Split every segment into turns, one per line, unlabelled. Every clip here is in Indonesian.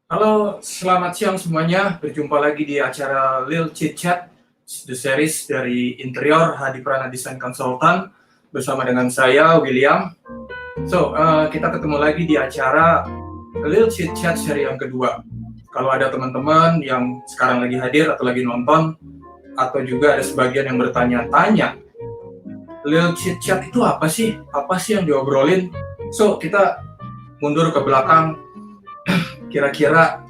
Halo, selamat siang semuanya. Berjumpa lagi di acara Lil Chit Chat, the series dari Interior Hadi Prana Design Consultant bersama dengan saya William. Kita ketemu lagi di acara Lil Chit Chat seri yang kedua. Kalau ada teman-teman yang sekarang lagi hadir atau lagi nonton, atau juga ada sebagian yang bertanya-tanya, Lil Chit Chat itu apa sih? Apa sih yang diobrolin? Kita mundur ke belakang kira-kira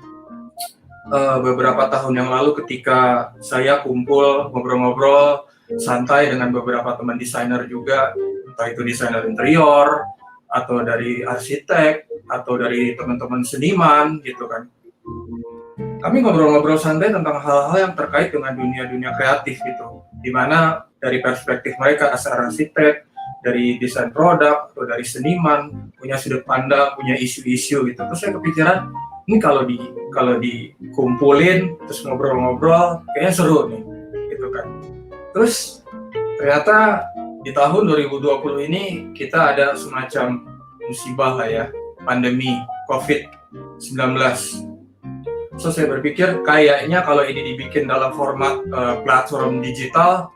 beberapa tahun yang lalu ketika saya kumpul ngobrol-ngobrol santai dengan beberapa teman desainer juga, entah itu desainer interior atau dari arsitek atau dari teman-teman seniman gitu kan. Kami ngobrol-ngobrol santai tentang hal-hal yang terkait dengan dunia-dunia kreatif gitu, dimana dari perspektif mereka as arsitek, dari desain produk atau dari seniman punya sudut pandang, punya isu-isu gitu. Terus saya kepikiran, ini kalau dikumpulin terus ngobrol-ngobrol kayaknya seru nih gitu kan. Terus ternyata di tahun 2020 ini kita ada semacam musibah lah ya, pandemi COVID-19. Saya berpikir kayaknya kalau ini dibikin dalam format platform digital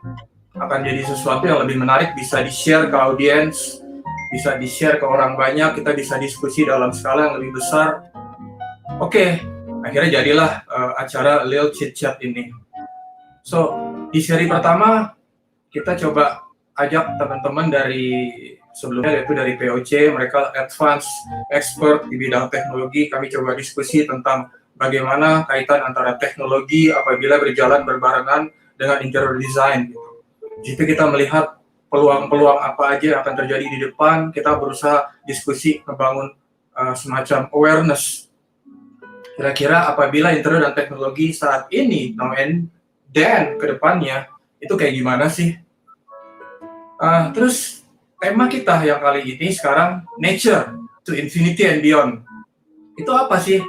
akan jadi sesuatu yang lebih menarik, bisa di-share ke audiens, bisa di-share ke orang banyak, kita bisa diskusi dalam skala yang lebih besar. Oke, akhirnya jadilah acara Lil Chit Chat ini. Di seri pertama kita coba ajak teman-teman dari sebelumnya, yaitu dari POC, mereka advance expert di bidang teknologi. Kami coba diskusi tentang bagaimana kaitan antara teknologi apabila berjalan berbarengan dengan interior design. Jadi kita melihat peluang-peluang apa aja yang akan terjadi di depan. Kita berusaha diskusi membangun semacam awareness. Kira-kira apabila interior dan teknologi saat ini, now and then, ke depannya, itu kayak gimana sih? Terus tema kita yang kali ini sekarang, Nature to Infinity and Beyond. Itu apa sih?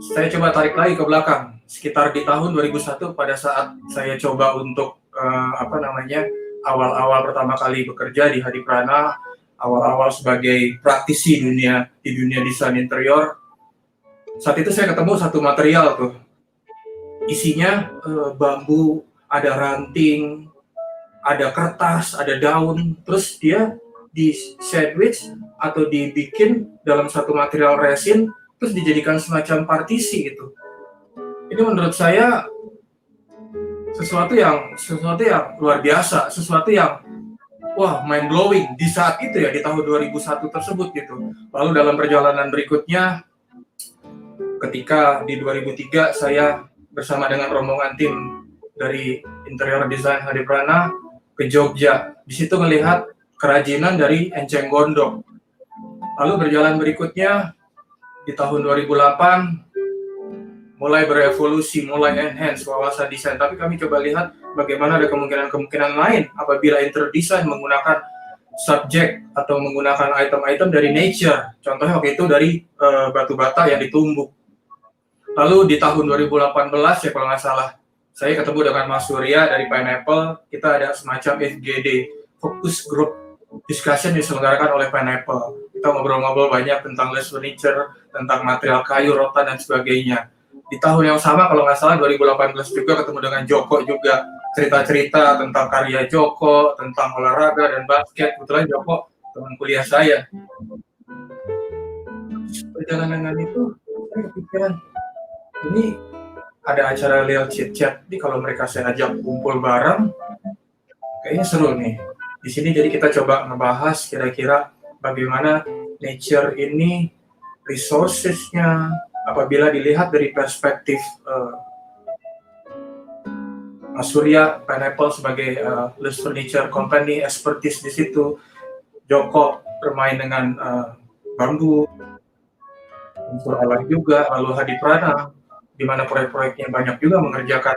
Saya coba tarik lagi ke belakang, sekitar di tahun 2001 pada saat saya coba untuk awal-awal pertama kali bekerja di Hadi Prana, awal-awal sebagai praktisi di dunia desain interior. Saat itu saya ketemu satu material tuh, isinya bambu, ada ranting, ada kertas, ada daun, terus dia di sandwich atau dibikin dalam satu material resin, terus dijadikan semacam partisi gitu. Ini menurut saya sesuatu yang luar biasa, sesuatu yang mind blowing di saat itu ya, di tahun 2001 tersebut gitu. Lalu dalam perjalanan berikutnya, ketika di 2003 saya bersama dengan rombongan tim dari Interior Design Hadi Prana ke Jogja. Di situ melihat kerajinan dari enceng gondok. Lalu berjalan berikutnya di tahun 2008 mulai berevolusi, mulai enhance wawasan desain. Tapi kami coba lihat bagaimana ada kemungkinan lain apabila interior design menggunakan subjek atau menggunakan item-item dari nature. Contohnya waktu itu dari batu bata yang ditumbuk. Lalu di tahun 2018 ya kalau nggak salah, saya ketemu dengan Mas Surya dari Pineapple. Kita ada semacam FGD, Focus Group Discussion diselenggarakan oleh Pineapple. Kita ngobrol-ngobrol banyak tentang less furniture, tentang material kayu, rotan, dan sebagainya. Di tahun yang sama kalau nggak salah 2018 juga ketemu dengan Joko juga. Cerita-cerita tentang karya Joko, tentang olahraga dan basket. Kebetulan Joko teman kuliah saya. Perjalanan itu saya kepikiran, ini ada acara Lil Chit Chat, jadi kalau mereka saya ajak kumpul bareng, kayaknya seru nih. Di sini jadi kita coba ngebahas kira-kira bagaimana nature ini, resources-nya, apabila dilihat dari perspektif Mas Surya, Pineapple sebagai Less Furniture Company, expertise di situ. Joko bermain dengan bambu, unsur alam juga, lalu Hadi Prana, di mana proyek-proyeknya banyak juga mengerjakan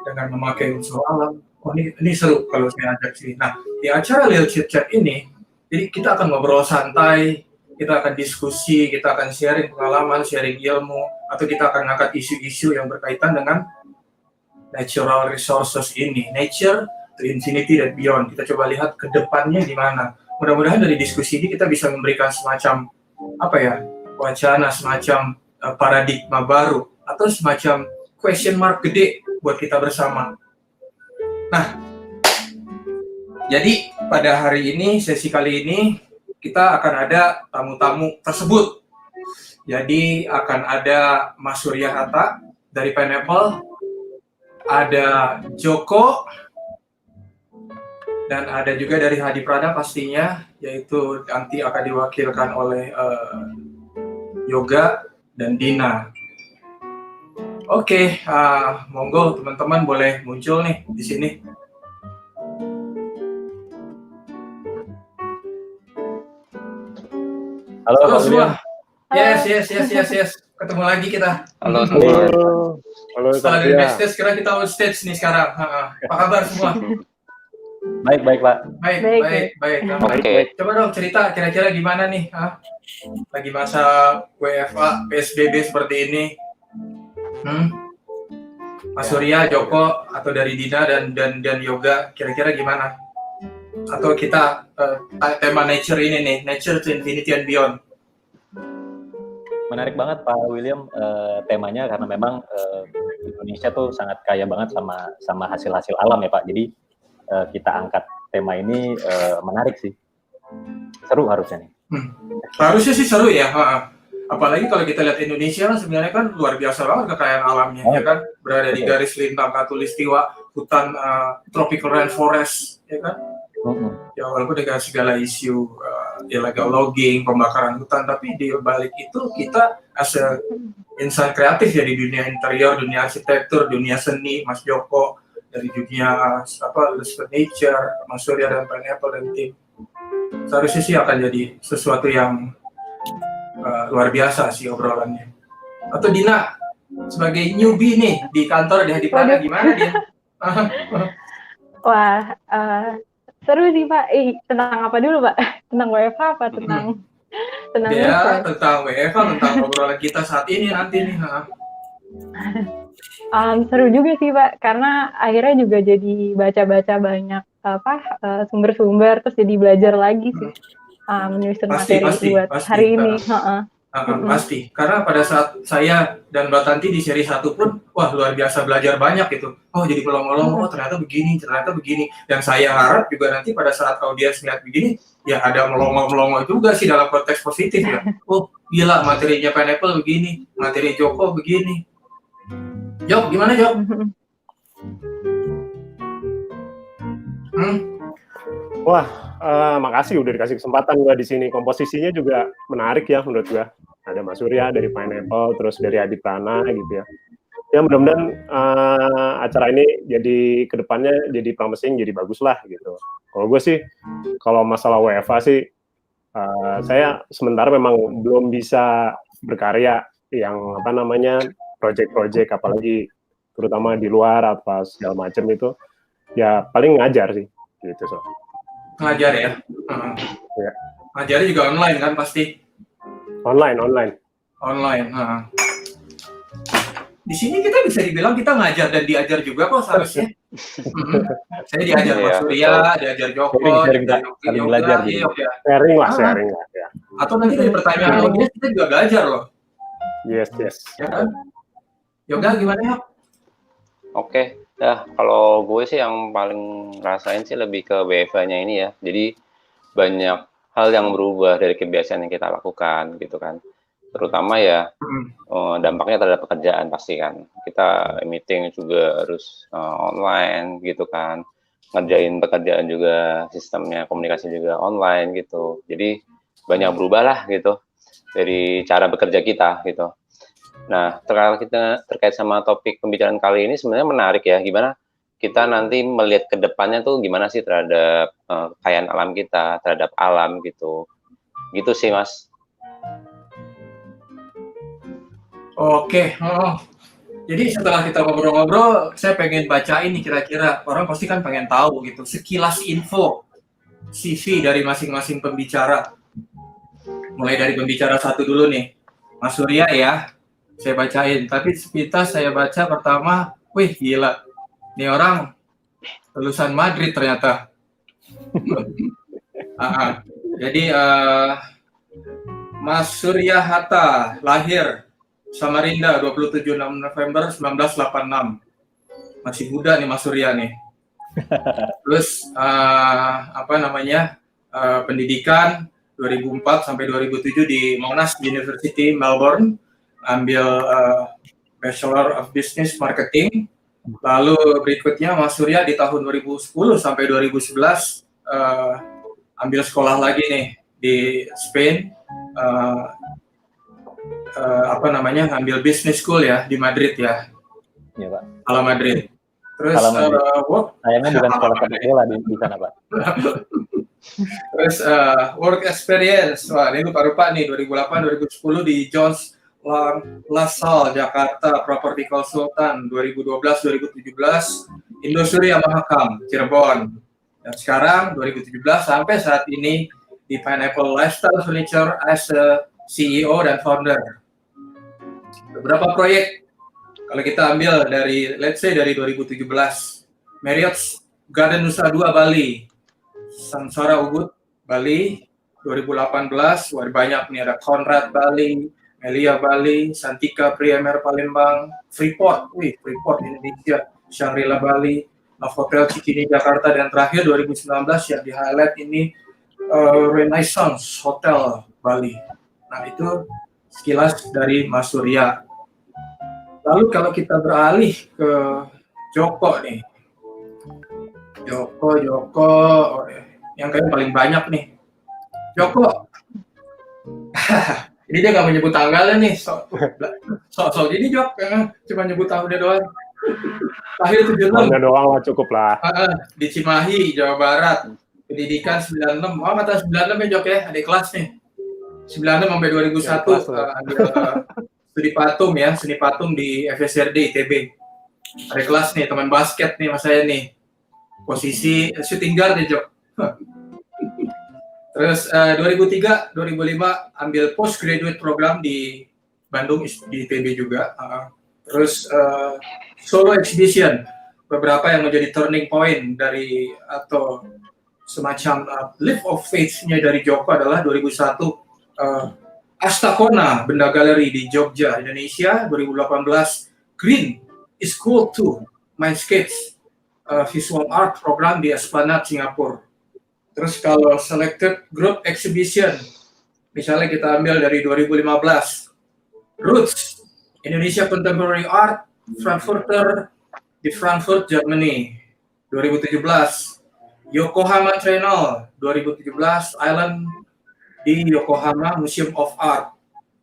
dengan memakai unsur alam. Ini seru kalau saya ajak sini. Nah, di acara Lil Chit Chat ini, jadi kita akan ngobrol santai, kita akan diskusi, kita akan sharing pengalaman, sharing ilmu, atau kita akan ngangkat isu-isu yang berkaitan dengan natural resources ini, nature to infinity and beyond. Kita coba lihat ke depannya gimana. Mudah-mudahan dari diskusi ini kita bisa memberikan semacam wacana, semacam paradigma baru atau semacam question mark gede buat kita bersama. Nah, jadi pada hari ini, sesi kali ini, kita akan ada tamu-tamu tersebut. Jadi akan ada Mas Surya Hatta dari Pineapple, ada Joko, dan ada juga dari Hadi Prana pastinya, yaitu nanti akan diwakilkan oleh Yoga dan Dina. Oke, monggo teman-teman boleh muncul nih di sini.
Halo
semua. Yes. Ketemu lagi kita.
Halo semua.
Halo.
Setelah dari backstage, sekarang kita on stage nih sekarang. Apa kabar semua?
Baik Pak.
Baik.
Oke.
Coba dong cerita kira-kira gimana nih? Lagi masa WFA, PSBB seperti ini. Mas Surya, Joko, atau dari Dina dan Yoga, kira-kira gimana? Atau kita tema nature ini nih, nature to infinity and beyond.
Menarik banget Pak William temanya karena memang Indonesia tuh sangat kaya banget sama hasil-hasil alam ya Pak. Jadi kita angkat tema ini menarik sih. Seru harusnya nih.
Harusnya sih seru ya. Apalagi kalau kita lihat Indonesia sebenarnya kan luar biasa banget kekayaan alamnya, ya kan, berada di garis lintang khatulistiwa, hutan tropical rainforest, ya kan. Ya walaupun dengan segala isu illegal logging, pembakaran hutan, tapi di balik itu kita as a insan kreatif ya di dunia interior, dunia arsitektur, dunia seni, Mas Joko dari dunia nature, Mas Surya dan Pineapple dan tim. Seharusnya sih akan jadi sesuatu yang luar biasa sih obrolannya. Atau Dina sebagai newbie nih di kantor di Hadi Prana, gimana dia?
Wah, seru sih Pak. Tentang apa dulu Pak? Tentang WFH apa tentang
ya, tentang WFH, tentang obrolan kita saat ini nanti nih.
Seru juga sih Pak, karena akhirnya juga jadi baca-baca banyak sumber-sumber, terus jadi belajar lagi sih. Menyusun materi buat hari ini.
Pasti, karena pada saat saya dan Mbak Tanti di seri 1 pun, wah luar biasa belajar banyak gitu. Oh jadi melong-melong, oh ternyata begini. Dan saya harap juga nanti pada saat audiens lihat begini, ya ada melongo-melongo juga sih dalam konteks positif ya. Oh gila materinya Pineapple begini, materi Joko begini. Jok, gimana Jok?
Wah, makasih udah dikasih kesempatan gua di sini. Komposisinya juga menarik ya menurut gua. Ada Mas Surya dari Pineapple, terus dari Hadi Prana gitu ya. Ya mudah-mudahan acara ini jadi kedepannya jadi promising, jadi bagus lah gitu. Kalau gue sih, kalau masalah WFA sih, saya sementara memang belum bisa berkarya yang project-project apalagi terutama di luar apa segala macam itu. Ya paling ngajar sih gitu so.
Ngajar ya.
Ya.
Ngajarnya juga online kan pasti.
Online.
Di sini kita bisa dibilang kita ngajar dan diajar juga kok seharusnya. Saya diajar Mas Surya, diajar Joko,
saling belajar
Yoga.
Sharing lah ya.
Atau nanti dari pertanyaan audiens kita juga belajar loh.
Yes.
Ya kan? Yoga gimana ya?
Oke. Ya, kalau gue sih yang paling rasain sih lebih ke WFH-nya ini ya. Jadi banyak hal yang berubah dari kebiasaan yang kita lakukan gitu kan. Terutama ya dampaknya terhadap pekerjaan pasti kan. Kita meeting juga harus online gitu kan. Ngerjain pekerjaan juga, sistemnya komunikasi juga online gitu. Jadi banyak berubah lah gitu dari cara bekerja kita gitu. Nah, terkait sama topik pembicaraan kali ini sebenarnya menarik ya, gimana kita nanti melihat ke depannya tuh gimana sih terhadap kekayaan alam kita, terhadap alam gitu. Gitu sih, Mas.
Oke. Jadi setelah kita ngobrol-ngobrol, saya pengen baca ini kira-kira, orang pasti kan pengen tahu gitu, sekilas info CV dari masing-masing pembicara. Mulai dari pembicara 1 dulu nih, Mas Surya ya. Saya bacain, tapi sepintas saya baca pertama, wih gila, ini orang lulusan Madrid ternyata. Jadi Mas Surya Hatta lahir Samarinda 27 November 1986. Masih muda nih Mas Surya nih. Terus pendidikan 2004 sampai 2007 di Monash University Melbourne, ambil Bachelor of Business Marketing. Lalu berikutnya Mas Surya di tahun 2010 sampai 2011 ambil sekolah lagi nih di Spain, ngambil business school ya di Madrid ya.
Iya Pak.
Ala Madrid. Terus
sayangnya bukan sekolah sepak bola di sana Pak.
Terus work experience, wah ini lupa nih 2008-2010 di Jones Lang LaSalle Jakarta Property Consultant, 2012-2017 Industri Yamaha Cirebon, dan sekarang 2017 sampai saat ini di Pineapple Lifestyle Furniture as a CEO dan founder. Beberapa proyek kalau kita ambil dari let's say dari 2017, Marriott Garden Nusa Dua Bali, Samsara Ubud Bali, 2018 wah banyak nih, ada Conrad Bali, Melia Bali, Santika Premier Palembang, Freeport Indonesia, Shangri-La Bali, Novotel Cikini Jakarta, dan terakhir 2019 yang di highlight ini Renaissance Hotel Bali. Nah itu sekilas dari Mas Surya. Lalu kalau kita beralih ke Joko nih, Joko yang kayaknya paling banyak nih. Joko, ini dia nggak menyebut tanggalnya nih, so ini Jok, cuma nyebut tahunnya doang. Lahir 76.
Tahunnya doang lah, cukup lah.
Di Cimahi, Jawa Barat. Pendidikan 96. Oh, kata 96 ya Jok ya, adik kelas nih. 96 sampai 2001 ambil studi patung ya, seni patung di FSRD ITB. Adik kelas nih, teman basket nih mas saya nih. Posisi shooting guard nih Jok. Terus 2003, 2005 ambil postgraduate program di Bandung di ITB juga. Terus solo exhibition, beberapa yang menjadi turning point dari atau semacam leap of faith-nya dari Joko adalah 2001 Astakona Benda Galeri di Jogja, Indonesia. 2018 Green is Cool Too, Mindscapes Visual Art program di Esplanade Singapura. Terus kalau selected group exhibition, misalnya kita ambil dari 2015, Roots, Indonesia Contemporary Art, Frankfurter di Frankfurt, Germany. 2017, Yokohama Triennale, 2017, Island di Yokohama Museum of Art.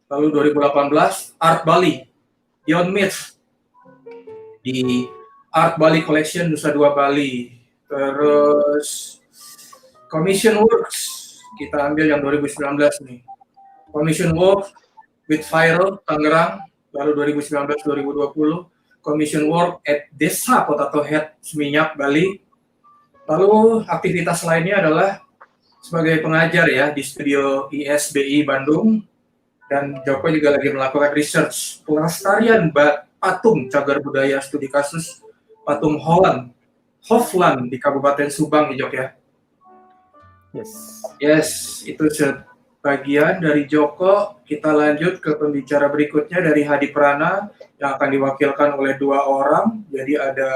Lalu 2018, Art Bali, Beyond Myth di Art Bali Collection Nusa Dua Bali. Terus Commission Works, kita ambil yang 2019 nih. Commission Work with Viral Tangerang, lalu 2019-2020. Commission Work at Desa Potato Head Seminyak Bali. Lalu aktivitas lainnya adalah sebagai pengajar ya di studio ISBI Bandung, dan Joko juga lagi melakukan research pelestarian patung cagar budaya studi kasus patung Hofland di Kabupaten Subang nih Jok ya. Yes, itu sebagian dari Joko. Kita lanjut ke pembicara berikutnya dari Hadi Prana yang akan diwakilkan oleh 2 orang. Jadi ada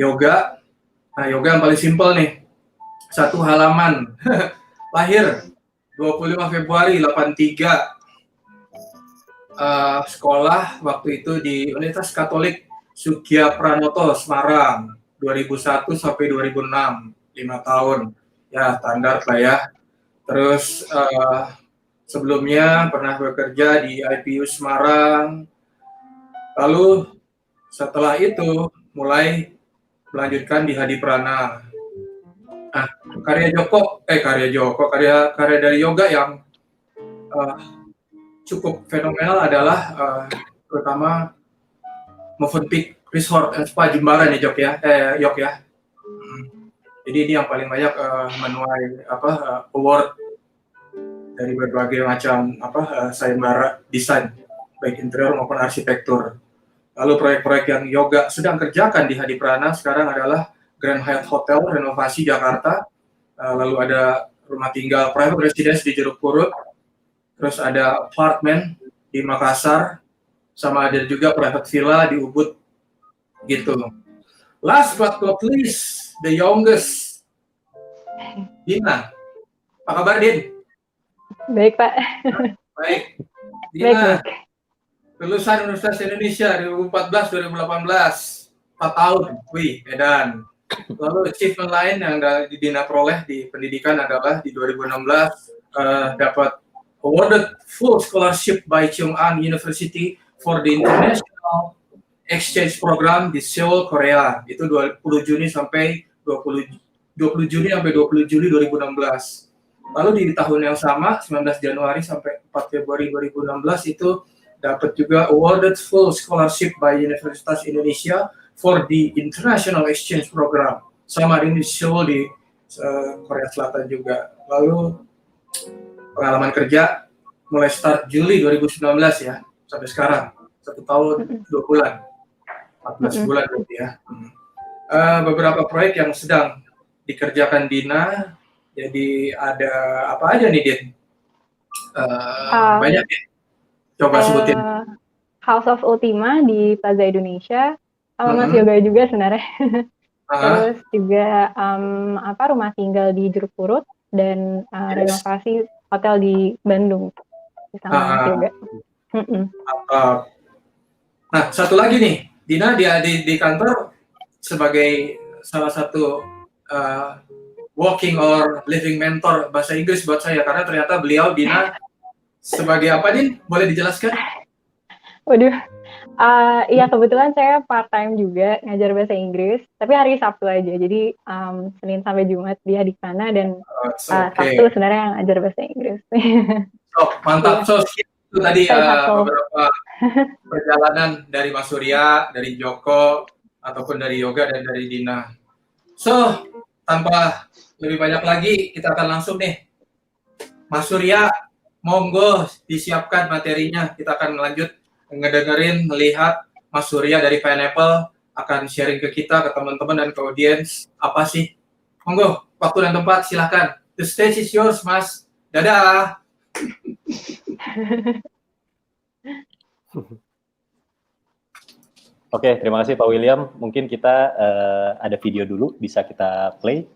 Yoga. Nah, Yoga yang paling simpel nih. 1 halaman. Lahir 25 Februari 83. Sekolah waktu itu di Universitas Katolik Sugya Pranoto Semarang 2001 sampai 2006, 5 tahun. Ya, standar lah ya. Terus sebelumnya pernah bekerja di IPU Semarang. Lalu setelah itu mulai melanjutkan di Hadi Prana. Nah, karya dari Yoga yang cukup fenomenal adalah terutama Movenpick Resort and Spa Jimbaran ya Yok ya. Jadi ini yang paling banyak menuai award dari berbagai macam sayembara desain baik interior maupun arsitektur. Lalu proyek-proyek yang Yoga sedang kerjakan di Hadi Prana sekarang adalah Grand Hyatt Hotel renovasi Jakarta, lalu ada rumah tinggal private residence di Jeruk Purut, terus ada apartemen di Makassar, sama ada juga private villa di Ubud gitu. Last but not least, the youngest, Dina. Apa kabar, Din?
Baik, Pak.
Baik.
Baik.
Dina, lulusan Universitas Indonesia 2014-2018, 4 tahun, wih, Medan. Lalu achievement lain yang Dina peroleh di pendidikan adalah di 2016 dapat awarded full scholarship by Chung-An University for the International Exchange Program di Seoul, Korea. Itu 20 Juni sampai 20 Juni sampai 20 Juli 2016. Lalu di tahun yang sama, 19 Januari sampai 4 Februari 2016 itu dapat juga awarded full scholarship by Universitas Indonesia for the International Exchange Program. Sama di Seoul di Korea Selatan juga. Lalu pengalaman kerja mulai start Juli 2019 ya, sampai sekarang. 1 tahun 2 bulan. 14 bulan berarti ya. Beberapa proyek yang sedang dikerjakan Dina. Jadi ada apa aja nih, Din? Banyak ya. Coba sebutin.
House of Ultima di Plaza Indonesia. Mas Yoga juga sebenarnya. Terus juga rumah tinggal di Jeruk Purut dan renovasi hotel di Bandung sama Mas Yoga.
Nah, satu lagi nih, Dina di kantor sebagai salah satu walking or living mentor bahasa Inggris buat saya, karena ternyata beliau Dina sebagai apa, Din? Boleh dijelaskan?
Waduh, iya kebetulan saya part time juga ngajar bahasa Inggris, tapi hari Sabtu aja. Jadi Senin sampai Jumat dia di sana dan Sabtu sebenarnya yang ngajar bahasa Inggris.
Mantap. So itu tadi beberapa perjalanan dari Mas Surya, dari Joko, ataupun dari Yoga dan dari Dina. So tanpa lebih banyak lagi, kita akan langsung nih, Mas Surya, monggo disiapkan materinya. Kita akan lanjut ngedengerin, melihat Mas Surya dari Pineapple akan sharing ke kita, ke teman-teman dan ke audiens apa sih. Monggo, waktu dan tempat silakan. The stage is yours, Mas. Dadah.
Oke, terima kasih Pak William. Mungkin kita ada video dulu, bisa kita play.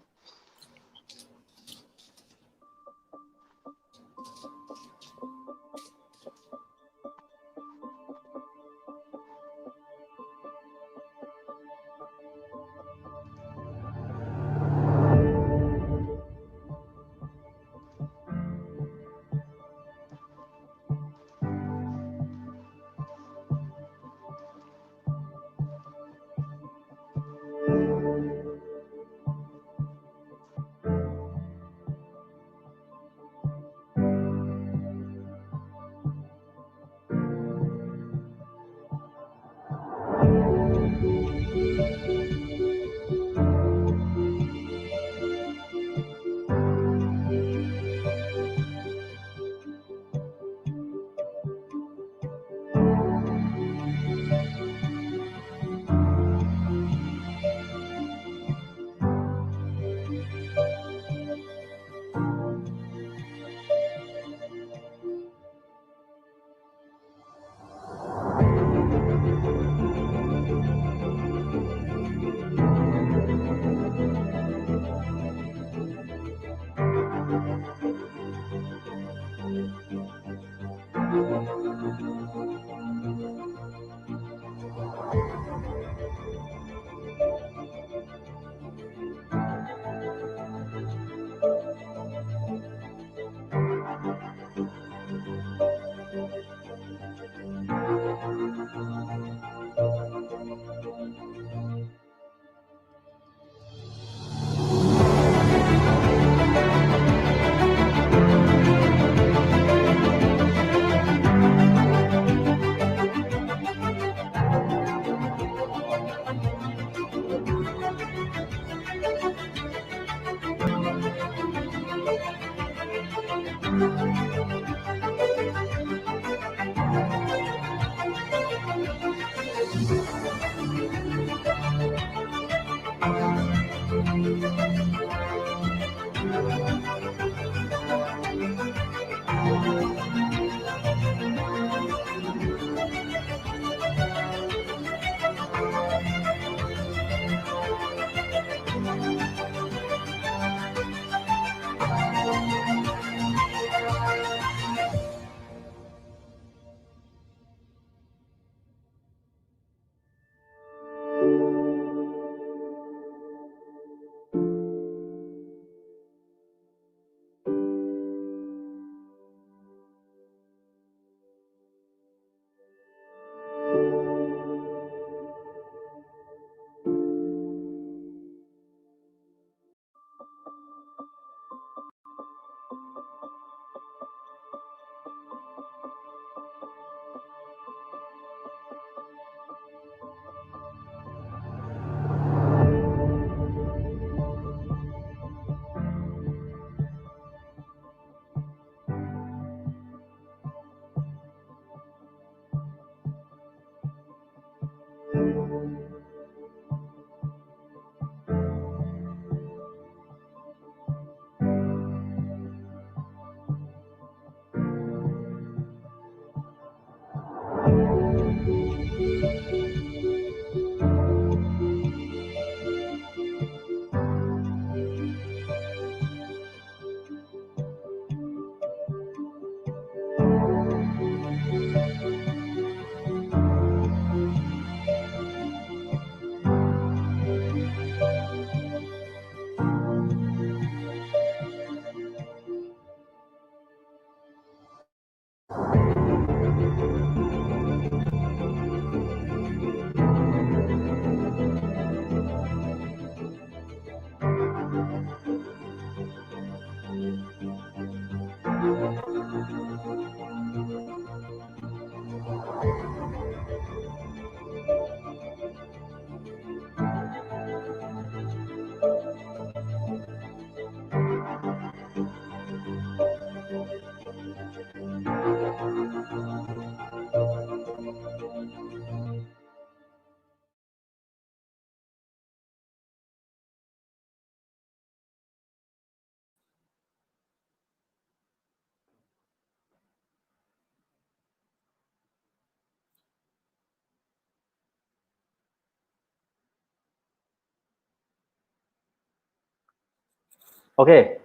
Oke,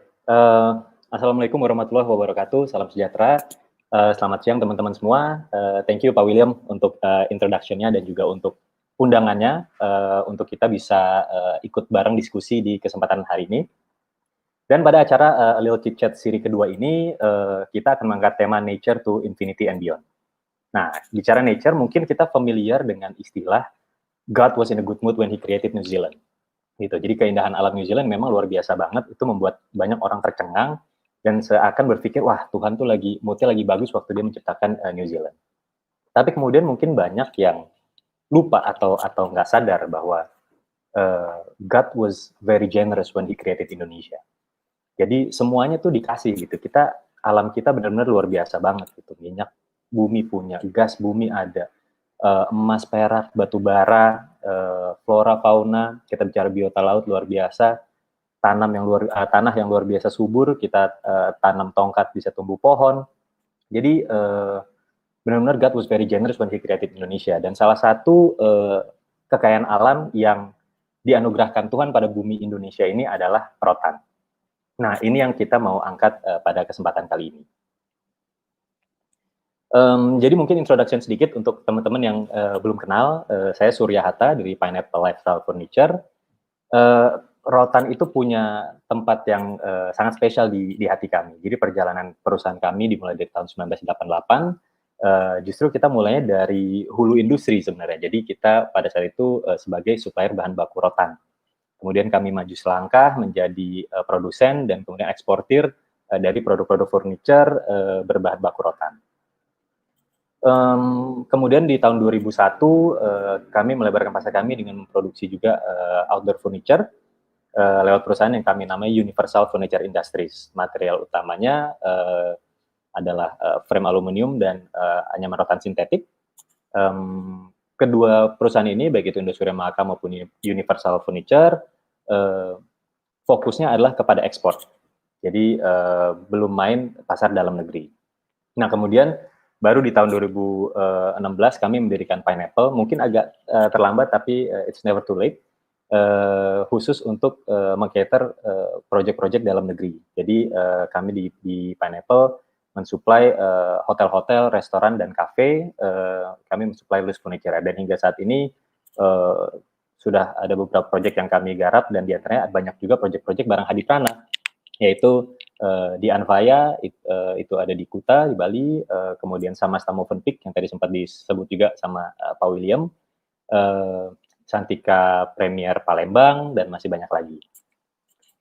Assalamualaikum warahmatullahi wabarakatuh, salam sejahtera. Selamat siang teman-teman semua. Thank you Pak William untuk introduction-nya dan juga untuk undangannya untuk kita bisa ikut bareng diskusi di kesempatan hari ini. Dan pada acara Lil Chit Chat seri kedua ini, kita akan mengangkat tema Nature to Infinity and Beyond. Nah, bicara nature, mungkin kita familiar dengan istilah God was in a good mood when he created New Zealand. Gitu. Jadi keindahan alam New Zealand memang luar biasa banget, itu membuat banyak orang tercengang dan seakan berpikir, wah Tuhan tuh moodnya lagi bagus waktu dia menciptakan New Zealand. Tapi kemudian mungkin banyak yang lupa atau nggak sadar bahwa God was very generous when he created Indonesia. Jadi semuanya tuh dikasih gitu. Alam kita benar-benar luar biasa banget gitu. Minyak bumi punya, gas bumi ada, emas, perak, batu bara, flora, fauna, kita bicara biota laut luar biasa, tanah yang luar biasa subur, kita tanam tongkat bisa tumbuh pohon. Jadi benar-benar God was very generous when he created Indonesia. Dan salah satu kekayaan alam yang dianugerahkan Tuhan pada bumi Indonesia ini adalah rotan. Nah, ini yang kita mau angkat pada kesempatan kali ini. Jadi mungkin introduction sedikit untuk teman-teman yang belum kenal, saya Surya Hatta dari Pineapple Lifestyle Furniture. Rotan itu punya tempat yang sangat spesial di hati kami. Jadi perjalanan perusahaan kami dimulai dari tahun 1988, justru kita mulainya dari hulu industri sebenarnya. Jadi kita pada saat itu sebagai supplier bahan baku rotan. Kemudian kami maju selangkah menjadi produsen dan kemudian eksportir dari produk-produk furniture berbahan baku rotan. Kemudian di tahun 2001 kami melebarkan pasar kami dengan memproduksi juga outdoor furniture lewat perusahaan yang kami namai Universal Furniture Industries. Material utamanya adalah frame aluminium dan anyaman rotan sintetik. Kedua perusahaan ini, baik itu Indosuria Mahaka maupun Universal Furniture, fokusnya adalah kepada ekspor. Jadi belum main pasar dalam negeri. Nah, kemudian baru di tahun 2016 kami mendirikan Pineapple, mungkin agak terlambat tapi it's never too late, khusus untuk meng-cater project-project dalam negeri. Jadi kami di Pineapple mensuplai hotel-hotel, restoran, dan kafe, kami mensuplai loose furniture. Dan hingga saat ini sudah ada beberapa project yang kami garap, dan diantaranya banyak juga project-project barang Hadiprana, yaitu di Anvaya, itu ada di Kuta, di Bali, kemudian sama Movenpick yang tadi sempat disebut juga sama Pak William, Santika Premier Palembang, dan masih banyak lagi.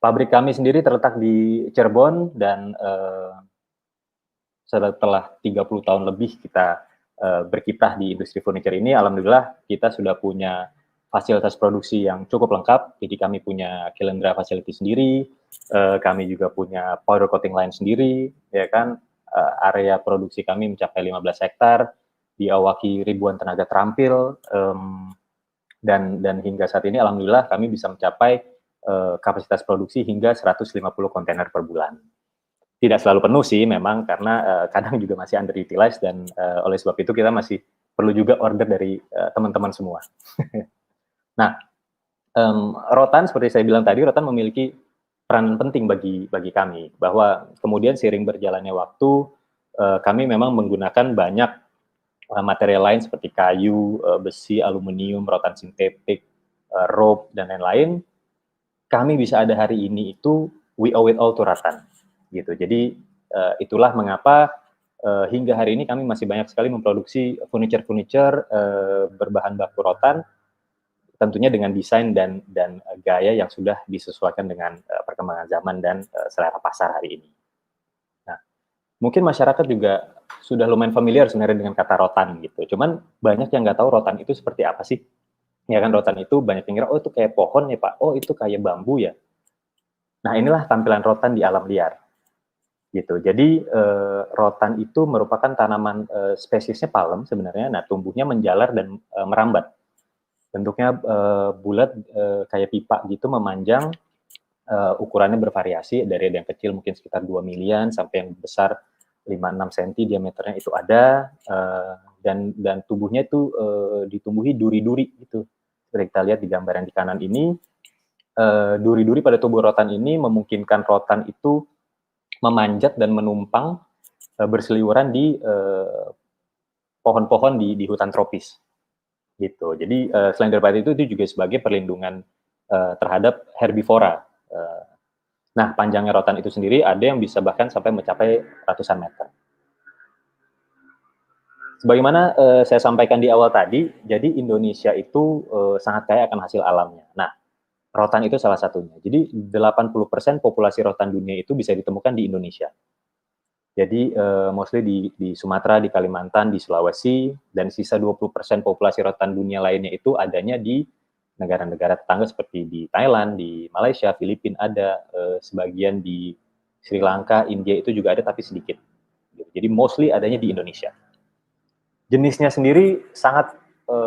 Pabrik kami sendiri terletak di Cirebon, dan setelah 30 tahun lebih kita berkiprah di industri furniture ini, alhamdulillah kita sudah punya fasilitas produksi yang cukup lengkap. Jadi kami punya Kilendra facility sendiri, kami juga punya powder coating line sendiri, ya kan. Area produksi kami mencapai 15 hektar, diawaki ribuan tenaga terampil, dan hingga saat ini alhamdulillah kami bisa mencapai kapasitas produksi hingga 150 kontainer per bulan. Tidak selalu penuh sih memang karena kadang juga masih underutilized dan oleh sebab itu kita masih perlu juga order dari teman-teman semua. Nah, Rotan seperti saya bilang tadi, Rotan memiliki peran penting bagi kami, bahwa kemudian seiring berjalannya waktu, kami memang menggunakan banyak material lain seperti kayu, besi, aluminium, rotan sintetik, rope, dan lain-lain. Kami bisa ada hari ini itu we owe it all to Rotan, gitu. Jadi itulah mengapa hingga hari ini kami masih banyak sekali memproduksi furniture berbahan baku rotan, tentunya dengan desain dan gaya yang sudah disesuaikan dengan perkembangan zaman dan selera pasar hari ini. Nah, mungkin masyarakat juga sudah lumayan familiar sebenarnya dengan kata rotan gitu. Cuman banyak yang nggak tahu rotan itu seperti apa sih. Ya kan, rotan itu banyak yang kira, oh itu kayak pohon ya Pak, oh itu kayak bambu ya. Nah, inilah tampilan rotan di alam liar. Gitu. Jadi rotan itu merupakan tanaman spesiesnya palem sebenarnya. Nah, tumbuhnya menjalar dan merambat. Bentuknya bulat kayak pipa gitu, memanjang, ukurannya bervariasi dari yang kecil mungkin sekitar 2 milian sampai yang besar 5-6 cm diameternya itu ada, dan tubuhnya itu ditumbuhi duri-duri gitu. Seperti kita lihat di gambar yang di kanan ini, duri-duri pada tubuh rotan ini memungkinkan rotan itu memanjat dan menumpang berseliweran di pohon-pohon di hutan tropis. Gitu. Jadi selain daripada itu juga sebagai perlindungan terhadap herbivora. Nah, panjangnya rotan itu sendiri ada yang bisa bahkan sampai mencapai ratusan meter. Sebagaimana saya sampaikan di awal tadi, jadi Indonesia itu sangat kaya akan hasil alamnya. Nah, rotan itu salah satunya. Jadi 80% populasi rotan dunia itu bisa ditemukan di Indonesia. Jadi mostly di Sumatera, di Kalimantan, di Sulawesi, dan sisa 20% populasi rotan dunia lainnya itu adanya di negara-negara tetangga seperti di Thailand, di Malaysia, Filipina ada, sebagian di Sri Lanka, India itu juga ada tapi sedikit. Jadi mostly adanya di Indonesia. Jenisnya sendiri sangat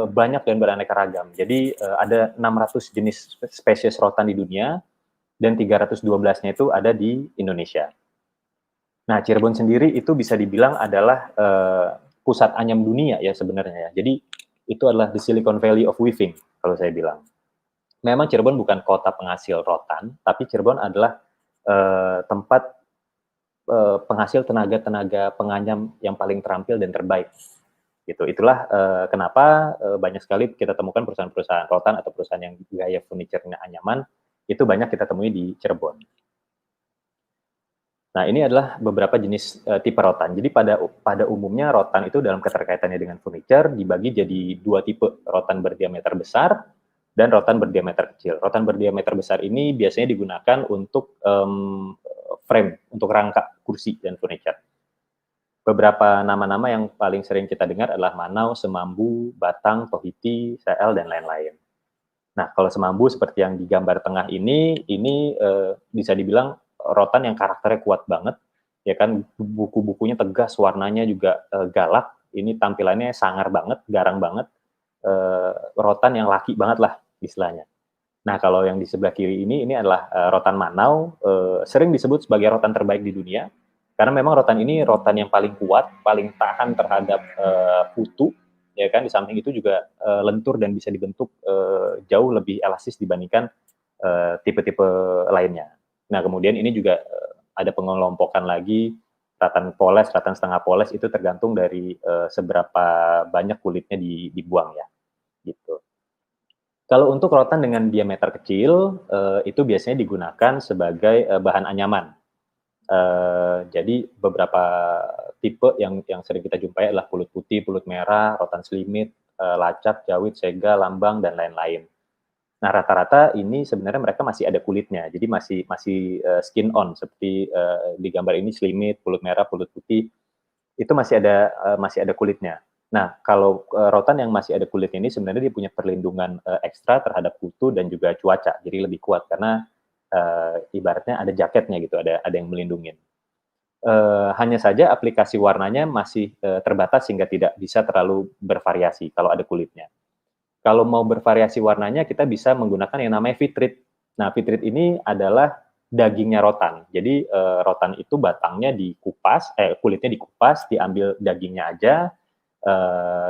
banyak dan beraneka ragam. Jadi ada 600 jenis spesies rotan di dunia dan 312-nya itu ada di Indonesia. Nah, Cirebon sendiri itu bisa dibilang adalah pusat anyam dunia ya sebenarnya ya. Jadi itu adalah the Silicon Valley of weaving kalau saya bilang. Memang Cirebon bukan kota penghasil rotan, tapi Cirebon adalah tempat penghasil tenaga penganyam yang paling terampil dan terbaik. Gitu. Itulah kenapa banyak sekali kita temukan perusahaan-perusahaan rotan atau perusahaan yang gaya furniture anyaman itu banyak kita temui di Cirebon. Nah, ini adalah beberapa jenis tipe rotan. Jadi pada umumnya rotan itu dalam keterkaitannya dengan furniture dibagi jadi dua tipe, rotan berdiameter besar dan rotan berdiameter kecil. Rotan berdiameter besar ini biasanya digunakan untuk frame, untuk rangka kursi dan furniture. Beberapa nama-nama yang paling sering kita dengar adalah Manau, Semambu, Batang, Tohiti, Seel, dan lain-lain. Nah, kalau Semambu seperti yang di gambar tengah ini bisa dibilang rotan yang karakternya kuat banget, ya kan, buku-bukunya tegas, warnanya juga galak, ini tampilannya sangar banget, garang banget, rotan yang laki banget lah istilahnya. Nah, kalau yang di sebelah kiri ini adalah rotan Manau, sering disebut sebagai rotan terbaik di dunia, karena memang rotan ini rotan yang paling kuat, paling tahan terhadap kutu, ya kan, di samping itu juga lentur dan bisa dibentuk jauh lebih elastis dibandingkan tipe-tipe lainnya. Nah, kemudian ini juga ada pengelompokan lagi, rotan poles, rotan setengah poles, itu tergantung dari seberapa banyak kulitnya dibuang ya, gitu. Kalau untuk rotan dengan diameter kecil, itu biasanya digunakan sebagai bahan anyaman. Jadi beberapa tipe yang sering kita jumpai adalah pulut putih, pulut merah, rotan selimit, lacak, jawit, sega, lambang, dan lain-lain. Nah, rata-rata ini sebenarnya mereka masih ada kulitnya, jadi masih skin on seperti di gambar ini selimit, pulut merah, pulut putih itu masih ada kulitnya. Nah, kalau rotan yang masih ada kulitnya ini sebenarnya dia punya perlindungan ekstra terhadap kutu dan juga cuaca, jadi lebih kuat karena ibaratnya ada jaketnya gitu, ada yang melindungi. Hanya saja aplikasi warnanya masih terbatas sehingga tidak bisa terlalu bervariasi kalau ada kulitnya. Kalau mau bervariasi warnanya, kita bisa menggunakan yang namanya fitrit. Nah, fitrit ini adalah dagingnya rotan. Jadi rotan itu batangnya dikupas, kulitnya dikupas, diambil dagingnya aja.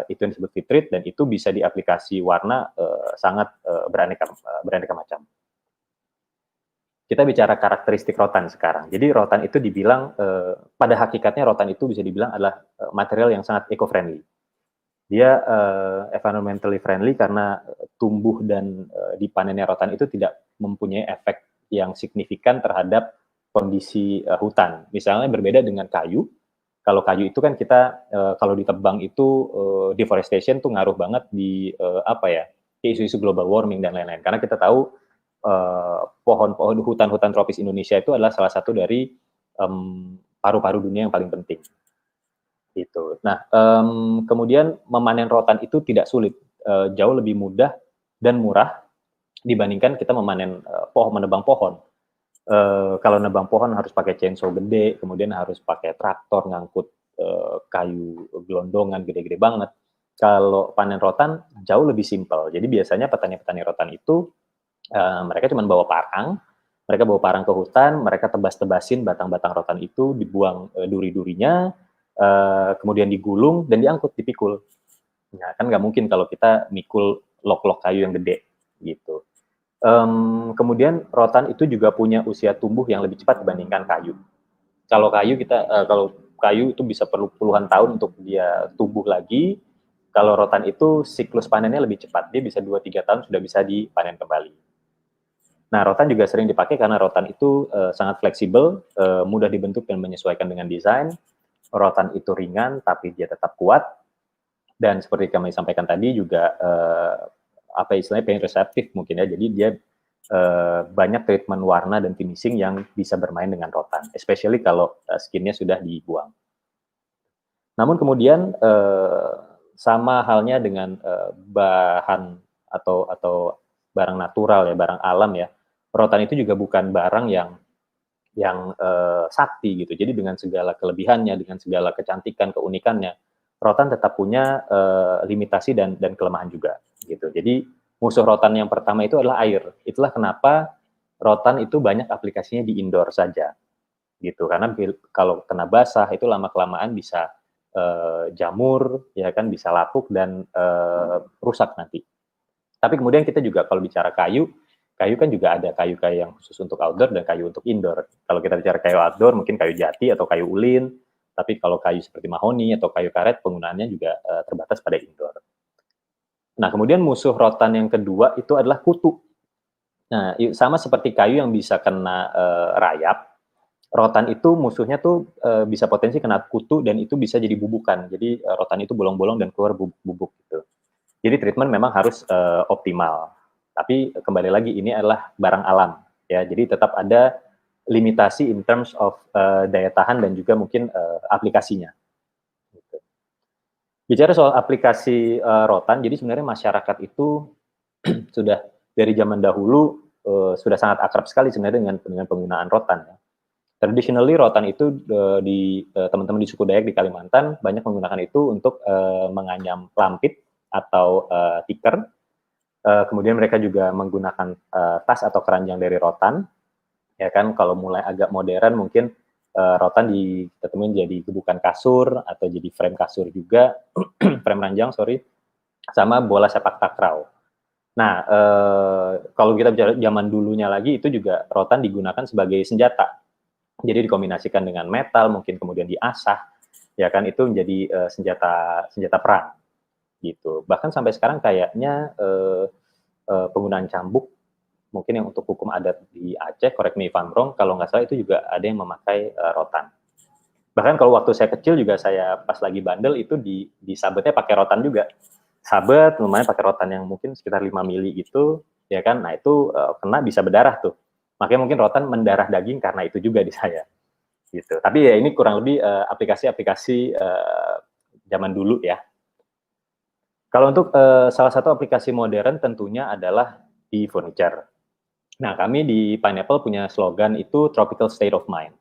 Itu yang disebut fitrit, dan itu bisa diaplikasi warna sangat beraneka macam. Kita bicara karakteristik rotan sekarang. Jadi rotan itu dibilang, pada hakikatnya rotan itu bisa dibilang adalah material yang sangat eco-friendly. Dia environmentally friendly karena tumbuh dan dipanennya rotan itu tidak mempunyai efek yang signifikan terhadap kondisi hutan. Misalnya berbeda dengan kayu. Kalau kayu itu kan kita kalau ditebang itu deforestation tuh ngaruh banget di isu-isu global warming dan lain-lain. Karena kita tahu pohon-pohon hutan-hutan tropis Indonesia itu adalah salah satu dari paru-paru dunia yang paling penting. Gitu. Nah, kemudian memanen rotan itu tidak sulit, jauh lebih mudah dan murah dibandingkan kita memanen menebang pohon. Kalau nebang pohon harus pakai chainsaw gede, kemudian harus pakai traktor ngangkut kayu gelondongan gede-gede banget. Kalau panen rotan jauh lebih simpel. Jadi biasanya petani-petani rotan itu mereka cuma bawa parang, mereka bawa parang ke hutan, mereka tebas-tebasin batang-batang rotan itu, dibuang duri-durinya, kemudian digulung dan diangkut, dipikul. Nah, kan nggak mungkin kalau kita mikul lok-lok kayu yang gede gitu. Kemudian rotan itu juga punya usia tumbuh yang lebih cepat dibandingkan kayu. Kalau kayu itu bisa perlu puluhan tahun untuk dia tumbuh lagi. Kalau rotan itu siklus panennya lebih cepat, dia bisa 2-3 tahun sudah bisa dipanen kembali. Nah, rotan juga sering dipakai karena rotan itu sangat fleksibel, mudah dibentuk dan menyesuaikan dengan desain. Rotan itu ringan tapi dia tetap kuat, dan seperti kami sampaikan tadi juga istilahnya paint reseptif mungkin ya, jadi dia banyak treatment warna dan finishing yang bisa bermain dengan rotan, especially kalau skinnya sudah dibuang. Namun kemudian sama halnya dengan bahan atau barang natural ya, barang alam ya, rotan itu juga bukan barang yang sakti gitu. Jadi dengan segala kelebihannya, dengan segala kecantikan, keunikannya, rotan tetap punya limitasi dan kelemahan juga gitu. Jadi musuh rotan yang pertama itu adalah air. Itulah kenapa rotan itu banyak aplikasinya di indoor saja gitu. Karena kalau kena basah itu lama-kelamaan bisa jamur, ya kan, bisa lapuk dan rusak nanti. Tapi kemudian kita juga kalau bicara kayu kan juga ada kayu-kayu yang khusus untuk outdoor dan kayu untuk indoor. Kalau kita bicara kayu outdoor, mungkin kayu jati atau kayu ulin, tapi kalau kayu seperti mahoni atau kayu karet, penggunaannya juga terbatas pada indoor. Nah, kemudian musuh rotan yang kedua itu adalah kutu. Nah, sama seperti kayu yang bisa kena rayap, rotan itu musuhnya tuh bisa potensi kena kutu dan itu bisa jadi bubukan. Jadi rotan itu bolong-bolong dan keluar bubuk-bubuk gitu. Jadi treatment memang harus optimal. Tapi kembali lagi ini adalah barang alam ya. Jadi tetap ada limitasi in terms of daya tahan dan juga mungkin aplikasinya. Gitu. Bicara soal aplikasi rotan, jadi sebenarnya masyarakat itu sudah dari zaman dahulu sudah sangat akrab sekali sebenarnya dengan penggunaan rotan ya. Traditionally rotan itu teman-teman di suku Dayak di Kalimantan banyak menggunakan itu untuk menganyam lampit atau tikar. Kemudian mereka juga menggunakan tas atau keranjang dari rotan. Ya kan, kalau mulai agak modern mungkin rotan kita temuin jadi gebukan kasur atau jadi frame kasur juga, frame ranjang sama bola sepak takraw. Nah, kalau kita bicara zaman dulunya lagi itu juga rotan digunakan sebagai senjata. Jadi dikombinasikan dengan metal, mungkin kemudian diasah, ya kan, itu menjadi senjata perang gitu. Bahkan sampai sekarang kayaknya penggunaan cambuk mungkin yang untuk hukum adat di Aceh, correct me if I'm wrong, kalau nggak salah itu juga ada yang memakai rotan. Bahkan kalau waktu saya kecil juga saya pas lagi bandel itu disabetnya pakai rotan juga. Sabet lumayan pakai rotan yang mungkin sekitar 5 mili gitu, ya kan. Nah, itu kena bisa berdarah tuh. Makanya mungkin rotan mendarah daging karena itu juga di saya. Gitu. Tapi ya ini kurang lebih aplikasi-aplikasi zaman dulu ya. Kalau untuk salah satu aplikasi modern tentunya adalah di furniture. Nah, kami di Pineapple punya slogan itu Tropical State of Mind,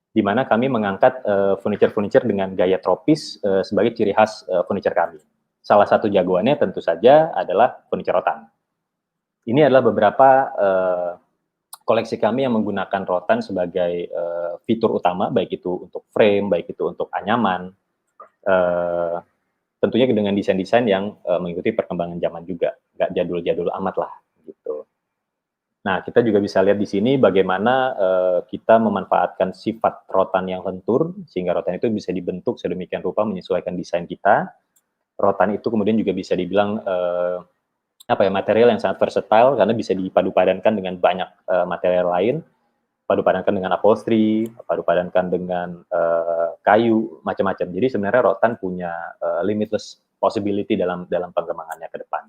di mana kami mengangkat furniture-furniture dengan gaya tropis sebagai ciri khas furniture kami. salah satu jagoannya tentu saja adalah furniture rotan. Ini adalah beberapa koleksi kami yang menggunakan rotan sebagai fitur utama, baik itu untuk frame, baik itu untuk anyaman, tentunya dengan desain-desain yang mengikuti perkembangan zaman juga, nggak jadul-jadul amat lah gitu. Nah, kita juga bisa lihat di sini bagaimana kita memanfaatkan sifat rotan yang lentur, sehingga rotan itu bisa dibentuk sedemikian rupa menyesuaikan desain kita. Rotan itu kemudian juga bisa dibilang material yang sangat versatile karena bisa dipadu-padankan dengan banyak material lain, padu-padankan dengan upholstery, padu-padankan dengan kayu, macam-macam. Jadi sebenarnya rotan punya limitless possibility dalam pengembangannya ke depan.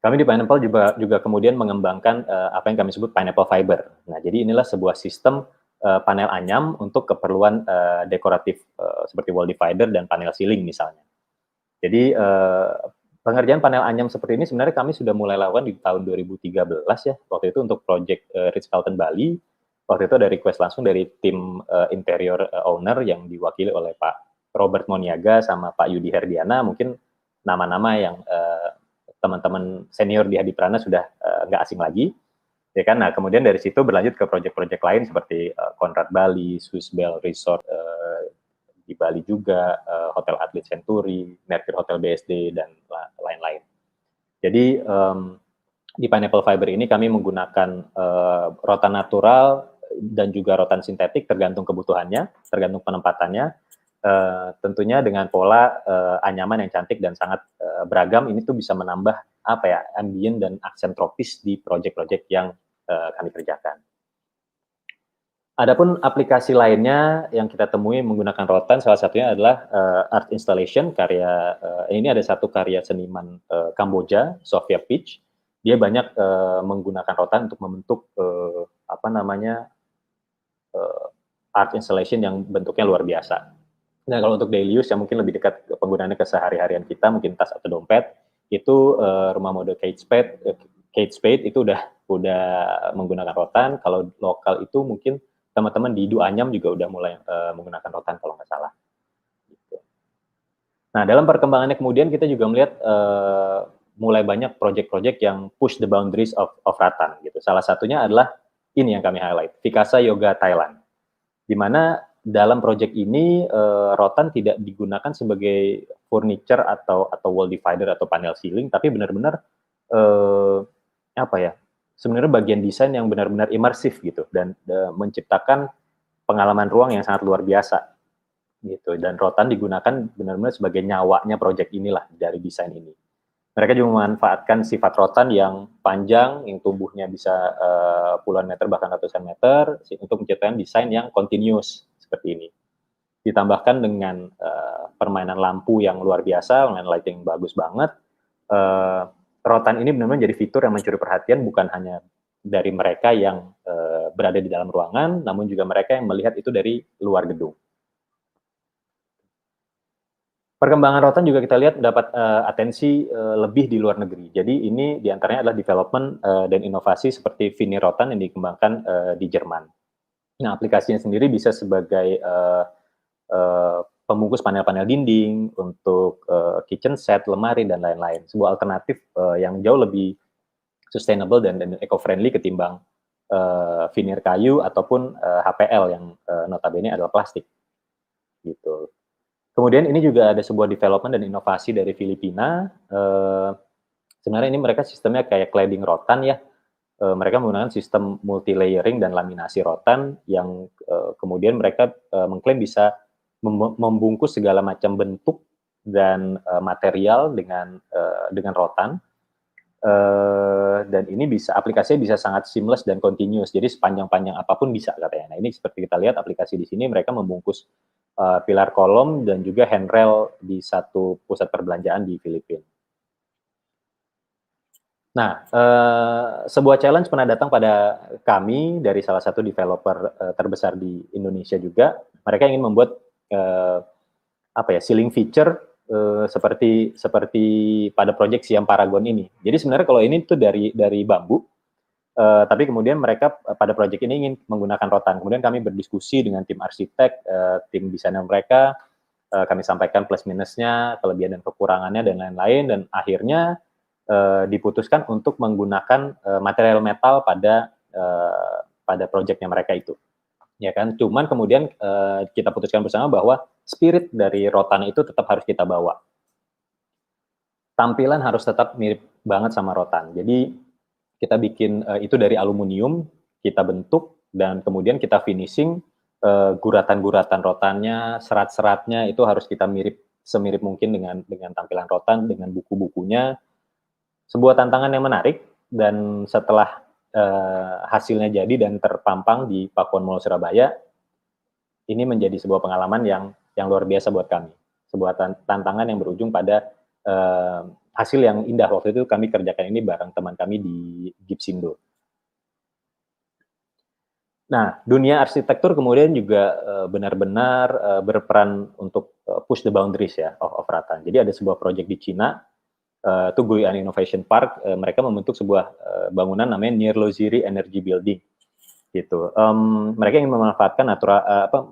Kami di Pineapple juga kemudian mengembangkan apa yang kami sebut Pineapple Fiber. Nah, jadi inilah sebuah sistem panel anyam untuk keperluan dekoratif seperti wall divider dan panel ceiling misalnya. Jadi pengerjaan panel anyam seperti ini sebenarnya kami sudah mulai lakukan di tahun 2013 ya. Waktu itu untuk project Ritz-Carlton Bali. Waktu itu ada request langsung dari tim interior owner yang diwakili oleh Pak Robert Moniaga sama Pak Yudi Herdiana. Mungkin nama-nama yang teman-teman senior di Hadiprana sudah nggak asing lagi. Ya kan? Nah, kemudian dari situ berlanjut ke proyek-proyek lain seperti Conrad Bali, Swiss Bell Resort di Bali juga, Hotel Atlet Century, Mercure Hotel BSD, dan lain-lain. Jadi di Pineapple Fiber ini kami menggunakan rotan natural dan juga rotan sintetik tergantung kebutuhannya, tergantung penempatannya. Tentunya dengan pola anyaman yang cantik dan sangat beragam, ini tuh bisa menambah ambien dan aksen tropis di proyek-proyek yang kami kerjakan. Adapun aplikasi lainnya yang kita temui menggunakan rotan, salah satunya adalah art installation, ini ada satu karya seniman Kamboja, Sophia Peach. Dia banyak menggunakan rotan untuk membentuk art installation yang bentuknya luar biasa. Nah, kalau untuk daily use yang mungkin lebih dekat penggunaannya ke sehari-harian kita, mungkin tas atau dompet, itu rumah mode Kate Spade itu udah menggunakan rotan. Kalau lokal itu mungkin teman-teman di Duanyam juga udah mulai menggunakan rotan kalau nggak salah. Gitu. Nah, dalam perkembangannya kemudian kita juga melihat mulai banyak proyek-proyek yang push the boundaries of rotan. Gitu. Salah satunya adalah ini yang kami highlight, Vikasa Yoga Thailand. Di mana dalam proyek ini rotan tidak digunakan sebagai furniture atau wall divider atau panel ceiling, tapi benar-benar sebenarnya bagian desain yang benar-benar imersif gitu dan menciptakan pengalaman ruang yang sangat luar biasa gitu. Dan rotan digunakan benar-benar sebagai nyawanya proyek inilah dari desain ini. Mereka juga memanfaatkan sifat rotan yang panjang, yang tumbuhnya bisa puluhan meter bahkan ratusan meter untuk menciptakan desain yang continuous seperti ini. Ditambahkan dengan permainan lampu yang luar biasa, dengan lighting bagus banget. Rotan ini benar-benar jadi fitur yang mencuri perhatian bukan hanya dari mereka yang berada di dalam ruangan, namun juga mereka yang melihat itu dari luar gedung. Perkembangan rotan juga kita lihat dapat atensi lebih di luar negeri. Jadi ini diantaranya adalah development dan inovasi seperti Vini rotan yang dikembangkan di Jerman. Nah, aplikasinya sendiri bisa sebagai pembungkus panel-panel dinding, untuk kitchen set, lemari, dan lain-lain. Sebuah alternatif yang jauh lebih sustainable dan eco-friendly ketimbang veneer kayu ataupun HPL yang notabene adalah plastik. Gitu. Kemudian ini juga ada sebuah development dan inovasi dari Filipina. Sebenarnya ini mereka sistemnya kayak cladding rotan ya. Mereka menggunakan sistem multi-layering dan laminasi rotan yang kemudian mereka mengklaim bisa membungkus segala macam bentuk dan material dengan rotan, dan ini aplikasinya bisa sangat seamless dan continuous. Jadi sepanjang-panjang apapun bisa katanya. Nah, ini seperti kita lihat aplikasi di sini mereka membungkus pilar kolom dan juga handrail di satu pusat perbelanjaan di Filipina. Nah, sebuah challenge pernah datang pada kami dari salah satu developer terbesar di Indonesia juga. Mereka ingin membuat ceiling feature seperti pada proyek Siam Paragon ini. Jadi sebenarnya kalau ini tuh dari bambu, tapi kemudian mereka pada proyek ini ingin menggunakan rotan. Kemudian kami berdiskusi dengan tim arsitek, tim desainer mereka, kami sampaikan plus minusnya, kelebihan dan kekurangannya dan lain-lain, dan akhirnya diputuskan untuk menggunakan material metal pada proyeknya mereka itu, ya kan. Cuman kemudian kita putuskan bersama bahwa spirit dari rotan itu tetap harus kita bawa. Tampilan harus tetap mirip banget sama rotan. Jadi kita bikin itu dari aluminium, kita bentuk dan kemudian kita finishing, guratan-guratan rotannya, serat-seratnya itu harus kita semirip mungkin dengan tampilan rotan, dengan buku-bukunya. Sebuah tantangan yang menarik, dan setelah hasilnya jadi dan terpampang di Pakuan Mall Surabaya, ini menjadi sebuah pengalaman yang luar biasa buat kami. Sebuah tantangan yang berujung pada hasil yang indah. Waktu itu kami kerjakan ini bareng teman kami di Gipsindo. Nah, dunia arsitektur kemudian juga benar-benar berperan untuk push the boundaries ya of rotan. Jadi ada sebuah proyek di Cina, itu Guian Innovation Park, mereka membentuk sebuah bangunan namanya Nirloziri Energy Building. Gitu. Mereka ingin memanfaatkan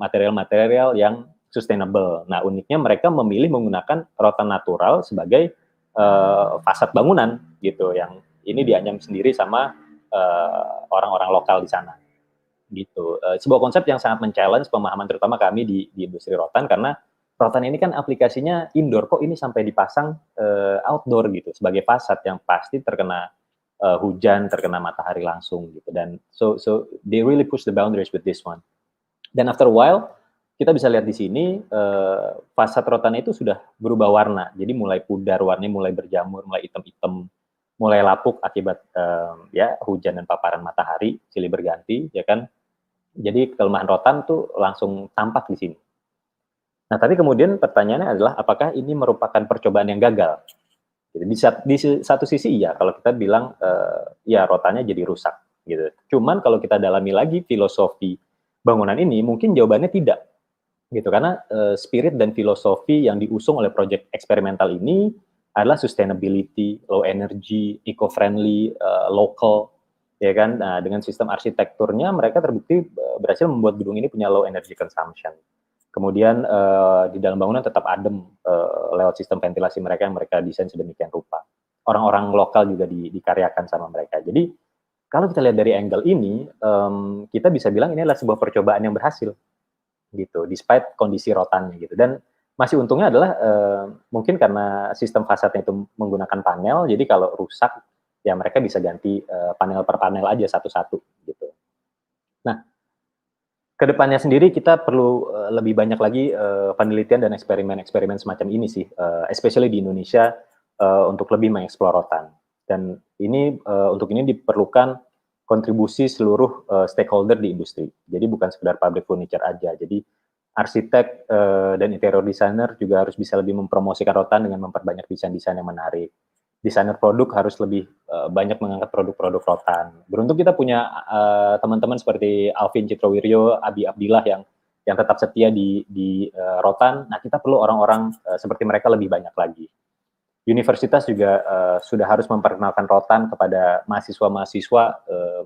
material-material yang sustainable. Nah, uniknya mereka memilih menggunakan rotan natural sebagai fasad bangunan gitu, yang ini dianyam sendiri sama orang-orang lokal di sana. Gitu. Sebuah konsep yang sangat men-challenge pemahaman terutama kami di industri rotan, karena rotan ini kan aplikasinya indoor, kok ini sampai dipasang outdoor gitu sebagai fasad yang pasti terkena hujan, terkena matahari langsung gitu. Dan so they really push the boundaries with this one. Dan after a while kita bisa lihat di sini fasad rotan itu sudah berubah warna. Jadi mulai pudar, warnanya mulai berjamur, mulai hitam-hitam, mulai lapuk akibat ya hujan dan paparan matahari silih berganti, ya kan. Jadi kelemahan rotan tuh langsung tampak di sini. Nah, tapi kemudian pertanyaannya adalah apakah ini merupakan percobaan yang gagal? Di satu sisi iya, kalau kita bilang ya rotannya jadi rusak gitu. Cuman kalau kita dalami lagi filosofi bangunan ini, mungkin jawabannya tidak. Gitu, karena spirit dan filosofi yang diusung oleh proyek eksperimental ini adalah sustainability, low energy, eco-friendly, local, ya kan. Nah, dengan sistem arsitekturnya mereka terbukti berhasil membuat gedung ini punya low energy consumption. Kemudian di dalam bangunan tetap adem lewat sistem ventilasi mereka yang mereka desain sedemikian rupa. Orang-orang lokal juga dikaryakan sama mereka. Jadi kalau kita lihat dari angle ini, kita bisa bilang ini adalah sebuah percobaan yang berhasil. Gitu, despite kondisi rotannya gitu. Dan masih untungnya adalah mungkin karena sistem fasadnya itu menggunakan panel, jadi kalau rusak ya mereka bisa ganti panel per panel aja satu-satu gitu. Nah, kedepannya sendiri kita perlu lebih banyak lagi penelitian dan eksperimen-eksperimen semacam ini sih, especially di Indonesia untuk lebih mengeksplor rotan. Dan ini untuk ini diperlukan kontribusi seluruh stakeholder di industri. Jadi bukan sekedar pabrik furniture aja. Jadi arsitek dan interior designer juga harus bisa lebih mempromosikan rotan dengan memperbanyak desain-desain yang menarik. Desainer produk harus lebih banyak mengangkat produk-produk rotan. Beruntung kita punya teman-teman seperti Alvin Citrowiryo, Abi Abdillah yang tetap setia di rotan. Nah, kita perlu orang-orang seperti mereka lebih banyak lagi. Universitas juga sudah harus memperkenalkan rotan kepada mahasiswa-mahasiswa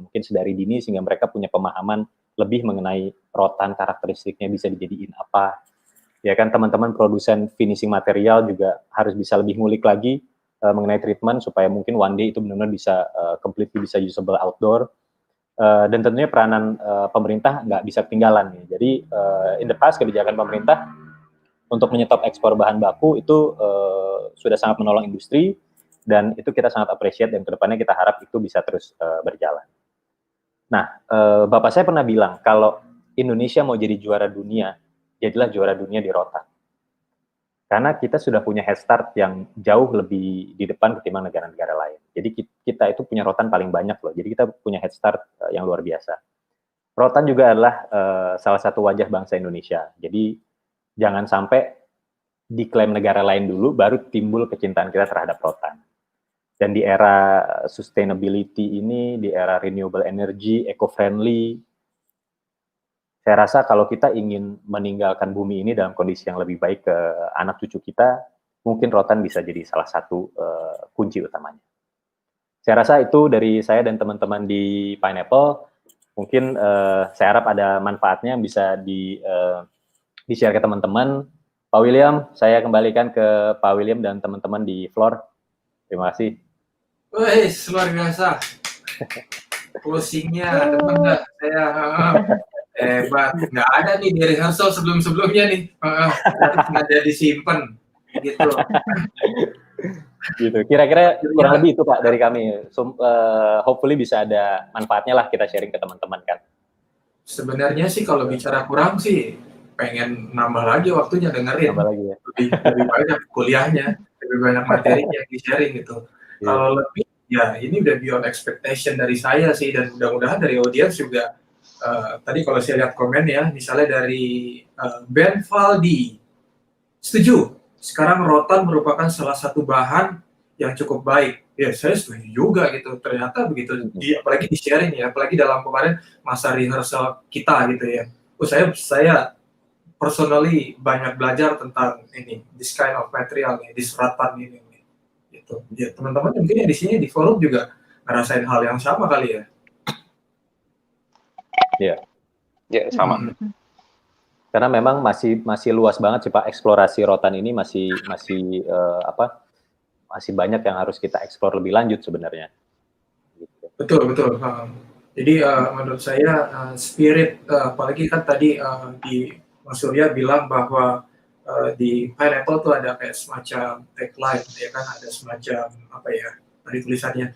mungkin sedari dini sehingga mereka punya pemahaman lebih mengenai rotan, karakteristiknya bisa dijadiin apa. Ya kan, teman-teman produsen finishing material juga harus bisa lebih ngulik lagi mengenai treatment supaya mungkin one day itu benar-benar bisa completely bisa usable outdoor. Dan tentunya peranan pemerintah nggak bisa ketinggalan nih. Jadi in the past kebijakan pemerintah untuk menyetop ekspor bahan baku itu sudah sangat menolong industri, dan itu kita sangat appreciate, dan kedepannya kita harap itu bisa terus berjalan. Nah, Bapak saya pernah bilang kalau Indonesia mau jadi juara dunia, jadilah juara dunia di rotan. Karena kita sudah punya head start yang jauh lebih di depan ketimbang negara-negara lain. Jadi kita itu punya rotan paling banyak loh. Jadi kita punya head start yang luar biasa. Rotan juga adalah salah satu wajah bangsa Indonesia. Jadi jangan sampai diklaim negara lain dulu, baru timbul kecintaan kita terhadap rotan. Dan di era sustainability ini, di era renewable energy, eco-friendly, saya rasa kalau kita ingin meninggalkan bumi ini dalam kondisi yang lebih baik ke anak cucu kita, mungkin rotan bisa jadi salah satu kunci utamanya. Saya rasa itu dari saya dan teman-teman di Pineapple. Mungkin saya harap ada manfaatnya bisa di-share ke teman-teman. Pak William, saya kembalikan ke Pak William dan teman-teman di floor. Terima kasih.
Wih, luar biasa. Closingnya, teman nggak? Saya hebat. Nggak ada nih di rehearsal sebelum-sebelumnya nih. Sengaja disimpan gitu.
Gitu. Kira-kira kurang lebih itu Pak dari kami. So, hopefully bisa ada manfaatnya lah kita sharing ke teman-teman kan.
Sebenarnya sih kalau bicara kurang sih pengen nambah lagi waktunya dengerin.
Nambah lagi ya.
Lebih banyak kuliahnya, lebih banyak materinya yang di-sharing gitu.
Iya.
Kalau lebih, ya ini udah beyond expectation dari saya sih, dan mudah-mudahan dari audiens juga. Tadi kalau saya lihat komen ya, misalnya dari Ben Valdi, setuju. Sekarang rotan merupakan salah satu bahan yang cukup baik. Ya, saya setuju juga gitu. Ternyata begitu, apalagi di sharing ya, apalagi dalam kemarin masa rehearsal kita gitu ya. Saya personally banyak belajar tentang ini, this kind of material nih, this rotan ini. Gitu. Ya, teman-teman mungkin yang di sini di forum juga ngerasain hal yang sama kali ya.
Iya.
Ya, sama.
Karena memang masih luas banget sih Pak, eksplorasi rotan ini masih banyak yang harus kita eksplor lebih lanjut sebenarnya. Gitu.
Betul. Jadi menurut saya spirit, apalagi kan tadi di Mas Surya bilang bahwa di Pineapple tuh ada kayak semacam tagline, ya kan, ada semacam apa ya tadi tulisannya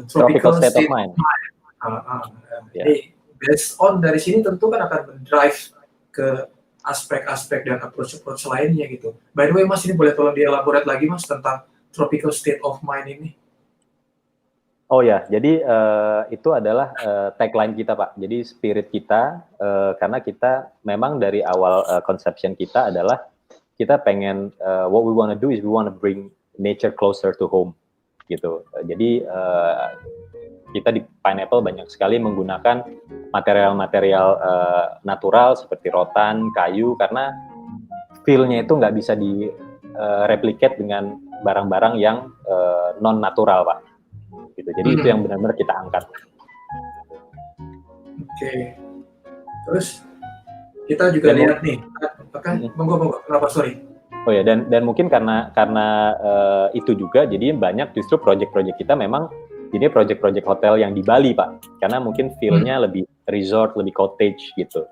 Tropical state of mind.
Jadi based on dari sini tentu kan akan mendrive ke aspek-aspek dan approach lainnya gitu. By the way Mas, ini boleh tolong dielaborate lagi Mas tentang tropical state of mind ini?
Oh ya, jadi itu adalah tagline kita Pak. Jadi spirit kita, karena kita memang dari awal conception kita adalah kita pengen what we want to do is we want to bring nature closer to home gitu. Jadi kita di Pineapple banyak sekali menggunakan material-material natural seperti rotan, kayu, karena feel-nya itu nggak bisa di-replicate dengan barang-barang yang non-natural, Pak. Gitu. Jadi itu yang benar-benar kita angkat.
Oke. Terus kita juga lihat nih, monggo, kenapa, sorry.
Oh ya, dan mungkin karena itu juga, jadi banyak justru proyek-proyek kita memang ini proyek-proyek hotel yang di Bali Pak, karena mungkin feel-nya lebih resort, lebih cottage gitu.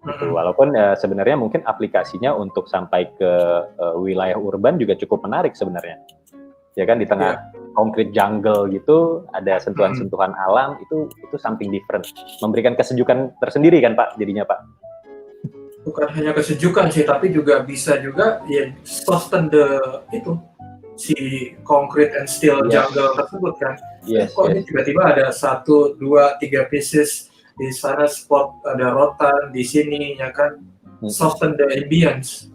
Walaupun sebenarnya mungkin aplikasinya untuk sampai ke wilayah urban juga cukup menarik sebenarnya. Ya kan, di tengah konkret jungle gitu, ada sentuhan-sentuhan alam, itu something different, memberikan kesejukan tersendiri kan Pak, jadinya Pak.
Bukan hanya kesejukan sih, tapi juga bisa juga ya soften si concrete and steel jungle tersebut kan. Kok ini tiba-tiba ada 1, 2, 3 pieces di sana, spot ada rotan di sini ya kan, soften the ambience.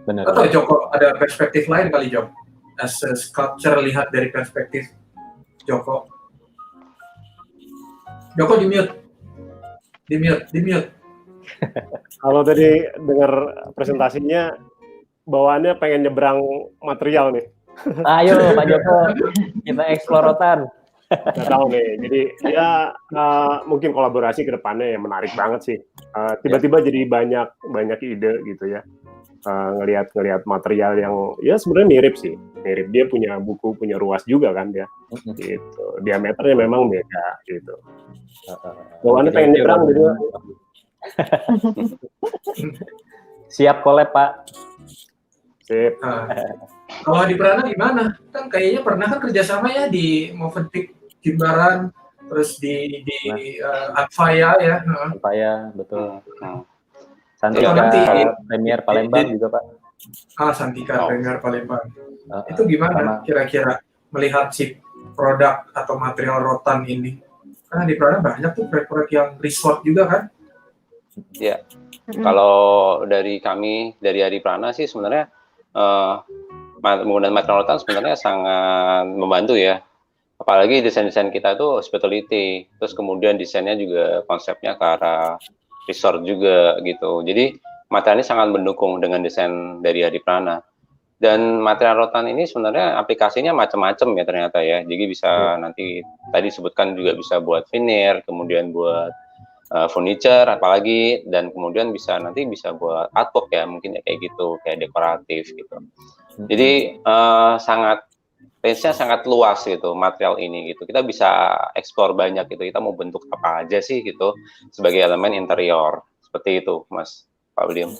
Benar.
Atau Joko ada perspektif lain kali Joko, as a sculpture, lihat dari perspektif Joko. Joko di mute.
Kalau tadi dengar presentasinya, bawaannya pengen nyebrang material nih.
Ayo Pak Joko, kita eksplor rotan.
Nggak tahu nih, jadi ya mungkin kolaborasi ke depannya yang menarik banget sih. Tiba-tiba jadi banyak ide gitu ya. Ngelihat material yang ya sebenarnya mirip sih. Mirip, dia punya buku, punya ruas juga kan dia. Gitu. Diameternya memang beda gitu. Bawaannya pengen nyebrang gitu.
Siap collab Pak.
Sip.
Kalau di Prana gimana? Kan kayaknya pernah kan kerjasama ya di Movenpick Jimbaran, terus di Advaya ya.
Advaya, betul. Santika Premier Palembang juga Pak.
Santika Premier Palembang. Itu gimana kira-kira melihat si produk atau material rotan ini? Karena di Prana banyak tuh proyek-proyek yang resort juga kan?
Ya, kalau dari kami, dari Adiprana sih sebenarnya menggunakan material rotan sebenarnya sangat membantu ya. Apalagi desain-desain kita itu hospitality, terus kemudian desainnya juga konsepnya ke arah resort juga gitu. Jadi material ini sangat mendukung dengan desain dari Adiprana. Dan material rotan ini sebenarnya aplikasinya macam-macam ya ternyata ya. Jadi bisa nanti tadi sebutkan juga bisa buat veneer, kemudian buat furniture apalagi, dan kemudian nanti bisa buat artwork ya, mungkin ya kayak gitu, kayak dekoratif gitu. Jadi sangat range-nya sangat luas gitu material ini gitu. Kita bisa eksplor banyak gitu. Kita mau bentuk apa aja sih gitu sebagai elemen interior. Seperti itu, Mas Pak William.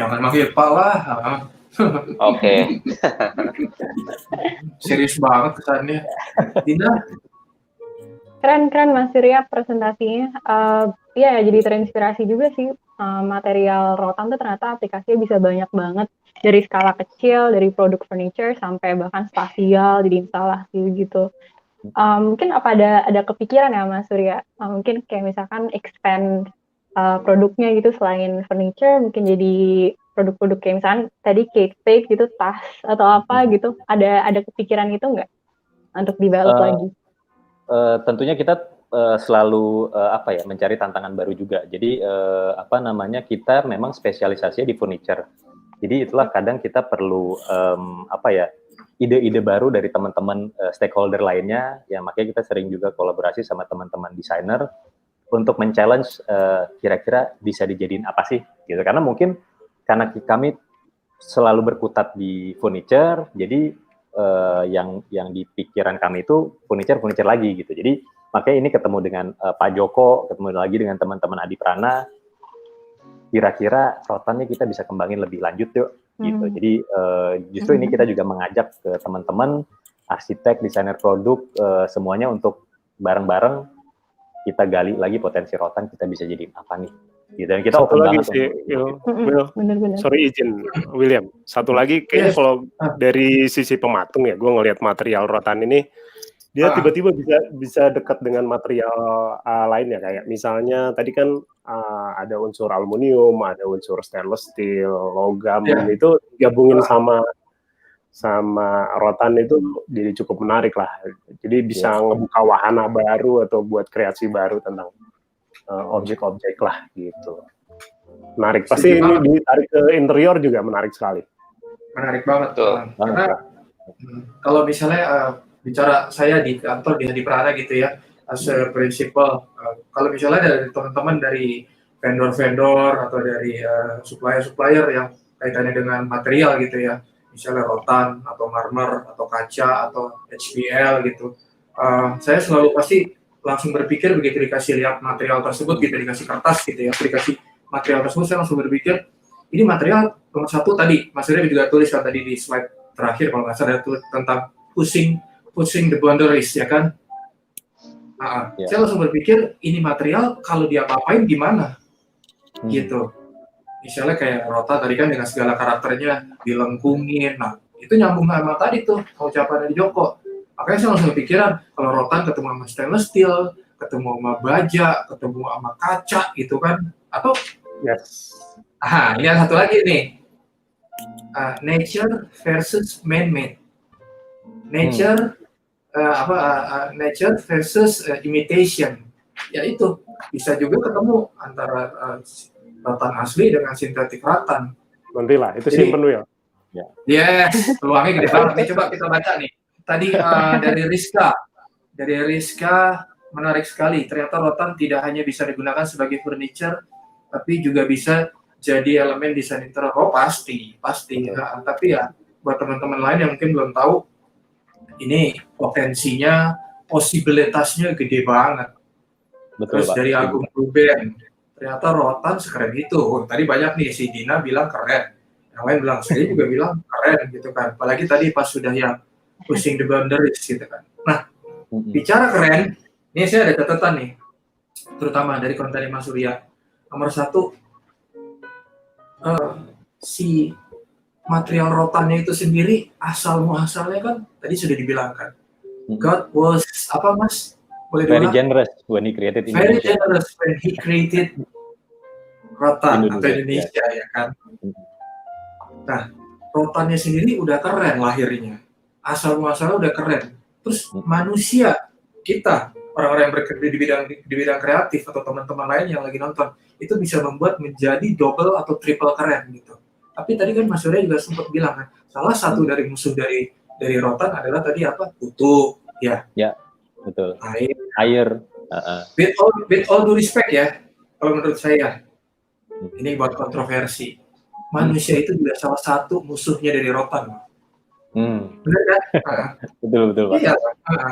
Jangan manggil Pak lah.
Oke.
Serius banget kesannya. Dina?
Keren Mas Surya presentasinya. Ya jadi terinspirasi juga sih. Material rotan tuh ternyata aplikasinya bisa banyak banget, dari skala kecil, dari produk furniture sampai bahkan spasial, jadi instalasi gitu. Mungkin apa ada kepikiran ya Mas Surya? Mungkin kayak misalkan expand produknya gitu, selain furniture mungkin jadi produk-produk kayak misalkan tadi cake tape gitu, tas atau apa gitu. Ada kepikiran itu nggak untuk develop lagi?
Tentunya kita selalu mencari tantangan baru juga. Jadi kita memang spesialisasinya di furniture. Jadi itulah kadang kita perlu ide-ide baru dari teman-teman stakeholder lainnya. Ya makanya kita sering juga kolaborasi sama teman-teman desainer untuk men-challenge kira-kira bisa dijadiin apa sih gitu. Karena mungkin karena kami selalu berkutat di furniture, jadi yang di pikiran kami itu furniture lagi gitu. Jadi makanya ini ketemu dengan Pak Joko, ketemu lagi dengan teman-teman Adiprana, kira-kira rotannya kita bisa kembangin lebih lanjut yuk gitu. Jadi justru ini kita juga mengajak ke teman-teman arsitek, desainer produk, semuanya untuk bareng-bareng kita gali lagi potensi rotan, kita bisa jadi apa nih gitu. Dan kita
satu
open
lagi
banget
sih, Will,
Bener-bener.
sorry izin William, satu lagi kayaknya kalau dari sisi pematung ya, gue ngelihat material rotan ini dia tiba-tiba bisa dekat dengan material lain ya, kayak misalnya tadi kan ada unsur aluminium, ada unsur stainless steel, logam, itu gabungin sama rotan itu jadi cukup menarik lah. Jadi bisa ngebuka wahana baru atau buat kreasi baru tentang objek-objek lah gitu. Menarik. Pasti ini ditarik ke interior juga menarik sekali.
Menarik banget. Karena kalau misalnya bicara saya di kantor di Adiprana gitu ya, as a principal, kalau misalnya dari teman-teman dari vendor-vendor atau dari supplier-supplier yang kaitannya dengan material gitu ya, misalnya rotan atau marmer atau kaca atau HPL gitu, saya selalu pasti langsung berpikir begitu dikasih lihat material tersebut gitu, dikasih kertas gitu ya, dikasih material tersebut, saya langsung berpikir ini material nomor satu tadi Mas Surya juga tulis kan tadi di slide terakhir kalau nggak salah tulis tentang pushing the boundaries ya kan. Saya langsung berpikir ini material kalau dia apa-apain gimana gitu. Misalnya kayak rotan tadi kan dengan segala karakternya dilengkungin, nah itu nyambung sama tadi tuh ucapan dari Joko. Makanya saya langsung kepikiran kalau rotan ketemu sama stainless steel, ketemu sama baja, ketemu sama kaca gitu kan, atau ini ada satu lagi nih, nature versus man-made, nature versus imitation, ya itu bisa juga ketemu antara rotan asli dengan sintetik rotan.
Nanti lah, itu simpen ya.
Yes, peluangnya gede banget nih. Coba kita baca nih. Tadi dari Rizka menarik sekali. Ternyata rotan tidak hanya bisa digunakan sebagai furniture, tapi juga bisa jadi elemen desain interior. Oh pasti. Tapi ya buat teman-teman lain yang mungkin belum tahu, ini potensinya, posibilitasnya gede banget.
Betul,
terus Pak. Dari Agung Ruben, ternyata rotan sekeren itu. Tadi banyak nih, si Dina bilang keren, yang lain bilang, saya juga bilang keren gitu kan. Apalagi tadi pas sudah yang pushing the boundaries gitu kan. Nah, bicara keren, ini saya ada catatan nih, terutama dari konten Mas Surya. Nomor satu, si material rotannya itu sendiri asal muasalnya kan tadi sudah dibilangkan. God was apa Mas? Boleh
very generous when he created Indonesia.
Very generous when he created rotan atau Indonesia ya kan. Nah, rotannya sendiri udah keren lahirnya. Asal muasalnya udah keren. Terus manusia kita, orang-orang yang bekerja di bidang kreatif atau teman-teman lain yang lagi nonton, itu bisa membuat menjadi double atau triple keren gitu. Tapi tadi kan Mas Surya juga sempat bilang kan, salah satu dari musuh dari rotan adalah tadi apa? Kutu, ya.
Ya, betul.
Air. With all due respect ya, kalau menurut saya, ini buat kontroversi. Manusia itu juga salah satu musuhnya dari rotan. Benar kan?
Betul Pak.
Iya.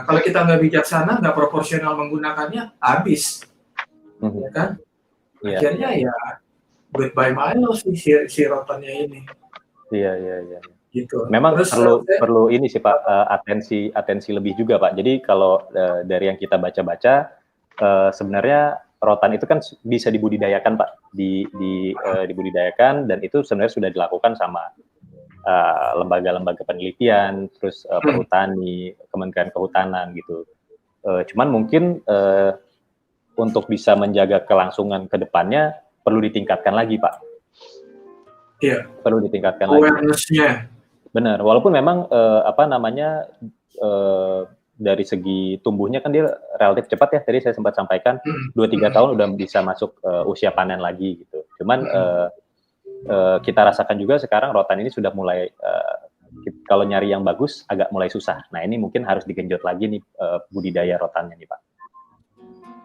Kalau kita nggak bijaksana, nggak proporsional menggunakannya, habis. Ya kan?
Iya.
Akhirnya ya goodbye Milo si rotannya ini.
Iya.
Gitu.
Memang
Terus,
perlu ini sih Pak, atensi lebih juga Pak. Jadi kalau dari yang kita baca-baca, sebenarnya rotan itu kan bisa dibudidayakan Pak, dibudidayakan, dan itu sebenarnya sudah dilakukan sama lembaga-lembaga penelitian, terus perhutani, Kementerian Kehutanan gitu. Cuman mungkin untuk bisa menjaga kelangsungan ke depannya perlu ditingkatkan lagi Pak.
Iya.
Perlu ditingkatkan lagi.
Awareness-nya.
Benar, walaupun memang dari segi tumbuhnya kan dia relatif cepat ya, tadi saya sempat sampaikan 2-3 tahun udah bisa masuk usia panen lagi gitu. Cuman kita rasakan juga sekarang rotan ini sudah mulai kalau nyari yang bagus agak mulai susah. Nah ini mungkin harus digenjot lagi nih budidaya rotannya nih Pak.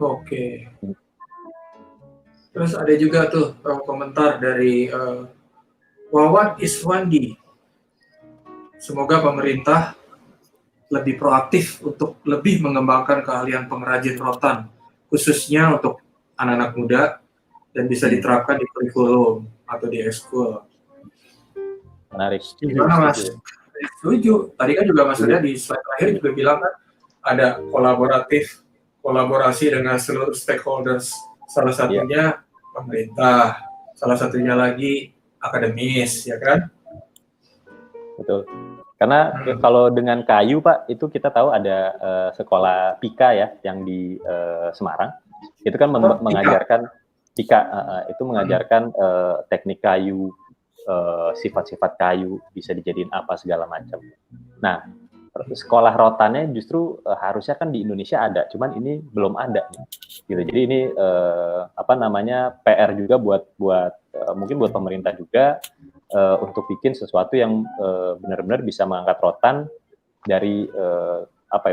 Oke. Terus ada juga tuh komentar dari Wawan Iswandi. Semoga pemerintah lebih proaktif untuk lebih mengembangkan keahlian pengrajin rotan, khususnya untuk anak-anak muda, dan bisa diterapkan di kurikulum atau di ekskul.
Menarik.
Gimana Mas? Setuju. Tadi kan juga Mas Surya di slide terakhir juga bilang kan ada kolaborasi dengan seluruh stakeholders. Salah satunya pemerintah, salah satunya lagi akademis, ya kan?
Betul. Karena kalau dengan kayu Pak, itu kita tahu ada sekolah Pika ya yang di Semarang. Itu kan mengajarkan Pika, itu mengajarkan teknik kayu, sifat-sifat kayu, bisa dijadiin apa segala macam. Nah, sekolah rotannya justru harusnya kan di Indonesia ada, cuman ini belum ada nih. Gitu. Jadi ini PR juga buat mungkin buat pemerintah juga untuk bikin sesuatu yang benar-benar bisa mengangkat rotan dari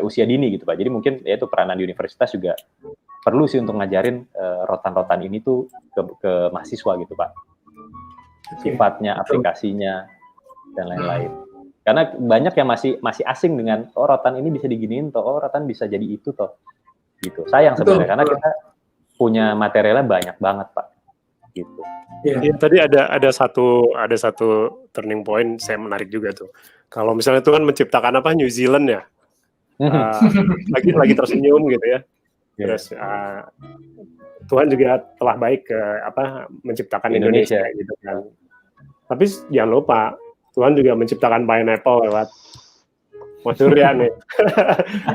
usia dini gitu Pak. Jadi mungkin ya itu peranan di universitas juga perlu sih untuk ngajarin rotan-rotan ini tuh ke mahasiswa gitu Pak. Sifatnya, aplikasinya dan lain-lain. Karena banyak yang masih asing dengan rotan ini bisa diginiin toh, rotan bisa jadi itu toh. Gitu. Sayang sebenarnya karena kita punya materialnya banyak banget Pak. Gitu.
Ya, tadi ada satu turning point saya menarik juga tuh. Kalau misalnya Tuhan menciptakan New Zealand ya, lagi tersenyum gitu ya. Terus Tuhan juga telah baik menciptakan Indonesia gitu kan. Tapi jangan lupa Tuhan juga menciptakan pineapple lewat Mas Surya nih.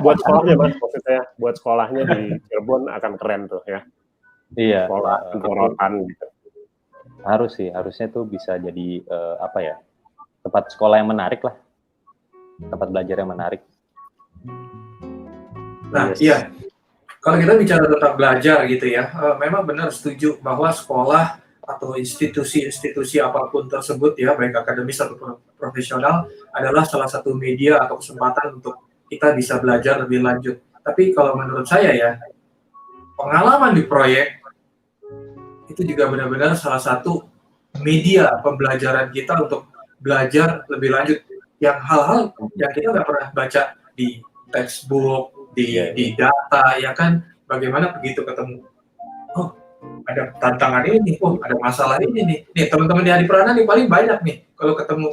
Buat sekolahnya Mas, maksudnya buat sekolahnya di Cirebon akan keren tuh ya.
Iya.
Sekolah rotan gitu.
Harusnya tuh bisa jadi tempat sekolah yang menarik lah, tempat belajar yang menarik.
Nah, iya. Kalau kita bicara tentang belajar gitu ya, memang benar setuju bahwa sekolah atau institusi apapun tersebut ya, baik akademis atau profesional, adalah salah satu media atau kesempatan untuk kita bisa belajar lebih lanjut. Tapi kalau menurut saya ya, pengalaman di proyek itu juga benar-benar salah satu media pembelajaran kita untuk belajar lebih lanjut. Yang hal-hal yang kita nggak pernah baca di textbook, di data, ya kan, bagaimana begitu ketemu, oh ada tantangan ini, oh ada masalah ini nih teman-teman di Adiprana nih paling banyak nih kalau ketemu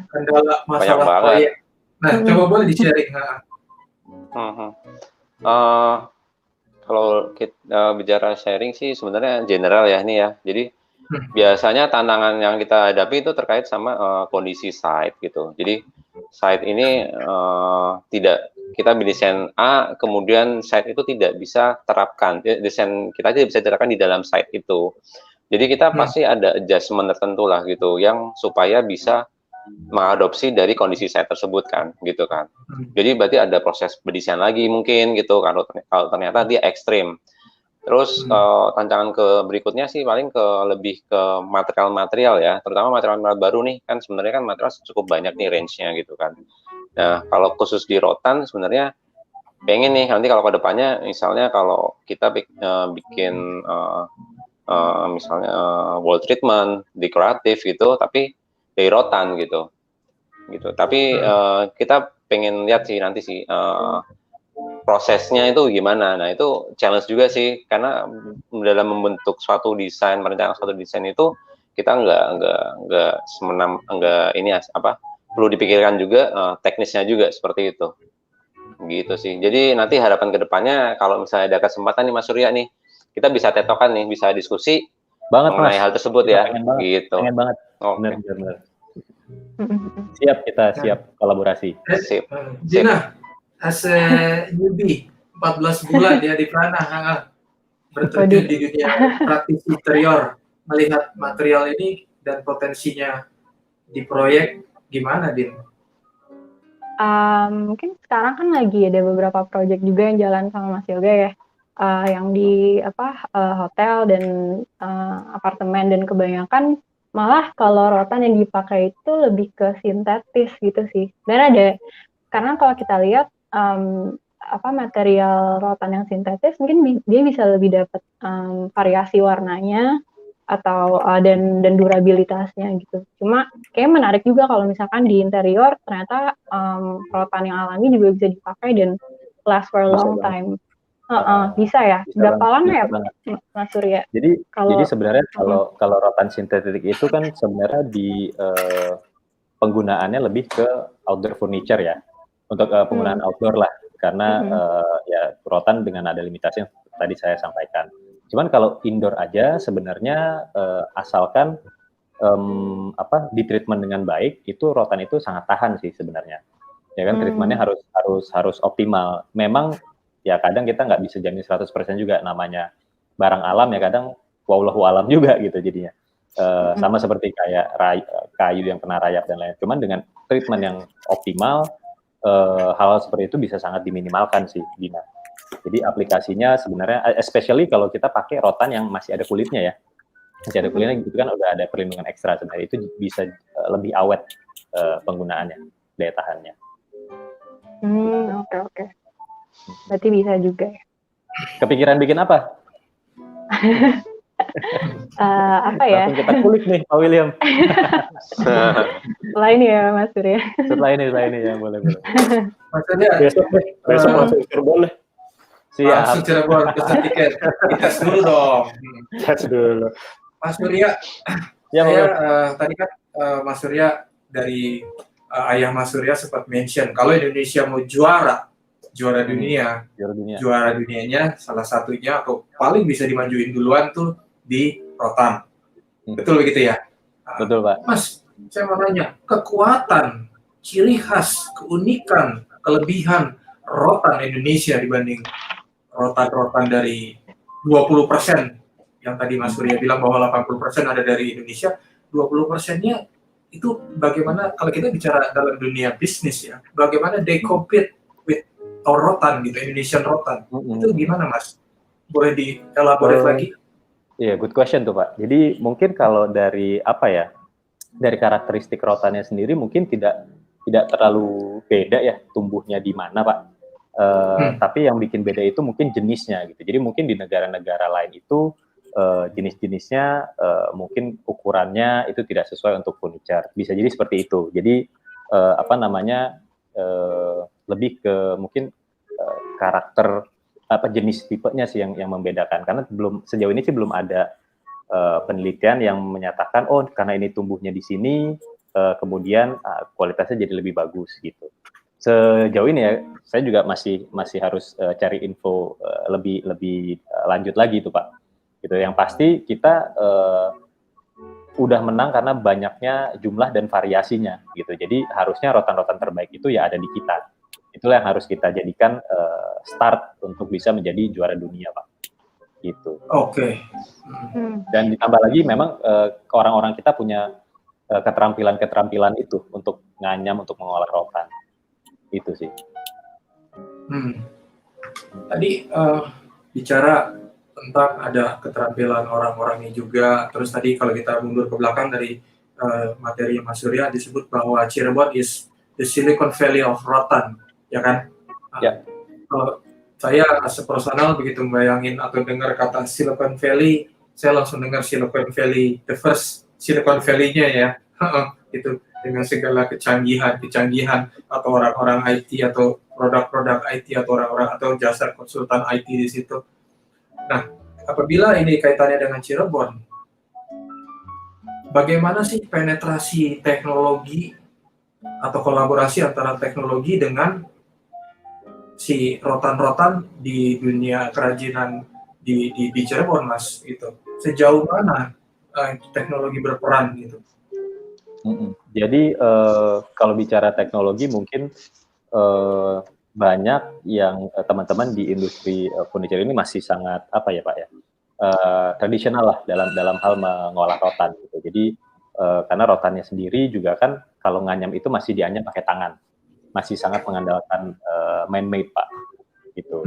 kendala masalah proyek. Nah, coba boleh di-sharing.
Kalau kita bicara sharing sih sebenarnya general ya ini ya. Jadi biasanya tantangan yang kita hadapi itu terkait sama kondisi site gitu. Jadi site ini tidak kita mendesain A, kemudian site itu tidak bisa terapkan. Desain kita tidak bisa diterapkan di dalam site itu. Jadi kita pasti ada adjustment tertentu lah gitu yang supaya bisa mengadopsi dari kondisi site tersebut kan, gitu kan. Jadi berarti ada proses pendesain lagi mungkin gitu kalau ternyata dia ekstrim. Terus tantangan berikutnya sih paling lebih ke material-material ya, terutama material-material baru nih kan sebenarnya kan material cukup banyak nih range-nya gitu kan. Nah kalau khusus di rotan sebenarnya pengen nih nanti kalau ke depannya misalnya kalau kita bikin misalnya wall treatment dekoratif gitu, tapi dari rotan gitu. Tapi kita pengen lihat sih nanti sih prosesnya itu gimana. Nah itu challenge juga sih, karena dalam membentuk suatu desain, merencanakan suatu desain itu kita nggak ini apa, perlu dipikirkan juga teknisnya juga seperti itu. Gitu sih. Jadi nanti harapan kedepannya kalau misalnya ada kesempatan nih Mas Surya nih, kita bisa tetokan nih, bisa diskusi
Banget
mengenai
Mas.
hal tersebut
Kita
ya.
pengen banget.
Gitu.
Pengen banget.
Oke.
Benar. Siap, kita siap kolaborasi.
Sip.
Gina, as a newbie, 14 bulan dia di Prana, berterjun di dunia praktis interior, melihat material ini dan potensinya di proyek gimana, Din?
Mungkin sekarang kan lagi ada beberapa proyek juga yang jalan sama Mas Yoga ya, yang di hotel dan apartemen, dan kebanyakan malah kalau rotan yang dipakai itu lebih ke sintetis gitu sih. Dan karena kalau kita lihat material rotan yang sintetis mungkin dia bisa lebih dapat variasi warnanya atau dan durabilitasnya gitu. Cuma kayak menarik juga kalau misalkan di interior ternyata rotan yang alami juga bisa dipakai dan last for a long time. Bisa ya. Berapa lama ya Mas Surya?
Jadi sebenarnya kalau rotan sintetik itu kan sebenarnya di penggunaannya lebih ke outdoor furniture ya, untuk penggunaan outdoor lah, karena ya rotan dengan ada limitasi yang tadi saya sampaikan. Cuman kalau indoor aja sebenarnya asalkan di treatment dengan baik, itu rotan itu sangat tahan sih sebenarnya. Ya kan, treatmentnya harus optimal. Memang ya kadang kita nggak bisa jamin 100% juga, namanya barang alam ya, kadang wallahu alam juga gitu jadinya. Sama seperti kayak kayu yang kena rayap dan lain. Cuman dengan treatment yang optimal, hal seperti itu bisa sangat diminimalkan sih, Dina. Jadi aplikasinya sebenarnya, especially kalau kita pakai rotan yang masih ada kulitnya ya, masih ada kulitnya gitu kan, udah ada perlindungan ekstra sebenarnya, itu bisa lebih awet penggunaannya, daya tahannya.
Oke. Berarti bisa juga ya.
Kepikiran bikin apa?
Apa ya?
Langsung kita kulik nih, Pak William.
Setelah ini ya, Mas Surya.
Setelah ini ya, boleh.
Maksudnya
Besok langsung Cirebon deh.
langsung Cirebon, pesan tiket. Tes dulu dong.
Tes dulu.
Mas Surya,
Ya,
tadi kan Mas Surya dari ayah Mas Surya sempat mention kalau Indonesia mau juara dunia, juara dunianya salah satunya atau paling bisa dimajuin duluan tuh di rotan. Betul begitu ya?
Betul, Pak.
Mas, saya mau nanya, kekuatan, ciri khas, keunikan, kelebihan rotan Indonesia dibanding rotan-rotan dari 20% yang tadi Mas Surya bilang bahwa 80% ada dari Indonesia, 20%-nya itu bagaimana kalau kita bicara dalam dunia bisnis ya, bagaimana they compete with our rotan gitu, Indonesian rotan. Itu gimana Mas? Boleh dielaborate lagi?
Iya, good question tuh Pak. Jadi mungkin kalau dari dari karakteristik rotannya sendiri mungkin tidak terlalu beda ya tumbuhnya di mana Pak. Tapi yang bikin beda itu mungkin jenisnya gitu. Jadi mungkin di negara-negara lain itu jenis-jenisnya mungkin ukurannya itu tidak sesuai untuk furniture. Bisa jadi seperti itu. Jadi lebih ke mungkin karakter jenis tipenya sih yang membedakan, karena sejauh ini sih belum ada penelitian yang menyatakan karena ini tumbuhnya di sini kemudian kualitasnya jadi lebih bagus gitu. Sejauh ini ya saya juga masih harus cari info lebih lanjut lagi tuh Pak. Gitu. Yang pasti kita udah menang karena banyaknya jumlah dan variasinya gitu. Jadi harusnya rotan-rotan terbaik itu ya ada di kita. Itulah yang harus kita jadikan start untuk bisa menjadi juara dunia, Pak. Gitu.
Oke.
Dan ditambah lagi memang orang-orang kita punya keterampilan itu untuk nganyam, untuk mengolah rotan. Itu sih.
Tadi bicara tentang ada keterampilan orang-orangnya juga. Terus tadi kalau kita mundur ke belakang dari materi Mas Surya disebut bahwa Cirebon is the Silicon Valley of rotan. Ya kan?
Ya.
Kalau saya personal begitu membayangin atau dengar kata Silicon Valley, saya langsung dengar Silicon Valley, the first Silicon Valley-nya ya, itu dengan segala kecanggihan atau orang-orang IT atau produk-produk IT atau orang-orang atau jasa konsultan IT di situ. Nah, apabila ini kaitannya dengan Cirebon, bagaimana sih penetrasi teknologi atau kolaborasi antara teknologi dengan si rotan-rotan di dunia kerajinan di Cirebon, Mas, gitu. Sejauh mana teknologi berperan gitu?
Jadi kalau bicara teknologi mungkin banyak yang teman-teman di industri furniture ini masih sangat apa ya Pak ya, tradisional lah dalam hal mengolah rotan gitu. Jadi karena rotannya sendiri juga kan kalau nganyam itu masih dianyam pakai tangan, masih sangat mengandalkan man-made Pak gitu.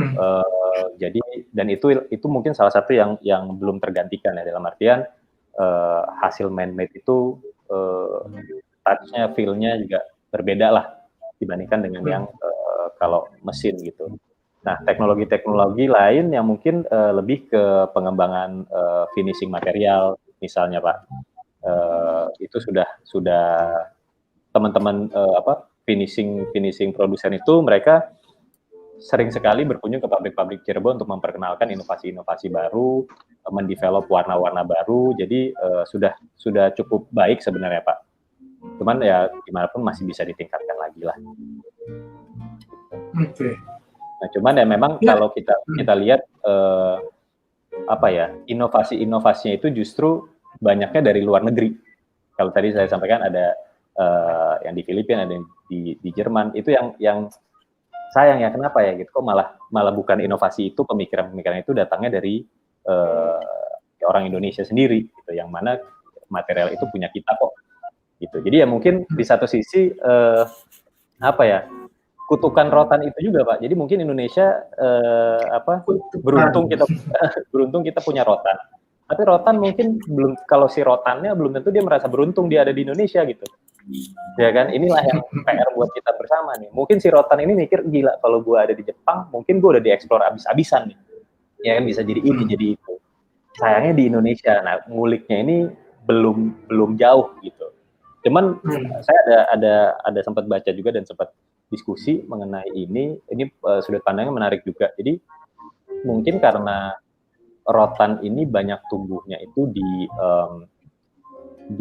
Jadi dan itu mungkin salah satu yang belum tergantikan ya, dalam artian hasil man-made itu touch-nya, feel-nya juga berbeda lah dibandingkan dengan yang kalau mesin gitu. Nah, teknologi-teknologi lain yang mungkin lebih ke pengembangan finishing material misalnya Pak, itu sudah teman-teman finishing produsen itu mereka sering sekali berkunjung ke pabrik-pabrik Cirebon untuk memperkenalkan inovasi-inovasi baru, mendevelop warna-warna baru. Jadi sudah cukup baik sebenarnya Pak. Cuman ya gimana pun masih bisa ditingkatkan lagi lah.
Oke.
Nah, cuman ya memang kalau kita lihat inovasi-inovasinya itu justru banyaknya dari luar negeri. Kalau tadi saya sampaikan ada yang di Filipina, ada yang di Jerman, itu yang sayang ya, kenapa ya gitu, kok malah bukan inovasi itu, pemikiran-pemikiran itu datangnya dari orang Indonesia sendiri gitu, yang mana material itu punya kita kok gitu. Jadi ya mungkin di satu sisi kutukan rotan itu juga Pak. Jadi mungkin Indonesia beruntung kita punya rotan. Tapi rotan mungkin belum, kalau si rotannya belum tentu dia merasa beruntung dia ada di Indonesia gitu. Ya kan, inilah yang PR buat kita bersama nih. Mungkin si rotan ini mikir, gila kalau gue ada di Jepang, mungkin gue udah dieksplor abis-abisan nih. Ya kan, bisa jadi ini, jadi itu. Sayangnya di Indonesia, nah nguliknya ini belum jauh gitu. Cuman saya ada sempat baca juga dan sempat diskusi mengenai ini sudut pandangnya menarik juga. Jadi mungkin karena rotan ini banyak tumbuhnya itu di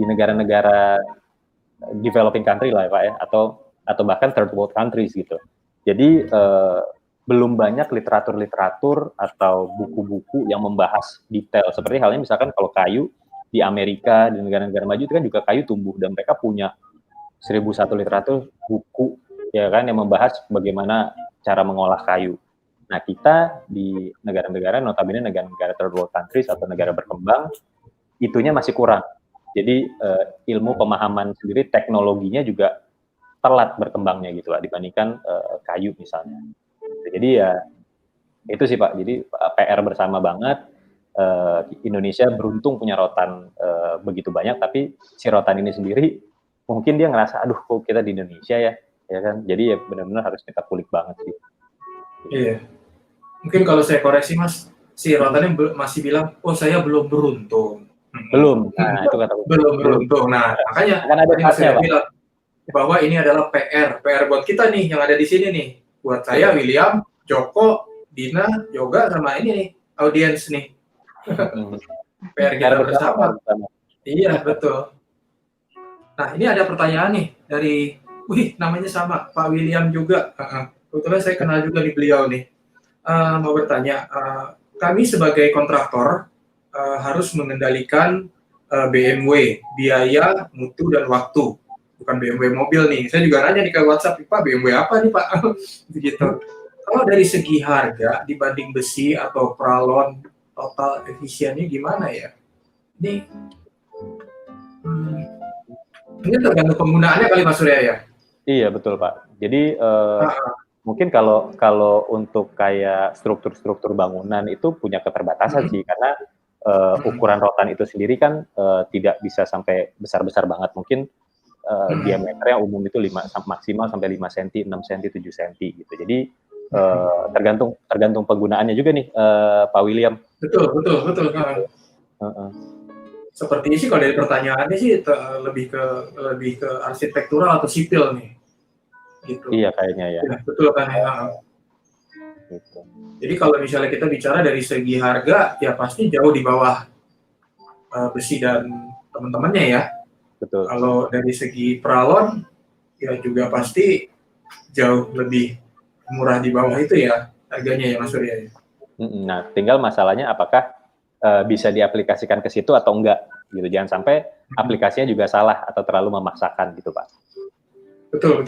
negara-negara developing country lah Pak ya, atau bahkan third world countries gitu. Jadi belum banyak literatur atau buku-buku yang membahas detail. Seperti halnya misalkan kalau kayu di Amerika, di negara-negara maju itu kan juga kayu tumbuh, dan mereka punya 1001 literatur buku ya kan yang membahas bagaimana cara mengolah kayu. Nah, kita di negara-negara, notabene negara-negara third world countries atau negara berkembang, itunya masih kurang. Jadi ilmu pemahaman sendiri, teknologinya juga telat berkembangnya gitu Pak, dibandingkan kayu misalnya. Jadi ya itu sih Pak. Jadi PR bersama banget. Indonesia beruntung punya rotan begitu banyak, tapi si rotan ini sendiri mungkin dia ngerasa, aduh kok kita di Indonesia ya kan. Jadi ya benar-benar harus kita kulik banget sih.
Iya. Mungkin kalau saya koreksi Mas, si rotannya masih bilang, oh saya belum beruntung.
Belum. Nah, itu kata
belum beruntung. Nah, makanya
akan ada
saya bilang bahwa ini adalah PR buat kita nih yang ada di sini nih. Buat saya, William, Joko, Dina, Yoga, sama ini nih, audiens nih. PR kita bersama. Iya, betul. Nah, ini ada pertanyaan nih dari, namanya sama, Pak William juga. Kebetulan saya kenal juga nih beliau nih. Mau bertanya, kami sebagai kontraktor harus mengendalikan BMW, biaya, mutu, dan waktu. Bukan BMW mobil nih. Saya juga nanya nih ke WhatsApp, Pak BMW apa nih Pak? Begitu. Kalau dari segi harga dibanding besi atau pralon, total efisiennya gimana ya? Ini tergantung penggunaannya kali Mas Surya ya? Iya
betul Pak. Jadi mungkin kalau untuk kayak struktur bangunan itu punya keterbatasan sih, karena ukuran rotan itu sendiri kan tidak bisa sampai besar-besar banget. Mungkin diameternya umum itu maksimal sampai 5 cm, 6 cm, 7 cm gitu. Jadi tergantung penggunaannya juga nih, Pak William.
Betul.
Heeh.
Sepertinya sih kalau dari pertanyaannya sih lebih ke arsitektural atau sipil nih, gitu.
Iya kayaknya ya.
Ya, betul kan ya.
Gitu.
Jadi kalau misalnya kita bicara dari segi harga, ya pasti jauh di bawah besi dan teman-temannya ya.
Betul.
Kalau dari segi peralon, ya juga pasti jauh lebih murah di bawah itu ya harganya ya Mas Surya.
Nah, tinggal masalahnya apakah bisa diaplikasikan ke situ atau enggak gitu. Jangan sampai aplikasinya juga salah atau terlalu memaksakan gitu, Pak.
Betul.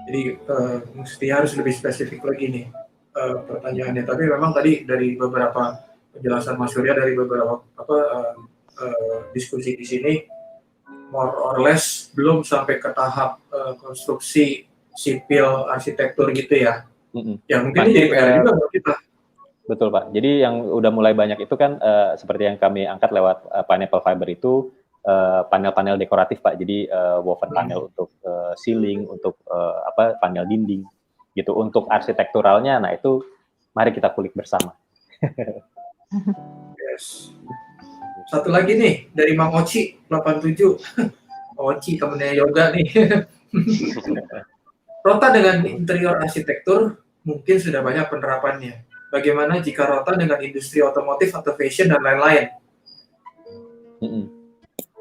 Jadi mesti harus lebih spesifik lagi nih pertanyaannya. Tapi memang tadi dari beberapa penjelasan Mas Surya, dari beberapa diskusi di sini, more or less belum sampai ke tahap konstruksi sipil arsitektur gitu ya. Ya mungkin ini jadi PR juga buat kita.
Betul Pak. Jadi yang udah mulai banyak itu kan seperti yang kami angkat lewat pineapple fiber itu panel-panel dekoratif Pak. Jadi woven panel untuk ceiling, untuk panel dinding gitu. Untuk arsitekturalnya, nah itu mari kita kulik bersama.
Yes. Satu lagi nih dari Mang Oci 87. Oci temennya Yoga nih. Rota dengan interior arsitektur mungkin sudah banyak penerapannya. Bagaimana jika rota dengan industri otomotif atau fashion dan lain-lain?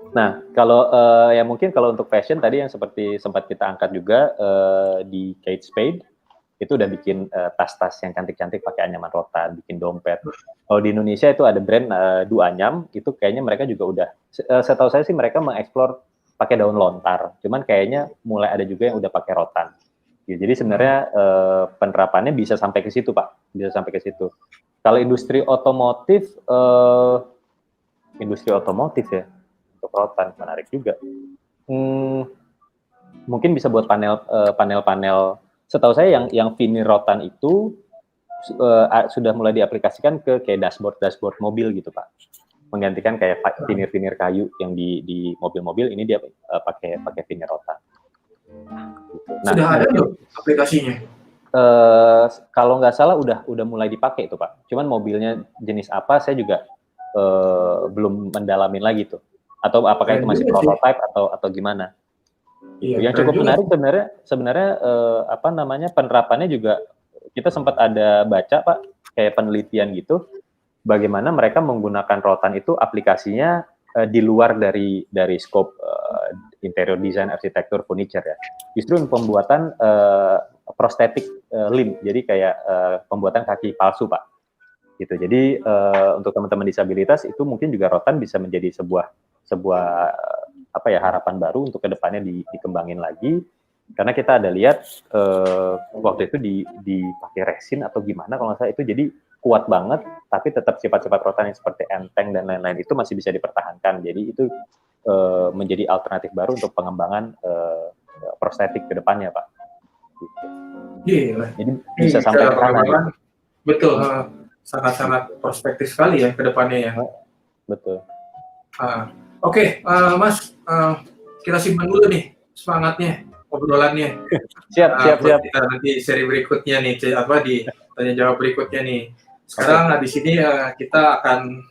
Nah, kalau ya mungkin kalau untuk fashion tadi yang seperti sempat kita angkat juga di Kate Spade itu udah bikin tas-tas yang cantik-cantik pakai anyaman rotan, bikin dompet. Kalau di Indonesia itu ada brand Duanyam, itu kayaknya mereka juga udah, setahu saya sih mereka mengeksplor pakai daun lontar, cuman kayaknya mulai ada juga yang udah pakai rotan. Jadi sebenarnya penerapannya bisa sampai ke situ Pak, bisa sampai ke situ. Kalau industri otomotif ya, untuk rotan menarik juga. Mungkin bisa buat panel-panel. Setahu saya yang vinil rotan itu sudah mulai diaplikasikan ke kayak dashboard mobil gitu Pak. Menggantikan kayak vinil kayu yang di mobil-mobil, ini dia pakai vinil rotan. Nah,
sudah ada loh aplikasinya.
Kalau nggak salah udah mulai dipakai itu Pak. Cuman mobilnya jenis apa saya juga belum mendalamin lagi tuh. Atau apakah itu masih prototype atau gimana? Iya, yang cukup menarik sebenarnya penerapannya juga kita sempat ada baca Pak kayak penelitian gitu. Bagaimana mereka menggunakan rotan itu aplikasinya di luar dari scope interior design, arsitektur, furniture ya. Justru pembuatan prosthetic limb, jadi kayak pembuatan kaki palsu Pak. Gitu. Jadi untuk teman-teman disabilitas itu mungkin juga rotan bisa menjadi sebuah harapan baru untuk kedepannya dikembangin lagi. Karena kita ada lihat waktu itu dipakai resin atau gimana kalau nggak salah itu jadi kuat banget, tapi tetap sifat-sifat rotan yang seperti enteng dan lain-lain itu masih bisa dipertahankan. Jadi itu menjadi alternatif baru untuk pengembangan prostetik ke depannya, Pak. Gitu.
Gila.
Jadi bisa sampai ke sana. Gitu.
Betul, sangat-sangat prospektif sekali ya ke depannya ya.
Betul.
Oke, Mas, kita simpan dulu nih semangatnya, obrolannya.
Siap.
Kita nanti seri berikutnya nih, di tanya jawab berikutnya nih. Sekarang di sini kita akan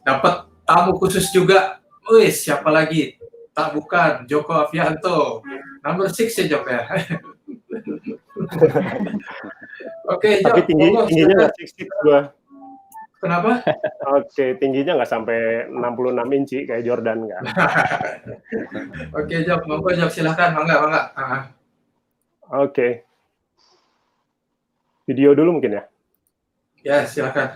dapat tamu khusus juga. Wih, siapa lagi? Tak bukan Joko Avianto. Number 6 ya Joko ya. Oke,
tapi tingginya nggak 6'6" gua.
Kenapa?
Oke, tingginya nggak sampai 66 inci kayak Jordan kan.
Oke, Jok, monggo Jok, silahkan, mangga.
Oke. Video dulu mungkin ya?
Ya, silahkan.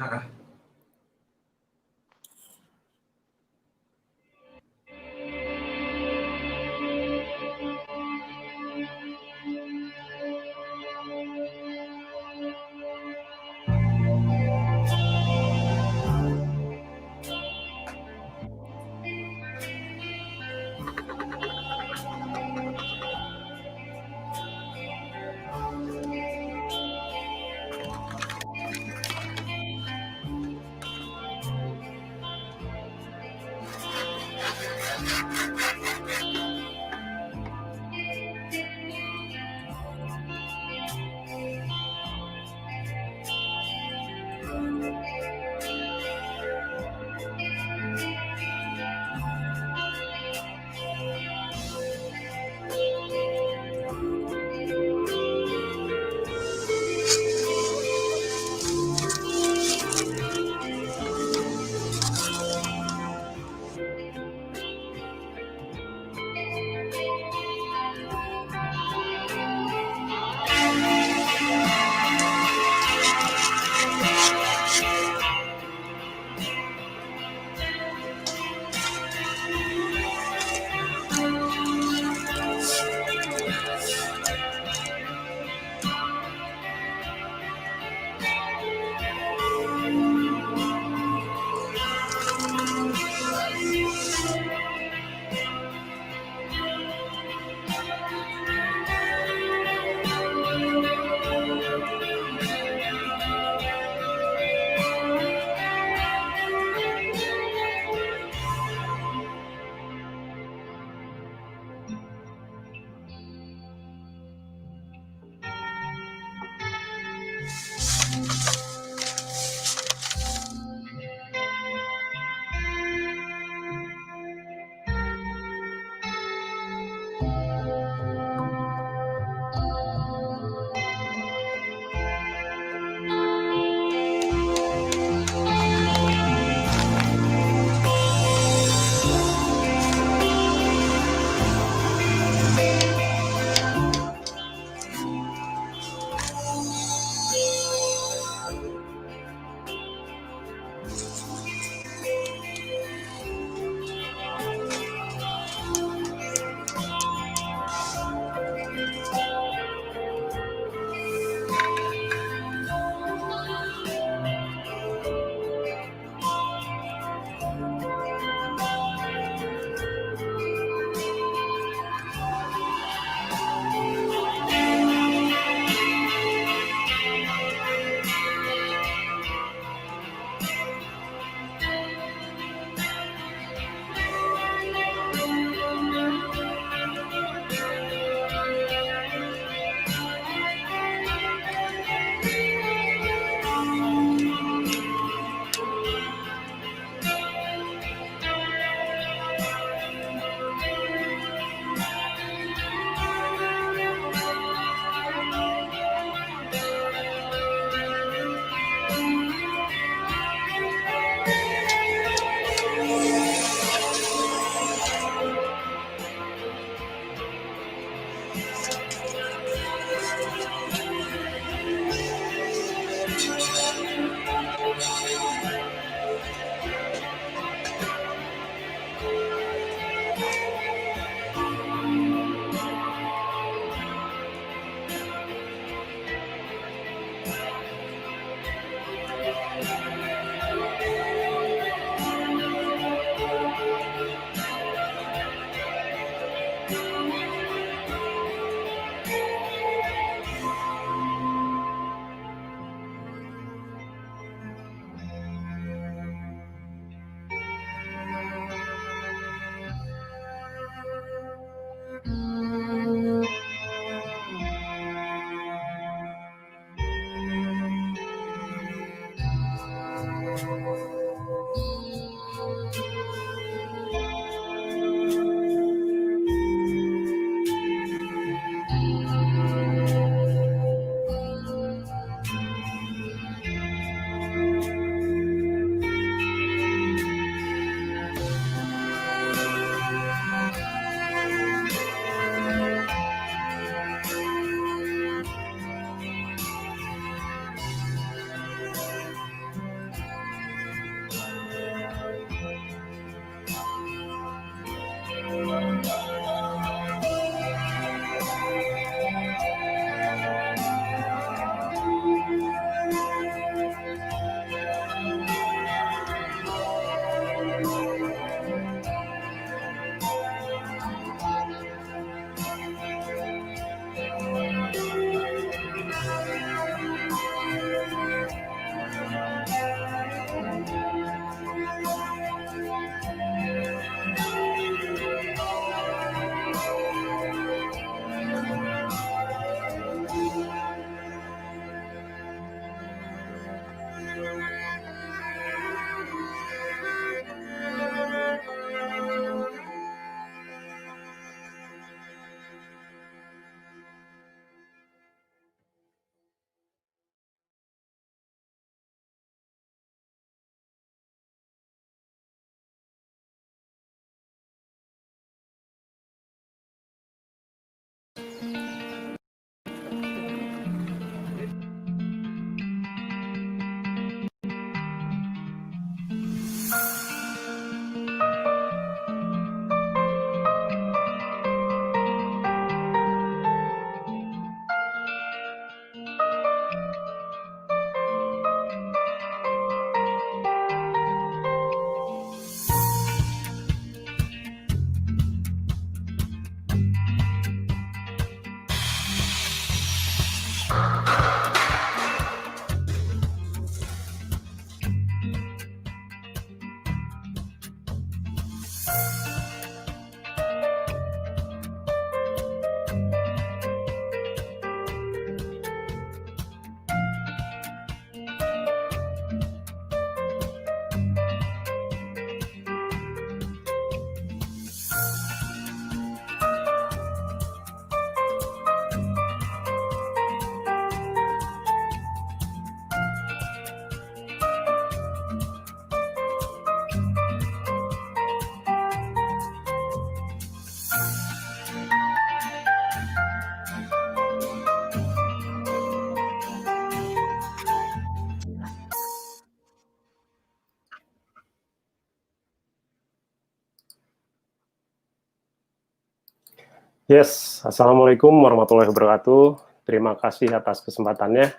Yes, Assalamualaikum warahmatullahi wabarakatuh. Terima kasih atas kesempatannya,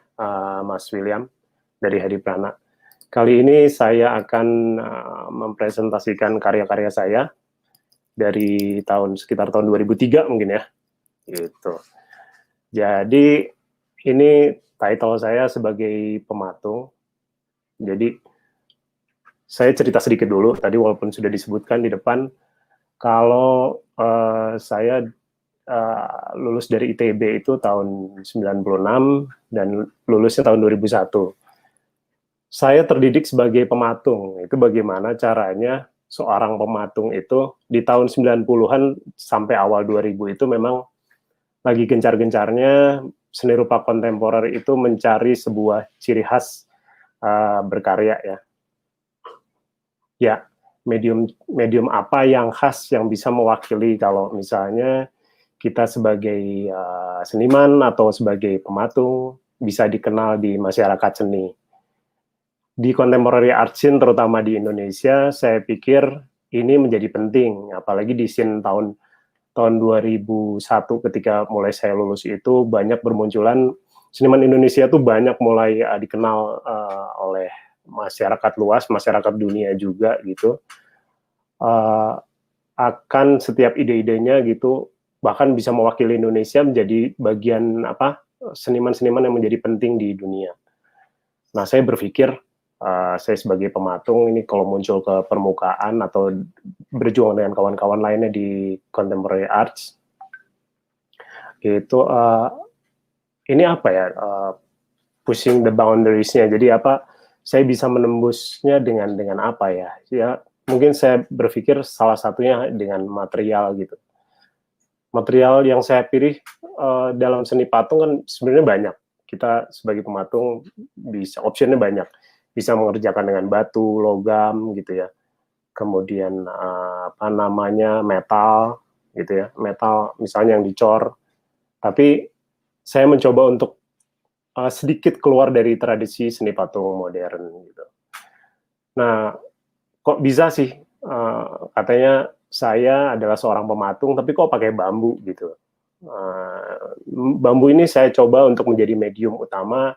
Mas William dari Hadi Prana. Kali ini saya akan mempresentasikan karya-karya saya dari sekitar tahun 2003 mungkin ya. Gitu. Jadi ini title saya sebagai pematung. Jadi saya cerita sedikit dulu. Tadi walaupun sudah disebutkan di depan, kalau saya lulus dari ITB itu tahun 96 dan lulusnya tahun 2001. Saya terdidik sebagai pematung. Itu bagaimana caranya seorang pematung itu di tahun 90-an sampai awal 2000 itu memang lagi gencar-gencarnya seni rupa kontemporer itu mencari sebuah ciri khas berkarya ya. Ya, medium apa yang khas yang bisa mewakili kalau misalnya kita sebagai seniman atau sebagai pematung bisa dikenal di masyarakat seni. Di contemporary art scene terutama di Indonesia, saya pikir ini menjadi penting, apalagi di scene tahun 2001 ketika mulai saya lulus itu banyak bermunculan seniman Indonesia tuh banyak mulai dikenal oleh masyarakat luas, masyarakat dunia juga gitu. Akan setiap ide-idenya gitu bahkan bisa mewakili Indonesia menjadi bagian seniman-seniman yang menjadi penting di dunia. Nah, saya berpikir saya sebagai pematung ini kalau muncul ke permukaan atau berjuang dengan kawan-kawan lainnya di contemporary arts itu ini apa ya pushing the boundaries-nya. Jadi saya bisa menembusnya dengan apa ya? Ya mungkin saya berpikir salah satunya dengan material gitu. Material yang saya pilih dalam seni patung kan sebenarnya banyak. Kita sebagai pematung bisa optionnya banyak. Bisa mengerjakan dengan batu, logam gitu ya. Kemudian metal gitu ya. Metal misalnya yang dicor. Tapi saya mencoba untuk sedikit keluar dari tradisi seni patung modern gitu. Nah, kok bisa sih katanya saya adalah seorang pematung, tapi kok pakai bambu gitu. Bambu ini saya coba untuk menjadi medium utama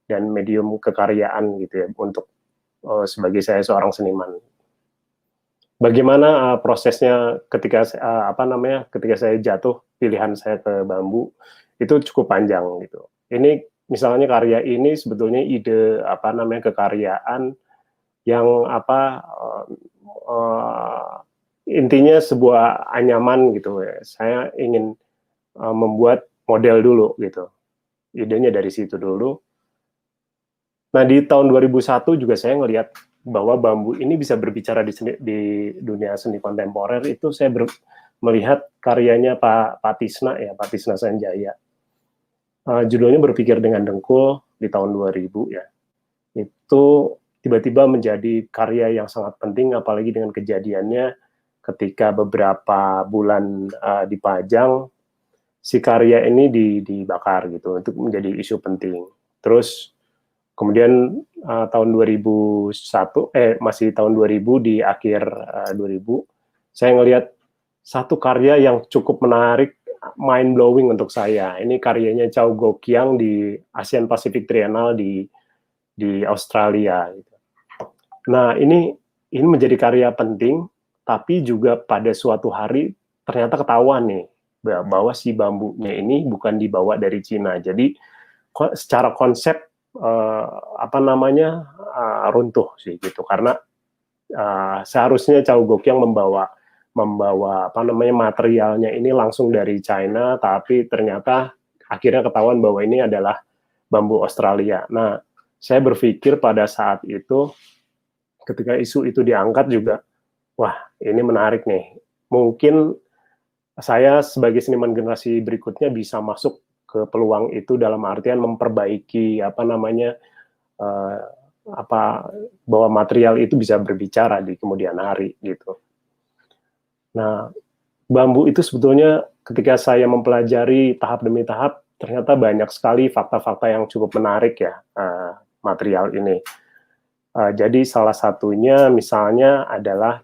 dan medium kekaryaan gitu ya untuk sebagai saya seorang seniman. Bagaimana prosesnya ketika ketika saya jatuh pilihan saya ke bambu itu cukup panjang gitu. Ini misalnya karya ini sebetulnya ide kekaryaan yang intinya sebuah anyaman gitu ya. Saya ingin membuat model dulu gitu. Idenya dari situ dulu. Nah, di tahun 2001 juga saya ngelihat bahwa bambu ini bisa berbicara di dunia seni kontemporer. Itu saya melihat karyanya Pak Tisna ya, Pak Tisna Sanjaya. Judulnya Berpikir dengan Dengkul di tahun 2000 ya. Itu tiba-tiba menjadi karya yang sangat penting, apalagi dengan kejadiannya ketika beberapa bulan dipajang, si karya ini dibakar gitu, untuk menjadi isu penting. Terus kemudian tahun 2001, masih tahun 2000, di akhir 2000, saya ngelihat satu karya yang cukup menarik, mind-blowing untuk saya. Ini karyanya Chow Gokiang di Asian Pacific Triennale di Australia. Nah, ini menjadi karya penting, tapi juga pada suatu hari ternyata ketahuan nih bahwa si bambunya ini bukan dibawa dari Cina. Jadi secara konsep runtuh sih gitu, karena seharusnya Chow Gokiang membawa materialnya ini langsung dari China, tapi ternyata akhirnya ketahuan bahwa ini adalah bambu Australia. Nah, saya berpikir pada saat itu ketika isu itu diangkat juga, wah ini menarik nih. Mungkin saya sebagai seniman generasi berikutnya bisa masuk ke peluang itu dalam artian memperbaiki bahwa material itu bisa berbicara di kemudian hari gitu. Nah, bambu itu sebetulnya ketika saya mempelajari tahap demi tahap, ternyata banyak sekali fakta-fakta yang cukup menarik ya material ini. Jadi salah satunya misalnya adalah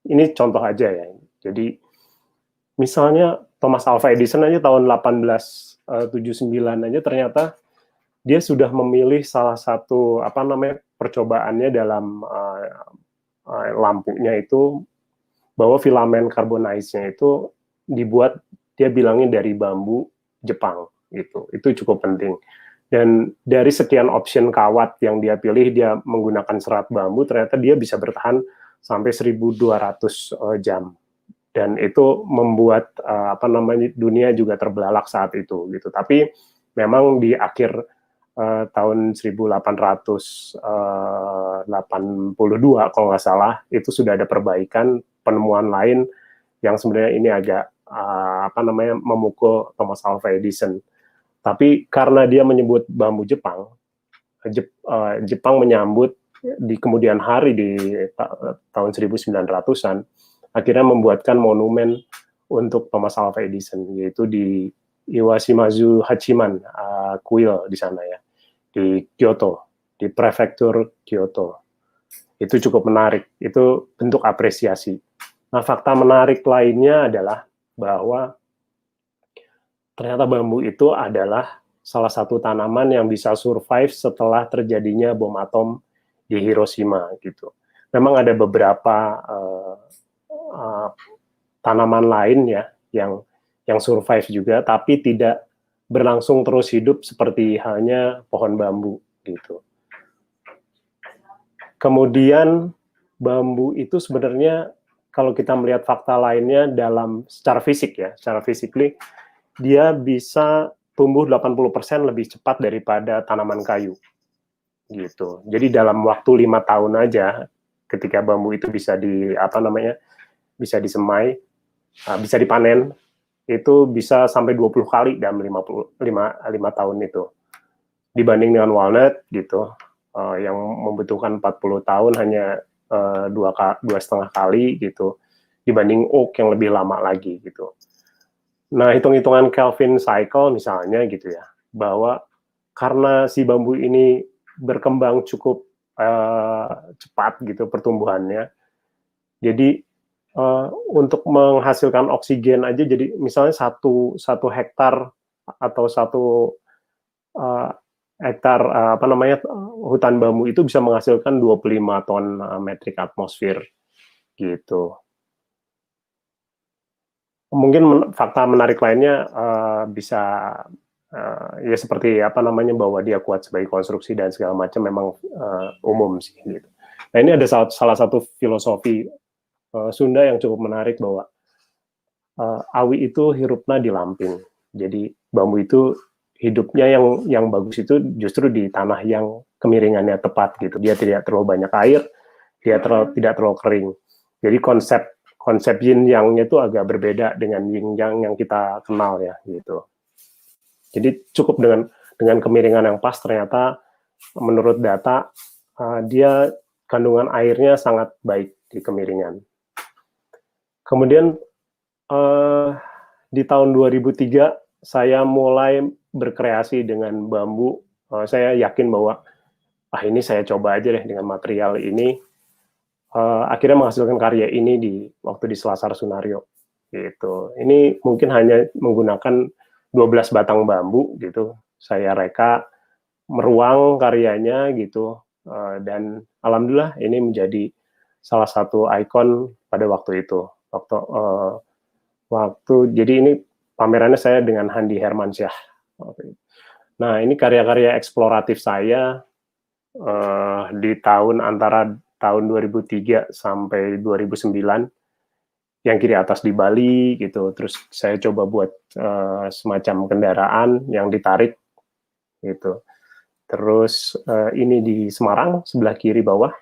ini contoh aja ya. Jadi misalnya Thomas Alva Edison aja tahun 1879 aja ternyata dia sudah memilih salah satu percobaannya dalam lampunya itu bahwa filamen karbonise-nya itu dibuat, dia bilangnya dari bambu Jepang gitu. Itu cukup penting. Dan dari sekian option kawat yang dia pilih, dia menggunakan serat bambu, ternyata dia bisa bertahan sampai 1.200 jam. Dan itu membuat dunia juga terbelalak saat itu gitu. Tapi memang di akhir tahun 1882 kalau nggak salah, itu sudah ada perbaikan, penemuan lain yang sebenarnya ini agak memukul Thomas Alva Edison. Tapi karena dia menyebut bambu Jepang, Jepang menyambut di kemudian hari di tahun 1900-an, akhirnya membuatkan monumen untuk Thomas Alva Edison, yaitu di Iwashimazu Hachiman Kuil di sana ya, di Kyoto, di prefektur Kyoto. Itu cukup menarik, itu bentuk apresiasi. Nah, fakta menarik lainnya adalah bahwa ternyata bambu itu adalah salah satu tanaman yang bisa survive setelah terjadinya bom atom di Hiroshima gitu. Memang ada beberapa tanaman lain ya yang survive juga, tapi tidak berlangsung terus hidup seperti halnya pohon bambu gitu. Kemudian bambu itu sebenarnya kalau kita melihat fakta lainnya secara fisik ya, secara physically, dia bisa tumbuh 80% lebih cepat daripada tanaman kayu gitu. Jadi dalam waktu 5 tahun aja, ketika bambu itu bisa bisa disemai, bisa dipanen, itu bisa sampai 20 kali dalam 5 tahun itu. Dibanding dengan walnut gitu, yang membutuhkan 40 tahun hanya 2,5 kali gitu, dibanding oak yang lebih lama lagi gitu. Nah, hitung-hitungan Kelvin cycle misalnya gitu ya, bahwa karena si bambu ini berkembang cukup cepat gitu pertumbuhannya, jadi untuk menghasilkan oksigen aja, jadi misalnya satu hektar atau satu hektar hutan bambu itu bisa menghasilkan 25 ton metrik atmosfer gitu. Mungkin fakta menarik lainnya bisa ya seperti bahwa dia kuat sebagai konstruksi dan segala macam, memang umum sih gitu. Nah, ini ada salah satu filosofi Sunda yang cukup menarik bahwa awi itu hirupna di lamping. Jadi bambu itu hidupnya yang bagus itu justru di tanah yang kemiringannya tepat gitu. Dia tidak terlalu banyak air, dia tidak terlalu kering. Jadi konsep yin yang-nya itu agak berbeda dengan yin yang kita kenal ya gitu. Jadi cukup dengan kemiringan yang pas, ternyata menurut data dia kandungan airnya sangat baik di kemiringan. Kemudian di tahun 2003 saya mulai berkreasi dengan bambu. Saya yakin bahwa ini saya coba aja deh dengan material ini. Akhirnya menghasilkan karya ini waktu di Selasar Sunario gitu. Ini mungkin hanya menggunakan 12 batang bambu gitu. Saya reka, meruang karyanya gitu, dan alhamdulillah ini menjadi salah satu ikon pada waktu itu. Jadi ini pamerannya saya dengan Handi Hermansyah. Nah, ini karya-karya eksploratif saya di antara tahun 2003 sampai 2009, yang kiri atas di Bali gitu. Terus saya coba buat semacam kendaraan yang ditarik gitu. Terus ini di Semarang sebelah kiri bawah,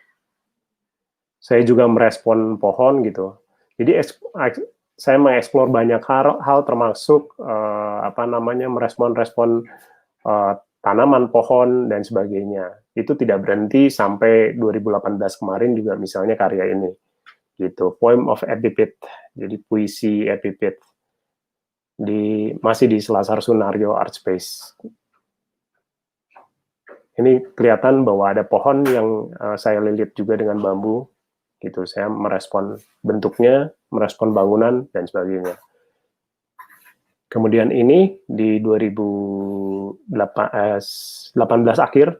saya juga merespon pohon gitu. Jadi saya mengeksplor banyak hal termasuk merespon tanaman, pohon dan sebagainya. Itu tidak berhenti sampai 2018 kemarin juga, misalnya karya ini gitu, Poem of Epipit, jadi puisi epipit, masih di Selasar Sunario Art Space. Ini kelihatan bahwa ada pohon yang saya lilit juga dengan bambu gitu. Saya merespon bentuknya, merespon bangunan dan sebagainya. Kemudian ini di 2018 akhir,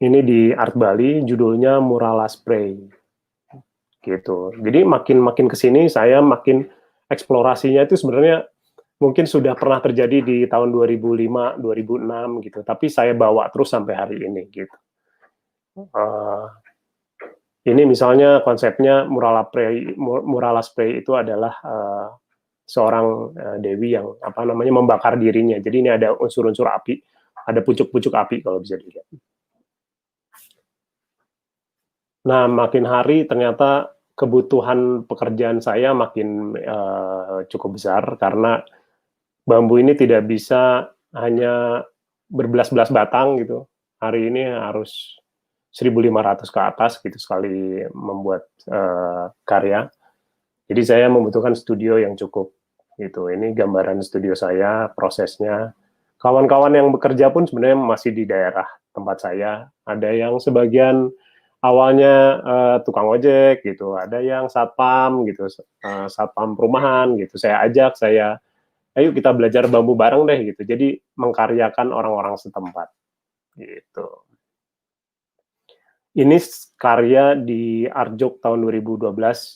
ini di Art Bali, judulnya Murala Spray. Gitu. Jadi makin ke sini saya makin eksplorasinya itu sebenarnya mungkin sudah pernah terjadi di tahun 2005, 2006 gitu. Tapi saya bawa terus sampai hari ini gitu. Ini misalnya konsepnya Murala Spray itu adalah seorang dewi yang membakar dirinya. Jadi ini ada unsur-unsur api, ada pucuk-pucuk api kalau bisa dilihat. Nah, makin hari ternyata kebutuhan pekerjaan saya makin cukup besar karena bambu ini tidak bisa hanya berbelas-belas batang gitu. Hari ini harus 1.500 ke atas gitu sekali membuat karya. Jadi saya membutuhkan studio yang cukup gitu. Ini gambaran studio saya, prosesnya. Kawan-kawan yang bekerja pun sebenarnya masih di daerah tempat saya. Ada yang sebagian awalnya tukang ojek gitu, ada yang satpam gitu, satpam perumahan gitu. Saya ajak, ayo kita belajar bambu bareng deh gitu. Jadi mengkaryakan orang-orang setempat gitu. Ini karya di Arjok tahun 2012,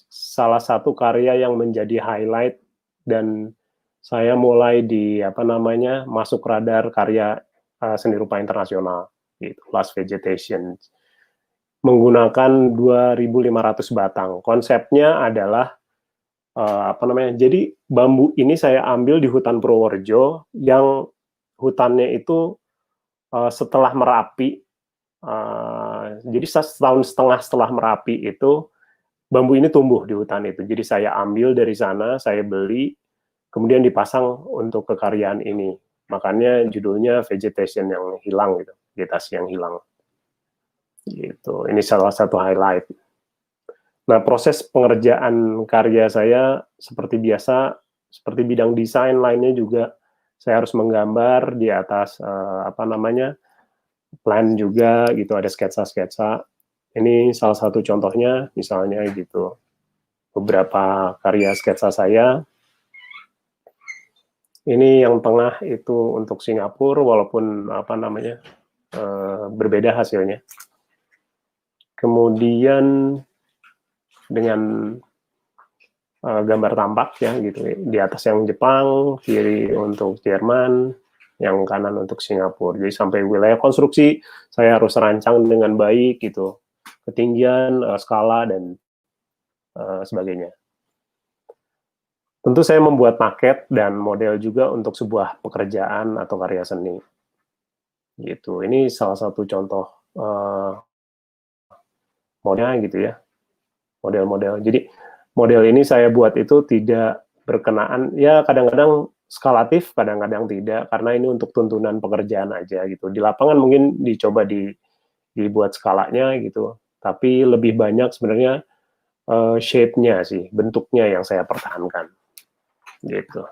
salah satu karya yang menjadi highlight dan saya mulai masuk radar karya seni rupa internasional gitu, Last Vegetation. Menggunakan 2.500 batang. Konsepnya adalah jadi bambu ini saya ambil di hutan Purworejo yang hutannya itu setelah Merapi. Jadi 1,5 tahun setelah Merapi itu bambu ini tumbuh di hutan itu. Jadi saya ambil dari sana, saya beli, kemudian dipasang untuk kekaryaan ini. Makanya judulnya Vegetation yang hilang gitu, vegetasi yang hilang. Gitu. Ini salah satu highlight. Nah, proses pengerjaan karya saya seperti biasa, seperti bidang desain lainnya juga saya harus menggambar di atas plan juga gitu, ada sketsa-sketsa. Ini salah satu contohnya, misalnya gitu. Beberapa karya sketsa saya. Ini yang tengah itu untuk Singapura, walaupun berbeda hasilnya. Kemudian dengan gambar tampak ya gitu. Di atas yang Jepang, kiri untuk Jerman, yang kanan untuk Singapura. Jadi sampai wilayah konstruksi saya harus rancang dengan baik gitu, ketinggian, skala dan sebagainya. Tentu saya membuat maket dan model juga untuk sebuah pekerjaan atau karya seni. Gitu. Ini salah satu contoh modelnya gitu ya. Model-model. Jadi model ini saya buat itu tidak berkenaan, ya kadang-kadang skalatif, kadang-kadang tidak, karena ini untuk tuntunan pekerjaan aja gitu. Di lapangan mungkin dicoba dibuat skalanya gitu, tapi lebih banyak sebenarnya shape-nya sih, bentuknya yang saya pertahankan gitu.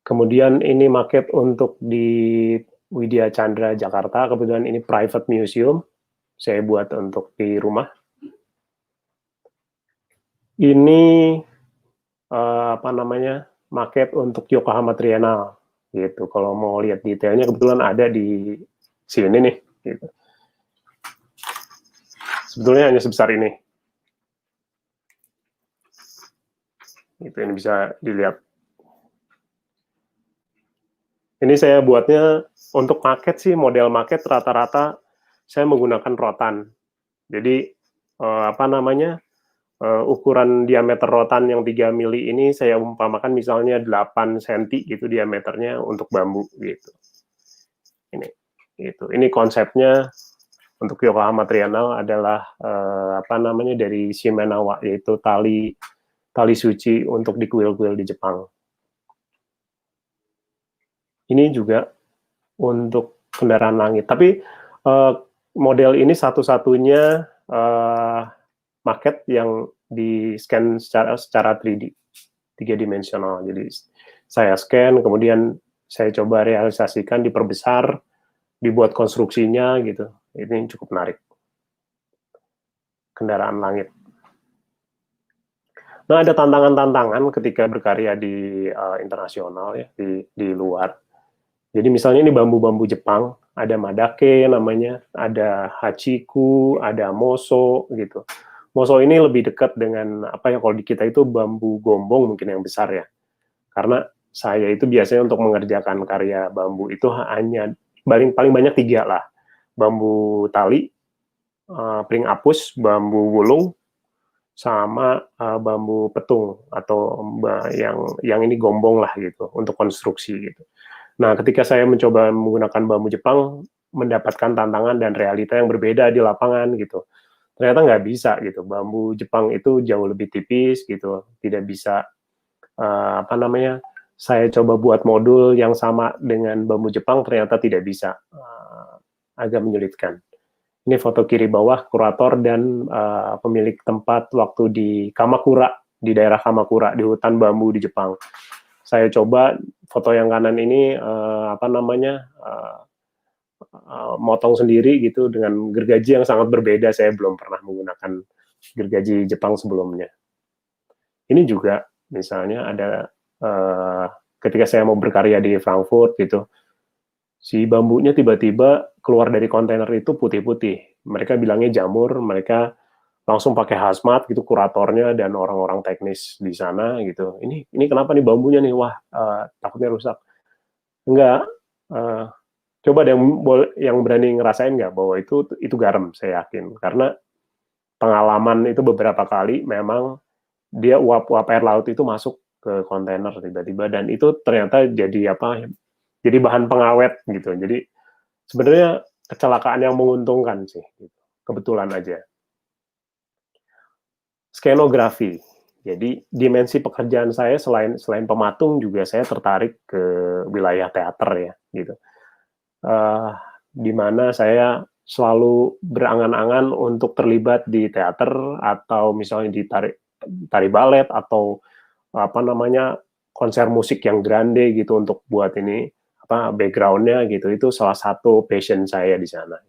Kemudian ini maket untuk di Widya Chandra Jakarta, kebetulan ini private museum, saya buat untuk di rumah. Ini maket untuk Yokohama Triennale gitu. Kalau mau lihat detailnya kebetulan ada di sini nih gitu. Sebetulnya hanya sebesar ini. Itu ini bisa dilihat. Ini saya buatnya untuk maket sih, model maket rata-rata saya menggunakan rotan. Jadi ukuran diameter rotan yang 3 mili ini saya umpamakan misalnya 8 cm gitu diameternya untuk bambu gitu. Ini konsepnya untuk Yokohama Triennale adalah dari shimenawa, yaitu tali suci untuk di kuil-kuil di Jepang. Ini juga untuk kendaraan langit. Tapi model ini satu-satunya maket yang di scan secara 3D, 3 dimensional. Jadi saya scan, kemudian saya coba realisasikan, diperbesar, dibuat konstruksinya gitu. Ini cukup menarik. Kendaraan langit. Nah, ada tantangan-tantangan ketika berkarya di internasional ya, di luar. Jadi misalnya ini bambu-bambu Jepang, ada Madake namanya, ada Hachiku, ada Moso gitu. Moso ini lebih dekat dengan apa ya, kalau di kita itu bambu gombong mungkin yang besar ya. Karena saya itu biasanya untuk mengerjakan karya bambu itu hanya paling banyak 3 lah. Bambu tali, pring apus, bambu wulung, sama bambu petung atau yang ini gombong lah gitu untuk konstruksi gitu. Nah, ketika saya mencoba menggunakan bambu Jepang, mendapatkan tantangan dan realita yang berbeda di lapangan gitu. Ternyata nggak bisa gitu. Bambu Jepang itu jauh lebih tipis gitu, tidak bisa apa namanya. Saya coba buat modul yang sama dengan bambu Jepang, ternyata tidak bisa, agak menyulitkan. Ini foto kiri bawah kurator dan pemilik tempat waktu di Kamakura, di daerah Kamakura di hutan bambu di Jepang. Saya coba foto yang kanan ini apa namanya motong sendiri gitu dengan gergaji yang sangat berbeda. Saya belum pernah menggunakan gergaji Jepang sebelumnya. Ini juga misalnya ada ketika saya mau berkarya di Frankfurt gitu, si bambunya tiba-tiba keluar dari kontainer itu putih-putih. Mereka bilangnya jamur, mereka langsung pakai hazmat gitu kuratornya dan orang-orang teknis di sana gitu. Ini kenapa nih bambunya nih? Wah, takutnya rusak. Enggak. Coba ada yang berani ngerasain nggak bahwa itu garam, saya yakin. Karena pengalaman itu beberapa kali memang dia uap air laut itu masuk ke kontainer tiba-tiba dan itu ternyata jadi apa? Jadi bahan pengawet gitu. Jadi sebenarnya kecelakaan yang menguntungkan sih. Gitu. Kebetulan aja. Skenografi. Jadi dimensi pekerjaan saya selain pematung juga saya tertarik ke wilayah teater ya gitu. Di mana saya selalu berangan-angan untuk terlibat di teater atau misalnya di tari balet atau apa namanya konser musik yang grande gitu untuk buat ini apa backgroundnya gitu. Itu salah satu passion saya di sana.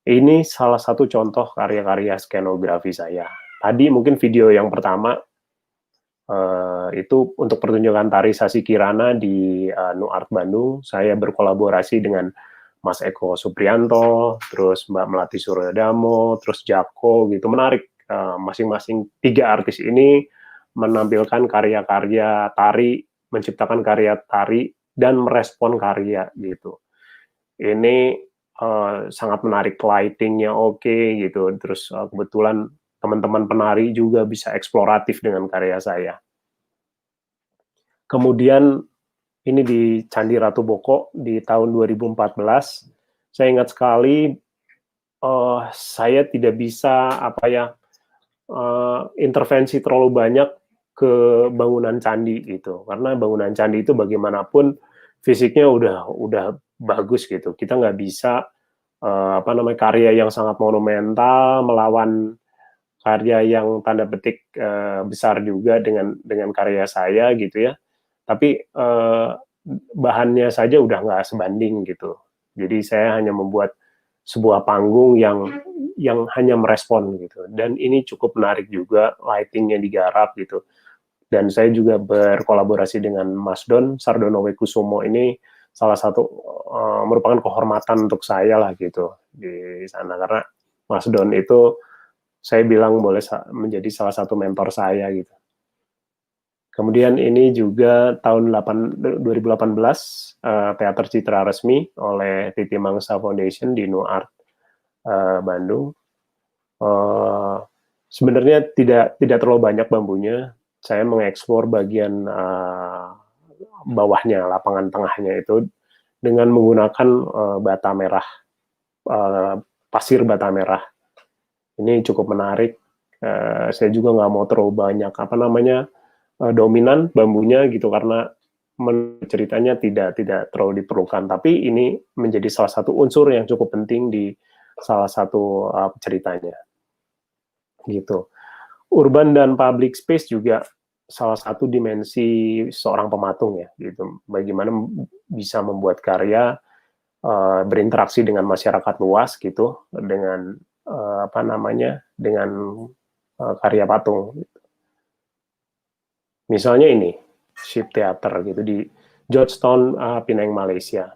Ini salah satu contoh karya-karya skenografi saya. Tadi mungkin video yang pertama itu untuk pertunjukan tari Sasi Kirana di Nuart Bandung. Saya berkolaborasi dengan Mas Eko Suprianto, terus Mbak Melati Suryodamo, terus Jako gitu. Menarik, masing-masing 3 artis ini menampilkan karya-karya tari, menciptakan karya tari dan merespon karya gitu. Ini sangat menarik, lightingnya oke gitu. Terus kebetulan teman-teman penari juga bisa eksploratif dengan karya saya. Kemudian ini di Candi Ratu Boko di tahun 2014, saya ingat sekali saya tidak bisa apa ya intervensi terlalu banyak ke bangunan candi gitu, karena bangunan candi itu bagaimanapun fisiknya udah bagus gitu, kita nggak bisa apa namanya karya yang sangat monumental melawan karya yang tanda petik besar juga dengan karya saya gitu ya. Tapi bahannya saja udah nggak sebanding gitu. Jadi saya hanya membuat sebuah panggung yang hanya merespon gitu. Dan ini cukup menarik juga, lightingnya digarap gitu. Dan saya juga berkolaborasi dengan Mas Don Sardono Wekusumo, ini salah satu merupakan kehormatan untuk saya lah gitu di sana, karena Mas Don itu saya bilang boleh menjadi salah satu mentor saya gitu. Kemudian ini juga tahun 2018 Teater Citra Resmi oleh Titi Mangsa Foundation di Nuart Bandung. Sebenarnya tidak terlalu banyak bambunya. Saya mengeksplor bagian bawahnya, lapangan tengahnya itu dengan menggunakan bata merah, pasir bata merah. Ini cukup menarik. Saya juga nggak mau terlalu banyak apa namanya dominan bambunya gitu, karena ceritanya tidak terlalu diperlukan, tapi ini menjadi salah satu unsur yang cukup penting di salah satu ceritanya gitu. Urban dan public space juga salah satu dimensi seorang pematung ya gitu, bagaimana bisa membuat karya berinteraksi dengan masyarakat luas gitu dengan apa namanya dengan karya patung gitu. Misalnya ini, Ship Theater gitu di Georgetown, Penang, Malaysia.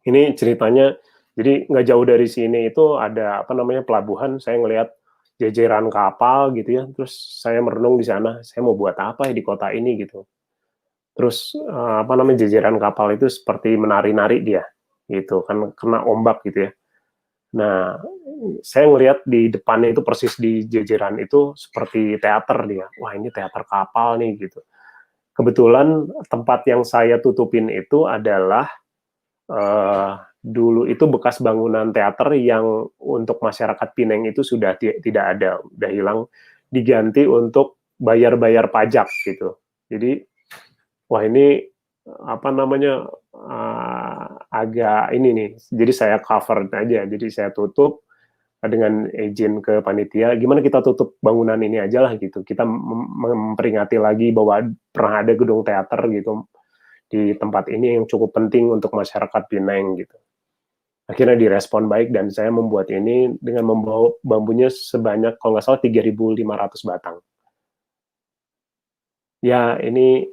Ini ceritanya, jadi nggak jauh dari sini itu ada apa namanya pelabuhan. Saya ngelihat jejeran kapal gitu ya. Terus saya merenung di sana. Saya mau buat apa ya di kota ini gitu. Terus apa namanya jejeran kapal itu seperti menari-nari dia, gitu kan kena ombak gitu ya. Nah, saya ngelihat di depannya itu persis di jejeran itu seperti teater dia. Wah ini teater kapal nih gitu. Kebetulan tempat yang saya tutupin itu adalah dulu itu bekas bangunan teater yang untuk masyarakat Pineng itu sudah tidak ada, udah hilang, diganti untuk bayar-bayar pajak gitu. Jadi, wah ini apa namanya agak ini nih. Jadi saya cover aja, jadi saya tutup dengan izin ke panitia. Gimana kita tutup bangunan ini aja lah gitu. Kita memperingati lagi bahwa pernah ada gedung teater gitu di tempat ini yang cukup penting untuk masyarakat Pineng gitu. Akhirnya direspon baik dan saya membuat ini dengan membawa bambunya sebanyak kalau nggak salah 3.500 batang. Ya ini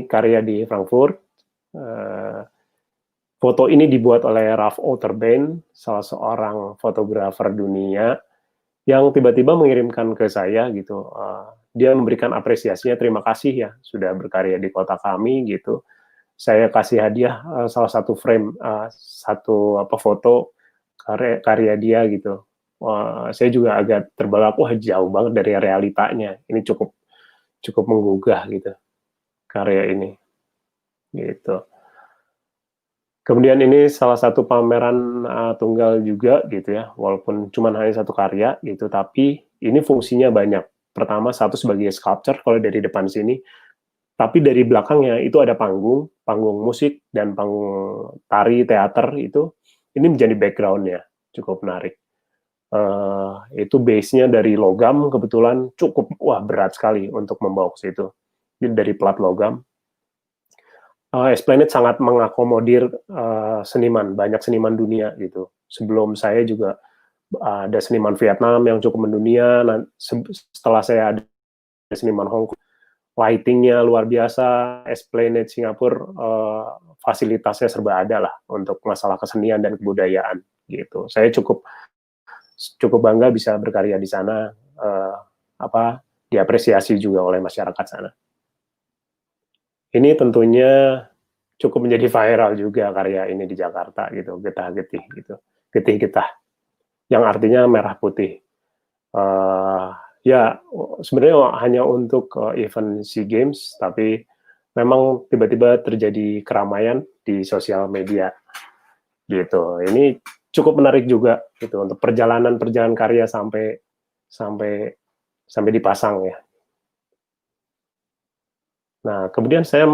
karya di Frankfurt. Foto ini dibuat oleh Ralph Otterbein, salah seorang fotografer dunia yang tiba-tiba mengirimkan ke saya gitu. Dia memberikan apresiasinya, terima kasih ya sudah berkarya di kota kami gitu. Saya kasih hadiah salah satu frame, satu foto karya dia gitu. Saya juga agak terbelalak, wah jauh banget dari realitanya. Ini cukup menggugah gitu karya ini gitu. Kemudian ini salah satu pameran tunggal juga gitu ya, walaupun cuma hanya satu karya gitu, tapi ini fungsinya banyak. Pertama, satu sebagai sculpture kalau dari depan sini, tapi dari belakangnya itu ada panggung musik dan panggung tari teater itu, ini menjadi background-nya, cukup menarik. Itu base-nya dari logam, kebetulan cukup berat sekali untuk membawa ke situ. Jadi dari plat logam. Esplanade sangat mengakomodir seniman, banyak seniman dunia gitu. Sebelum saya juga ada seniman Vietnam yang cukup mendunia. Setelah saya ada seniman Hong Kong, lightingnya luar biasa. Esplanade Singapura fasilitasnya serba ada lah untuk masalah kesenian dan kebudayaan gitu. Saya cukup bangga bisa berkarya di sana, diapresiasi juga oleh masyarakat sana. Ini tentunya cukup menjadi viral juga karya ini di Jakarta gitu, getah-getih gitu, getih-getah, yang artinya merah putih. Ya sebenarnya hanya untuk event SEA Games, tapi memang tiba-tiba terjadi keramaian di sosial media gitu. Ini cukup menarik juga gitu untuk perjalanan karya sampai dipasang ya. Nah, kemudian saya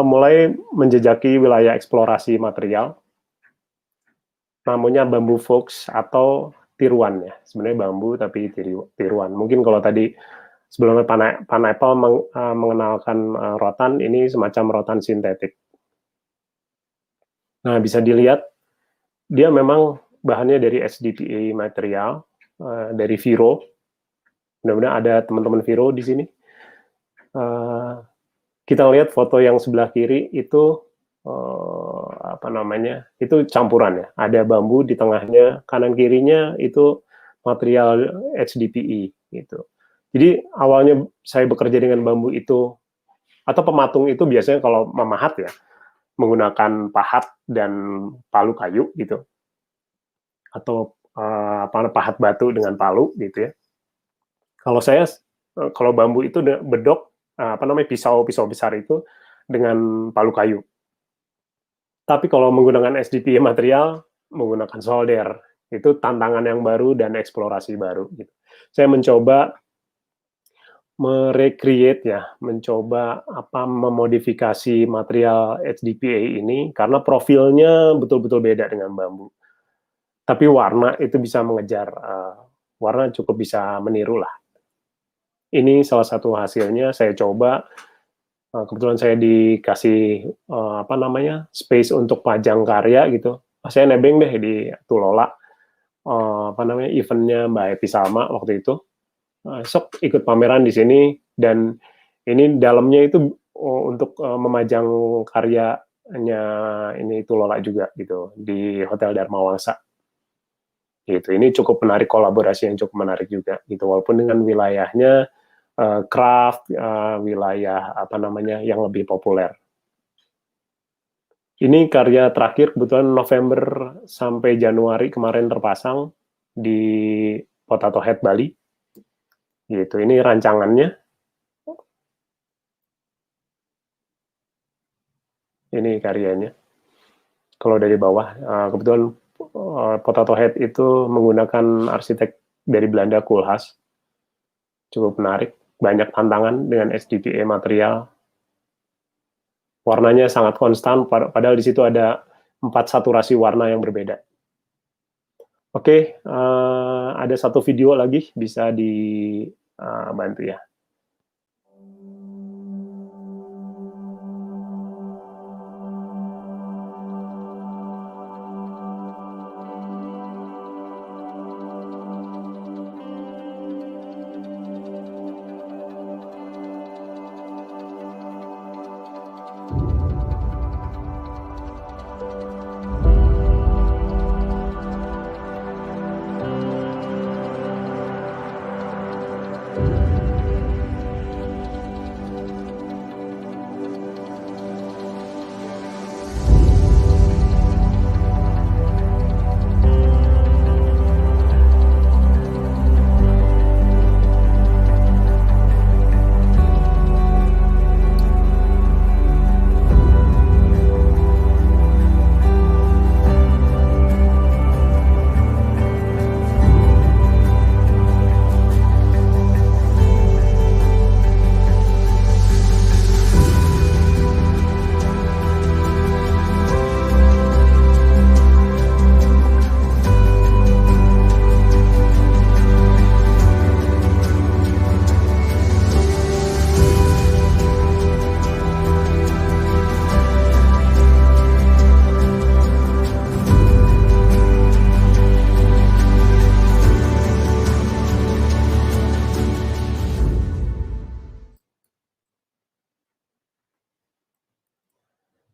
mulai menjejaki wilayah eksplorasi material, namanya bambu fox atau tiruan ya. Sebenarnya bambu tapi tiruan. Mungkin kalau tadi sebelumnya Pineapple mengenalkan rotan, ini semacam rotan sintetik. Nah, bisa dilihat dia memang bahannya dari HDPE material, dari Viro. Mudah-mudahan ada teman-teman Viro di sini. Kita lihat foto yang sebelah kiri itu itu campuran ya. Ada bambu di tengahnya, kanan kirinya itu material HDPE gitu. Jadi awalnya saya bekerja dengan bambu itu atau pematung itu biasanya kalau memahat ya menggunakan pahat dan palu kayu gitu. Atau pahat batu dengan palu gitu ya. Kalau bambu itu bedok pisau besar itu dengan palu kayu. Tapi kalau menggunakan HDPE material, menggunakan solder, itu tantangan yang baru dan eksplorasi baru. Gitu. Saya mencoba mencoba memodifikasi material HDPE ini karena profilnya betul-betul beda dengan bambu. Tapi warna itu bisa mengejar, warna cukup bisa meniru lah. Ini salah satu hasilnya saya coba. Kebetulan saya dikasih space untuk pajang karya gitu. Saya nebeng deh di Tulola eventnya Mbak Epi Salma waktu itu. Sok ikut pameran di sini. Dan ini dalamnya itu untuk memajang karyanya ini itu Lola juga gitu di Hotel Dharma Wangsa. Gitu. Ini cukup menarik, kolaborasi yang cukup menarik juga gitu. Walaupun dengan wilayahnya craft, wilayah apa namanya yang lebih populer. Ini karya terakhir kebetulan November sampai Januari kemarin terpasang di Potato Head Bali. Gitu. Ini rancangannya. Ini karyanya. Kalau dari bawah, kebetulan Potato Head itu menggunakan arsitek dari Belanda, Koolhaas. Cukup menarik, banyak tantangan dengan SDPE material. Warnanya sangat konstan, padahal di situ ada 4 saturasi warna yang berbeda. Oke, ada satu video lagi, bisa dibantu ya.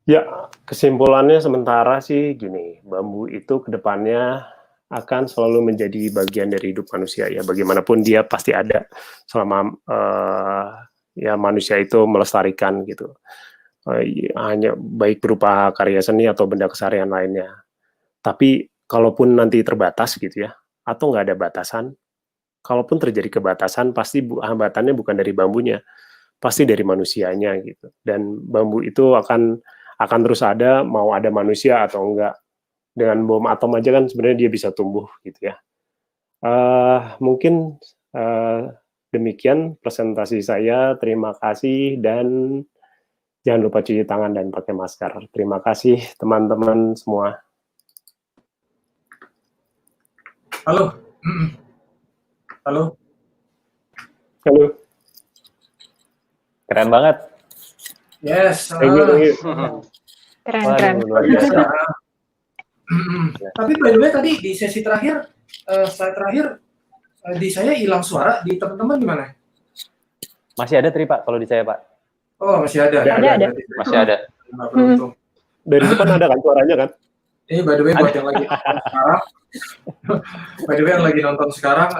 Ya, kesimpulannya sementara sih gini, bambu itu kedepannya akan selalu menjadi bagian dari hidup manusia ya. Bagaimanapun dia pasti ada selama ya manusia itu melestarikan gitu. Hanya baik berupa karya seni atau benda keseharian lainnya. Tapi kalaupun nanti terbatas gitu ya, atau nggak ada batasan, kalaupun terjadi kebatasan pasti hambatannya bukan dari bambunya, pasti dari manusianya gitu. Dan bambu itu akan terus ada, mau ada manusia atau enggak. Dengan bom atom aja kan sebenarnya dia bisa tumbuh gitu ya. Mungkin demikian presentasi saya. Terima kasih dan jangan lupa cuci tangan dan pakai masker. Terima kasih teman-teman semua.
Halo. Halo.
Halo.
Keren banget.
Yes.
Thank you.
Keren.
Luar biasa.
Tapi by the way tadi di sesi terakhir, slide terakhir, di saya hilang suara, di teman-teman gimana?
Masih ada Tri Pak, kalau di saya Pak.
Oh masih ada.
Ada.
Masih ada.
Nggak beruntung.
Dari depan ada kan suaranya kan?
Ini by the way buat yang lagi nonton sekarang, yang lagi nonton sekarang,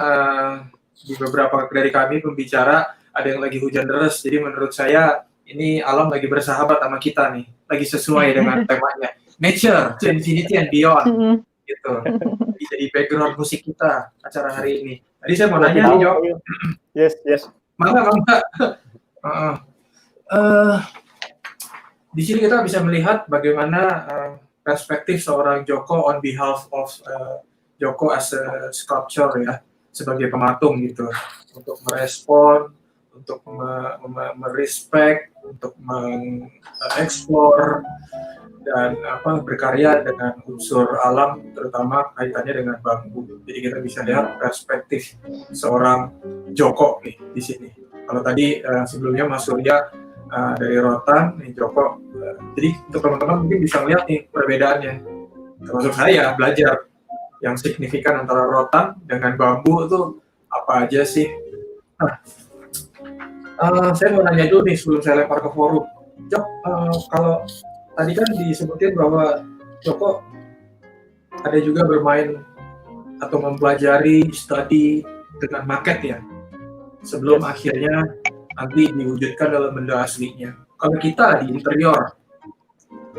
di beberapa dari kami pembicara ada yang lagi hujan deras, jadi menurut saya ini alam lagi bersahabat sama kita nih, lagi sesuai dengan temanya. Nature, to infinity and beyond, gitu. Jadi background musik kita acara hari ini. Tadi saya mau nanya nih, Jo.
Yes.
Mangga. Di sini kita bisa melihat bagaimana perspektif seorang Joko on behalf of Joko as a sculpture ya, sebagai pematung gitu, untuk merespon, untuk merespek, untuk mengeksplor dan berkarya dengan unsur alam, terutama kaitannya dengan bambu. Jadi kita bisa lihat perspektif seorang Joko nih di sini. Kalau tadi sebelumnya Mas Surya dari Rotan, nih Joko. Jadi untuk teman-teman mungkin bisa melihat nih perbedaannya. Termasuk saya belajar yang signifikan antara rotan dengan bambu itu apa aja sih. Nah, Saya mau nanya dulu nih sebelum saya lempar ke forum. Jok, kalau tadi kan disebutin bahwa Joko ada juga bermain atau mempelajari studi dengan market ya, sebelum akhirnya nanti diwujudkan dalam benda aslinya. Kalau kita di interior,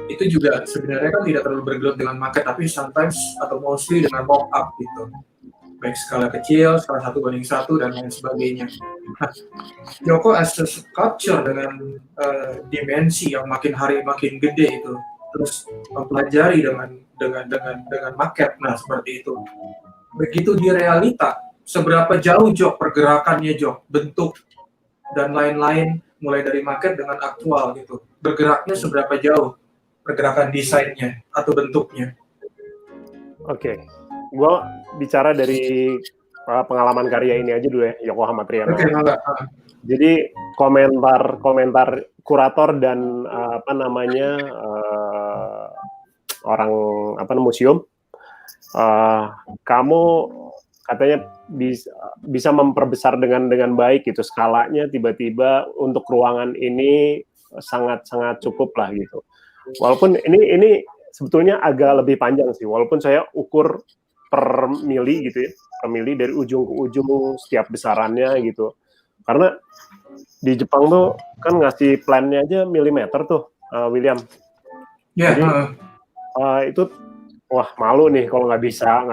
itu juga sebenarnya kan tidak terlalu bergelut dengan market, tapi sometimes atau mostly dengan mock up gitu. Baik skala kecil, skala 1:1, dan lain sebagainya. Nah, Joko as a sculpture dengan dimensi yang makin hari makin gede itu, terus mempelajari dengan market, nah seperti itu. Begitu di realita, seberapa jauh Jok pergerakannya Jok, bentuk dan lain-lain, mulai dari market dengan aktual gitu, bergeraknya seberapa jauh pergerakan desainnya atau bentuknya?
Oke, gue bicara dari pengalaman karya ini aja dulu ya, Yokohama Triana.
Oke, enggak.
Jadi komentar kurator dan orang museum, kamu katanya bisa memperbesar dengan baik gitu skalanya, tiba-tiba untuk ruangan ini sangat cukup lah gitu. Walaupun ini sebetulnya agak lebih panjang sih, walaupun saya ukur per mili gitu ya, per mili dari ujung ke ujung setiap besarannya gitu. Karena di Jepang tuh kan ngasih plannya aja milimeter tuh, William.
Yeah.
Jadi itu wah malu nih kalau nggak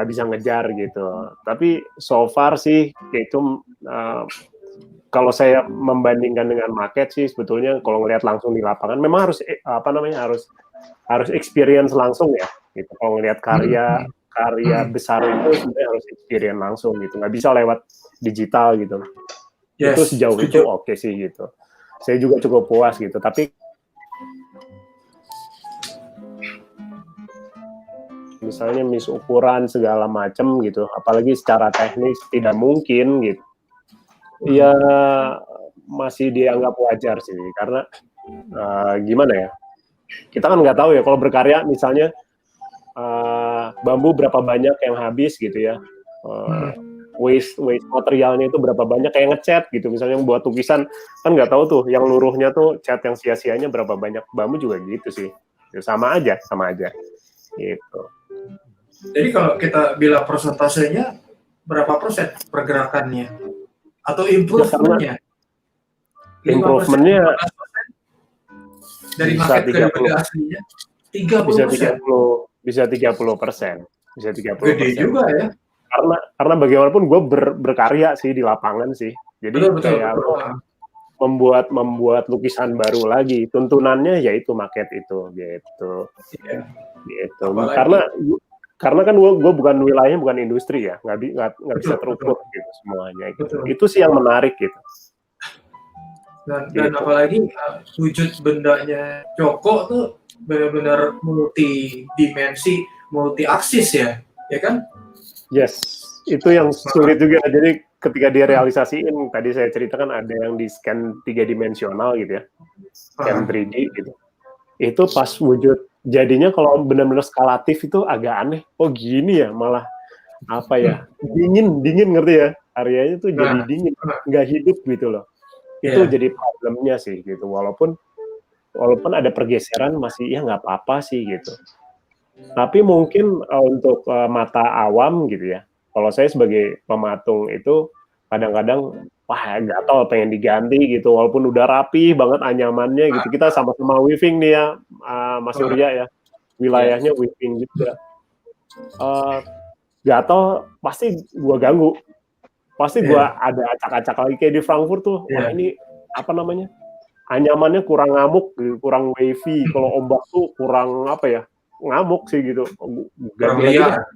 bisa ngejar gitu. Tapi so far sih itu kalau saya membandingkan dengan market sih sebetulnya kalau ngelihat langsung di lapangan memang harus harus experience langsung ya gitu. Kalau ngelihat karya besar itu sebenarnya harus experience langsung gitu. Nggak bisa lewat digital gitu. Yes, itu sejauh itu oke sih gitu. Saya juga cukup puas gitu. Tapi misalnya ukuran segala macam gitu, apalagi secara teknis tidak mungkin gitu. Ya masih dianggap wajar sih, karena gimana ya? Kita kan nggak tahu ya kalau berkarya misalnya bambu berapa banyak yang habis gitu ya, waste materialnya itu berapa banyak, kayak ngecat gitu misalnya yang buat lukisan kan nggak tahu tuh yang luruhnya tuh cat yang sia-sianya berapa banyak. Bambu juga gitu sih, sama aja gitu.
Jadi kalau kita bilang persentasenya berapa persen pergerakannya atau improvementnya?
Improvementnya
dari market ke benda aslinya 30%.
Bisa 30%.
Gede juga ya.
Karena bagaimanapun gue berkarya sih di lapangan sih. Jadi
betul.
membuat lukisan baru lagi. Tuntunannya yaitu market itu gitu.
Yeah.
Gitu. Karena kan gue bukan wilayahnya, bukan industri ya, nggak bisa terukur gitu semuanya gitu. Itu sih yang menarik gitu.
Dan apalagi wujud bendanya Joko tuh benar-benar multi-dimensi, multi-aksis ya kan?
Yes, itu yang sulit juga. Jadi ketika direalisasiin, tadi saya ceritakan ada yang di scan 3-dimensional gitu ya, scan 3D gitu. Itu pas wujud jadinya kalau benar-benar skalatif itu agak aneh. Oh gini ya, malah apa ya, dingin ngerti ya, areanya tuh jadi dingin, nggak hidup gitu loh. Itu jadi problemnya sih gitu. Walaupun ada pergeseran masih ya nggak apa-apa sih gitu. Tapi mungkin untuk mata awam gitu ya, kalau saya sebagai pematung itu kadang-kadang wah gatel pengen diganti gitu, walaupun udah rapi banget anyamannya gitu. Kita sama-sama weaving nih ya, Mas Surya ya, wilayahnya weaving juga. Gatel pasti gua ganggu, pasti gua ada acak-acak lagi kayak di Frankfurt tuh. Wah ini apa namanya, anyamannya kurang ngamuk, kurang wavy. Kalau ombak tuh kurang apa ya, ngamuk sih gitu.
Kurang liar.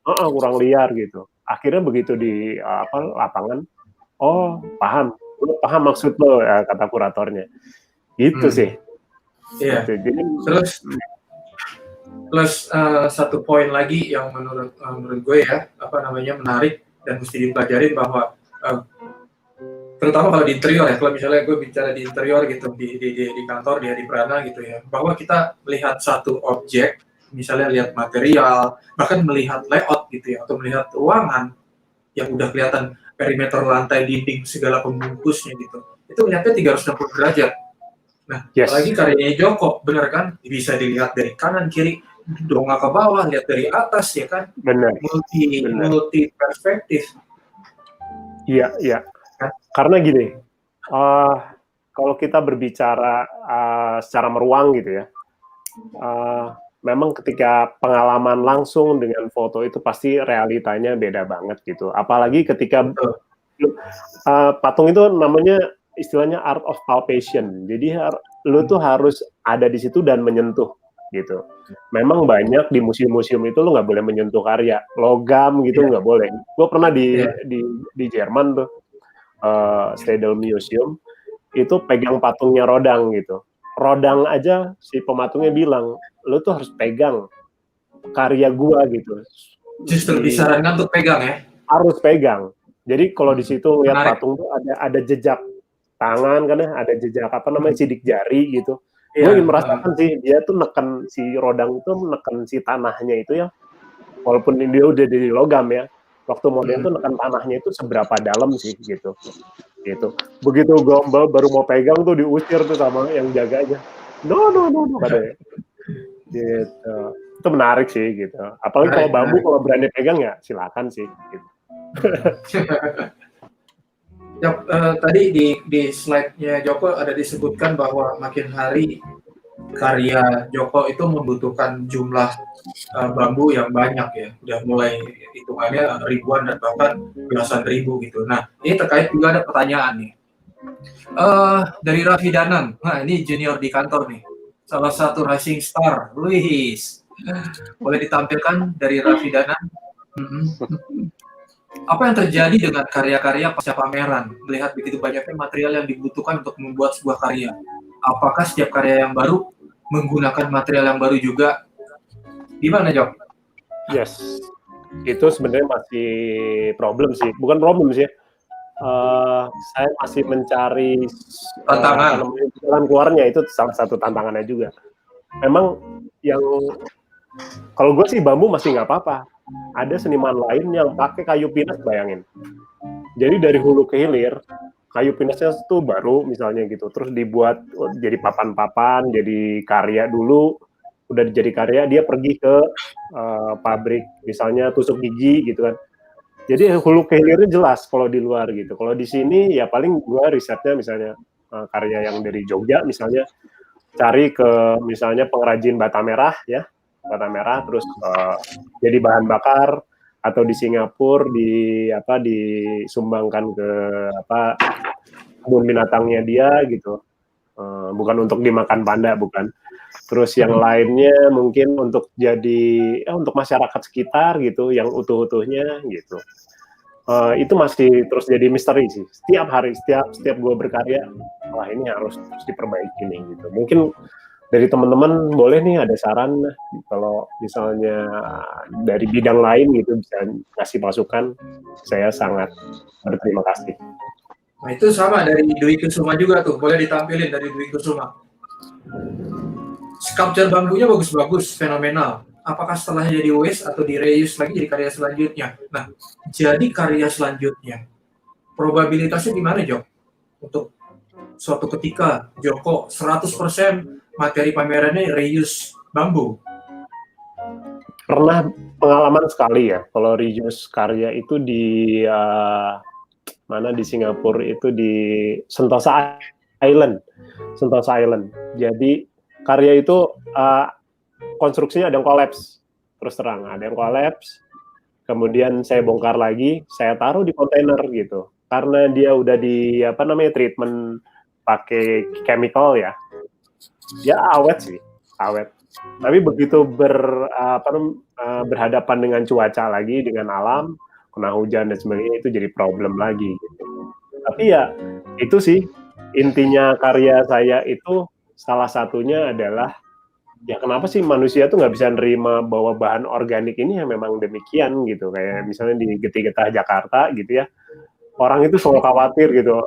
Kurang liar gitu. Akhirnya begitu di lapangan, oh paham maksud lo ya, kata kuratornya. Gitu sih.
Iya.
Gitu. Jadi,
plus satu poin lagi yang menurut gue ya menarik dan mesti dipelajari bahwa terutama kalau di interior ya, kalau misalnya gue bicara di interior gitu di kantor di Prana gitu ya, bahwa kita melihat satu objek, misalnya lihat material, bahkan melihat layout gitu ya, atau melihat ruangan yang udah kelihatan perimeter lantai, dinding, segala pembungkusnya gitu, itu ngeliatnya 360 derajat. Nah,
Yes.
apalagi karyanya Joko, bener kan? Bisa dilihat dari kanan, kiri, dongak ke bawah, lihat dari atas, ya kan?
Benar.
Multi perspektif.
Iya, iya. Karena gini, kalau kita berbicara secara meruang gitu ya, memang ketika pengalaman langsung dengan foto itu pasti realitanya beda banget gitu. Apalagi ketika patung itu namanya istilahnya art of palpation. Jadi lu tuh harus ada di situ dan menyentuh gitu. Memang banyak di museum-museum itu lu nggak boleh menyentuh karya logam gitu, nggak boleh. Gue pernah di Jerman tuh, Stedel Museum itu pegang patungnya Rodang gitu. Rodang aja si pematungnya bilang, lu tuh harus pegang karya gua gitu.
Justru disarankan untuk pegang ya?
Harus pegang. Jadi kalau di situ lihat patung tuh ada jejak tangan kan ya, ada jejak sidik jari gitu. Gue ingin merasakan sih dia tuh neken si Rodang itu neken si tanahnya itu ya, walaupun dia udah dari logam ya. Waktu modern tuh neken tanahnya itu seberapa dalam sih gitu. Begitu gue baru mau pegang tuh diusir tuh sama yang jaganya. No katanya. Gitu. Itu menarik sih gitu. Apalagi kalau bambu kalau berani pegang ya silakan sih. Gitu.
Ya, tadi di slide-nya Joko ada disebutkan bahwa makin hari karya Joko itu membutuhkan jumlah bambu yang banyak ya, udah mulai hitungannya ribuan dan bahkan belasan ribu gitu. Nah, ini terkait juga ada pertanyaan nih. Dari Raffi Danan, nah ini junior di kantor nih, salah satu rising star, Luis. Boleh ditampilkan dari Raffi Danan? Apa yang terjadi dengan karya-karya pasca pameran? Melihat begitu banyaknya material yang dibutuhkan untuk membuat sebuah karya. Apakah setiap karya yang baru menggunakan material yang baru juga? Gimana, Jok?
Yes, itu sebenarnya masih problem sih. Bukan problem sih. Saya masih mencari
tantangan.
Jalan keluarnya, itu salah satu tantangannya juga. Memang yang kalau gue sih bambu masih nggak apa-apa. Ada seniman lain yang pakai kayu pinus, bayangin. Jadi dari hulu ke hilir, kayu pinusnya itu baru misalnya gitu, terus dibuat jadi papan-papan, jadi karya dulu, udah jadi karya, dia pergi ke pabrik, misalnya tusuk gigi gitu kan. Jadi hulu ke hilirnya jelas kalau di luar gitu. Kalau di sini ya paling gue risetnya misalnya karya yang dari Jogja misalnya, cari ke misalnya pengrajin bata merah ya, bata merah terus jadi bahan bakar, atau di Singapura disumbangkan ke kebun binatangnya dia gitu, bukan untuk dimakan panda, bukan. Terus yang lainnya mungkin untuk untuk masyarakat sekitar gitu, yang utuh-utuhnya gitu. Itu masih terus jadi misteri sih. Setiap hari, setiap gue berkarya, wah ini harus terus diperbaiki nih gitu. Mungkin dari teman-teman boleh nih ada saran kalau misalnya dari bidang lain gitu bisa kasih masukan, saya sangat berterima kasih.
Nah itu sama dari Dwi Kusuma juga tuh, boleh ditampilin dari Dwi Kusuma. Sculpture bambunya bagus-bagus, fenomenal. Apakah setelah jadi waste atau di reuse lagi jadi karya selanjutnya? Nah, jadi karya selanjutnya, probabilitasnya gimana, Jok? Untuk suatu ketika Joko 100% materi pamerannya reuse bambu.
Pernah pengalaman sekali ya, kalau reuse karya itu di di Singapura itu di Sentosa Island. Jadi karya itu konstruksinya ada yang kolaps, terus terang ada yang kolaps. Kemudian saya bongkar lagi, saya taruh di kontainer gitu. Karena dia udah di treatment pakai chemical ya. Ya awet sih, awet. Tapi begitu berhadapan dengan cuaca lagi, dengan alam, kena hujan dan sebagainya, itu jadi problem lagi gitu. Tapi ya itu sih intinya karya saya itu, salah satunya adalah ya kenapa sih manusia tuh nggak bisa nerima bahwa bahan organik ini yang memang demikian gitu. Kayak misalnya di Getah Jakarta gitu ya, orang itu selalu khawatir gitu,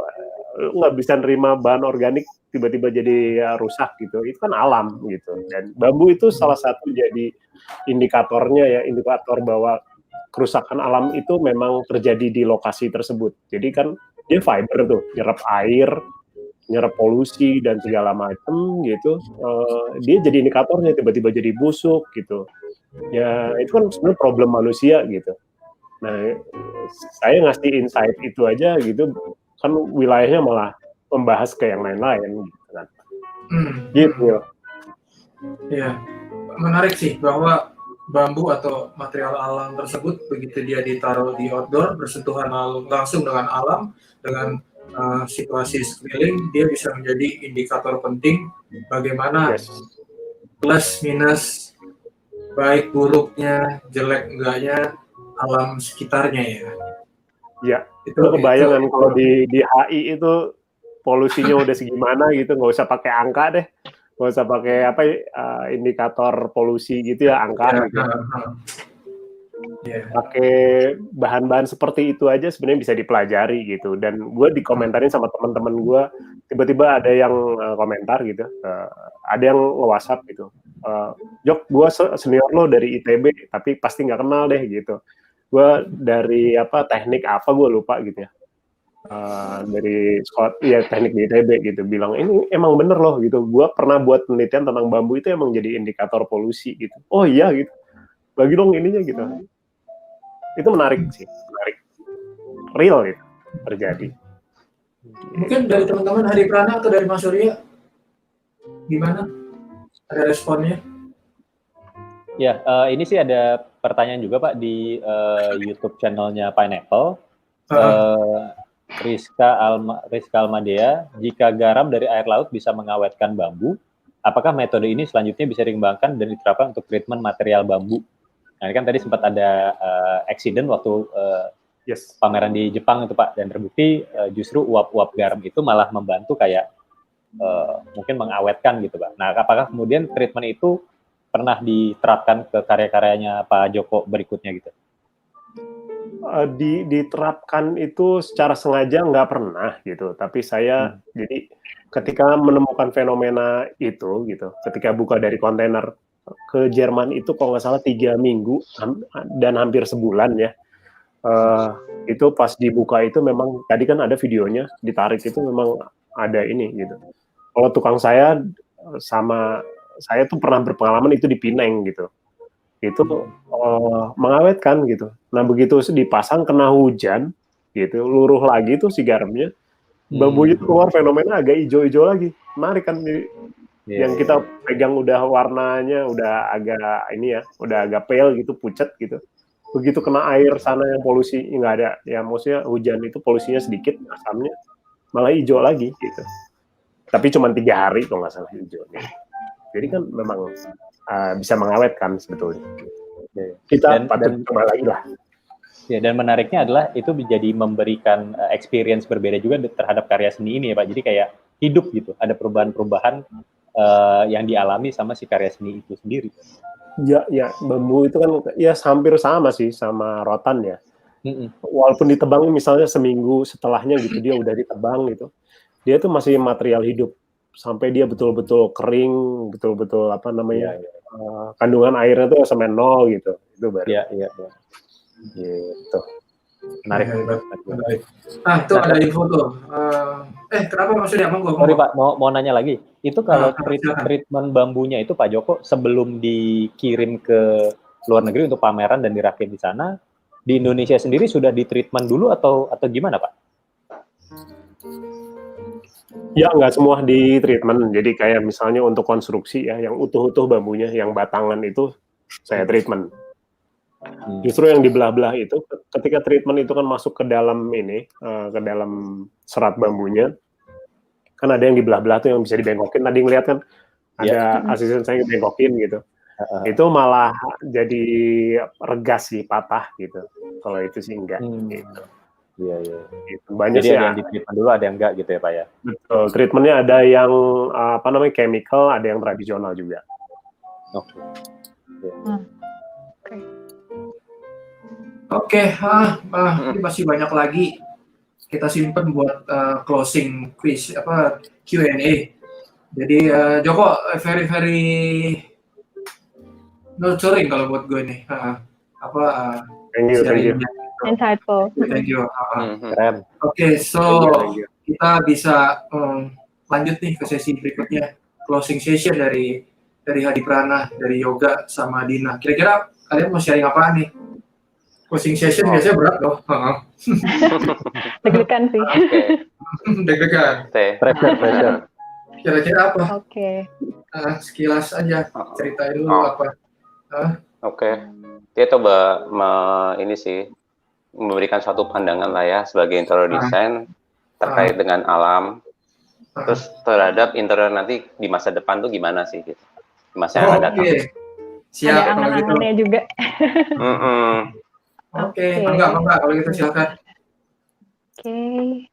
nggak bisa nerima bahan organik tiba-tiba jadi rusak gitu. Itu kan alam gitu. Dan bambu itu salah satu jadi indikatornya ya, indikator bahwa kerusakan alam itu memang terjadi di lokasi tersebut. Jadi kan dia fiber tuh, nyerap air, nyerap polusi dan segala macam gitu, dia jadi indikatornya tiba-tiba jadi busuk gitu. Ya itu kan sebenarnya problem manusia gitu. Nah, saya ngasih insight itu aja gitu, kan wilayahnya malah membahas ke yang lain-lain gitu kan. Gitu ya.
Ya, menarik sih bahwa bambu atau material alam tersebut begitu dia ditaruh di outdoor, bersentuhan langsung dengan alam, dengan situasi sekeliling, dia bisa menjadi indikator penting bagaimana plus minus, baik buruknya, jelek enggaknya alam sekitarnya ya.
Ya, itu kebayang kalau di HI itu polusinya udah segimana gitu, nggak usah pakai angka deh, nggak usah pakai indikator polusi gitu ya, angka gitu. Pakai bahan-bahan seperti itu aja sebenarnya bisa dipelajari gitu. Dan gue dikomentarin sama teman-teman gue, tiba-tiba ada yang komentar gitu, ada yang nge-WhatsApp gitu, Jok, gue senior lo dari ITB tapi pasti nggak kenal deh gitu. Gue dari teknik apa gue lupa gitu ya, dari sekolah ya teknik di ITB gitu, bilang ini emang bener loh gitu, gue pernah buat penelitian tentang bambu itu emang jadi indikator polusi gitu. Oh iya gitu, bagi dong ininya gitu. Itu menarik sih, menarik, real itu terjadi.
Mungkin dari teman-teman Hadi Prana atau dari Mas Surya, gimana? Ada responnya?
Ya, ini sih ada pertanyaan juga Pak di YouTube channelnya Pineapple. Rizka Almadea, jika garam dari air laut bisa mengawetkan bambu, apakah metode ini selanjutnya bisa dikembangkan dan diterapkan untuk treatment material bambu? Nah, ini kan tadi sempat ada accident waktu pameran di Jepang itu Pak, dan terbukti justru uap-uap garam itu malah membantu kayak mungkin mengawetkan gitu Pak. Nah, apakah kemudian treatment itu pernah diterapkan ke karya-karyanya Pak Joko berikutnya gitu?
Diterapkan itu secara sengaja nggak pernah gitu, tapi saya jadi ketika menemukan fenomena itu gitu, ketika buka dari kontainer ke Jerman itu kalau nggak salah 3 minggu dan hampir sebulan ya, itu pas dibuka itu memang tadi kan ada videonya, ditarik itu memang ada ini gitu. Kalau tukang saya sama saya tuh pernah berpengalaman itu di Pineng gitu, itu mengawetkan gitu. Nah begitu dipasang kena hujan gitu, luruh lagi tuh si garamnya, bambu itu keluar fenomena agak hijau-hijau lagi, menarik kan. Yang kita pegang udah warnanya udah agak ini ya, udah agak pale gitu, pucat gitu. Begitu kena air sana yang polusi nggak ada, ya maksudnya hujan itu polusinya sedikit, asamnya malah hijau lagi gitu. Tapi cuma 3 hari kalau nggak salah hijaunya. Jadi kan memang bisa mengawetkan sebetulnya. Kita patut coba lagi lah.
Ya, dan menariknya adalah itu menjadi memberikan experience berbeda juga terhadap karya seni ini ya Pak. Jadi kayak hidup gitu, ada perubahan-perubahan yang dialami sama si karya seni itu sendiri.
Ya, bambu itu kan ya hampir sama sih sama rotan ya. Walaupun ditebang misalnya seminggu setelahnya gitu, dia udah ditebang gitu, dia tuh masih material hidup sampai dia betul-betul kering, betul-betul kandungan airnya tuh sampai 0 gitu. Itu baru. Iya. Gitu.
Menarik.
Nah, itu ada info tuh. Kenapa maksudnya abang?
Sorry Pak, mau nanya lagi. Itu kalau treatment bambunya itu Pak Joko sebelum dikirim ke luar negeri untuk pameran dan dirakit di sana, di Indonesia sendiri sudah ditreatment dulu atau gimana Pak?
Ya nggak semua di treatment. Jadi kayak misalnya untuk konstruksi ya, yang utuh-utuh bambunya, yang batangan itu saya treatment. Justru yang dibelah-belah itu, ketika treatment itu kan masuk ke dalam ini, ke dalam serat bambunya, kan ada yang dibelah-belah tuh yang bisa dibengkokin. Tadi ngeliat kan ada asisten saya bengkokin gitu. Itu malah jadi regas sih, patah gitu. Kalau itu sih enggak. Gitu.
Iya.
Gitu. Banyak
jadi
sih
ada yang di treatment dulu, ada yang enggak gitu ya Pak ya?
Betul. Treatmentnya ada yang chemical, ada yang tradisional juga.
Oke, ini masih banyak lagi. Kita simpen buat closing quiz Q&A. Jadi Joko very nurturing kalau buat gue nih.
Thank you.
Insightful.
Thank you.
Keren.
Oke, so kita bisa lanjut nih ke sesi berikutnya, closing session dari Hadi Prana, dari Yoga sama Dina. Kira-kira kalian mau sharing apaan nih? Closing session biasanya berat loh.
Deg-degan sih.
Oke.
Deg-degan.
Pressure.
Kira-kira apa?
Oke.
Sekilas aja, ceritain dulu apa.
Oke. Dia coba ini sih memberikan suatu pandangan lah ya sebagai interior design terkait dengan alam. Terus terhadap interior nanti di masa depan tuh gimana sih gitu. Di masa yang akan datang.
Siap
Ada
kalau gitu.
angan-angannya juga.
Oke, enggak kalau gitu silakan.
Oke.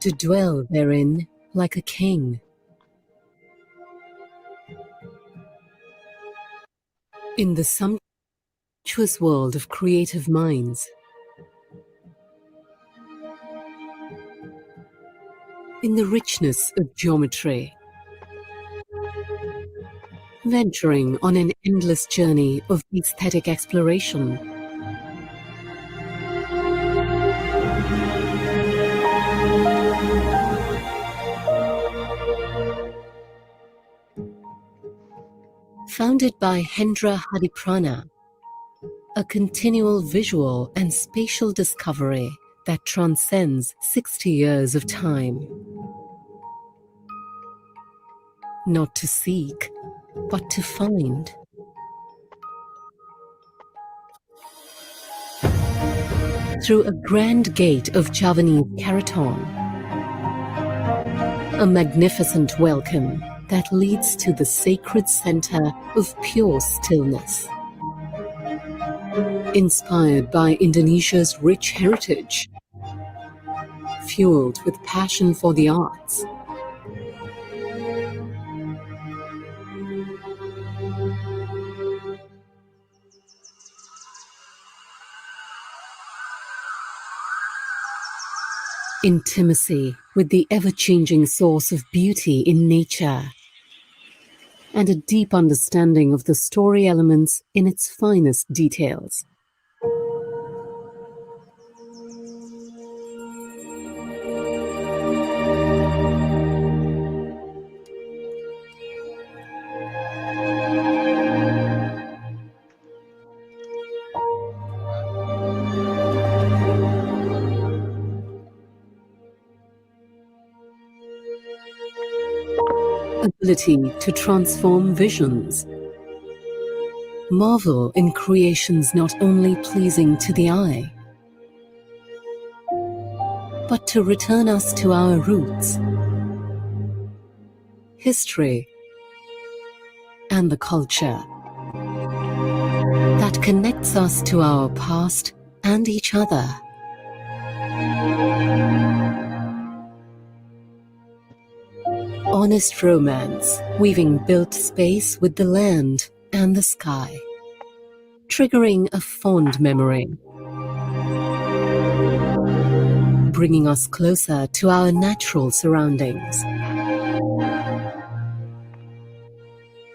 To dwell therein like a king. In the sumptuous world of creative minds. In the richness of geometry. Venturing on an endless journey of aesthetic exploration. Founded by Hendra Hadiprana, a continual visual and spatial discovery that transcends 60 years of time. Not to seek, but to find. Through a grand gate of Javanese Keraton, a magnificent welcome that leads to the sacred center of pure stillness. Inspired by Indonesia's rich heritage, fueled with passion for the arts, intimacy with the ever-changing source of beauty in nature, and a deep understanding of the story elements in its finest details. Ability to transform visions. Marvel in creations not only pleasing to the eye, but to return us to our roots, history, and the culture that connects us to our past and each other. Honest romance, weaving built space with the land and the sky, triggering a fond memory, bringing us closer to our natural surroundings,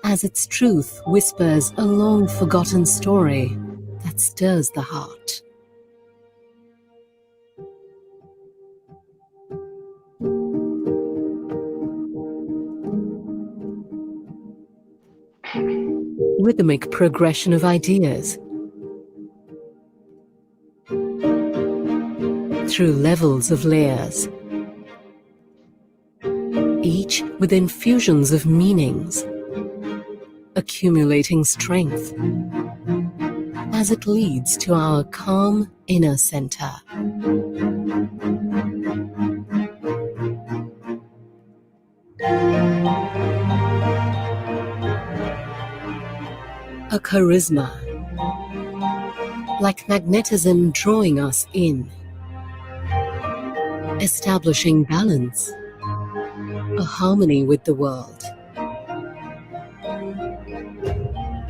as its truth whispers a long-forgotten story that stirs the heart. Rhythmic progression of ideas through levels of layers, each with infusions of meanings, accumulating strength as it leads to our calm inner center. A charisma, like magnetism drawing us in, establishing balance, a harmony with the world,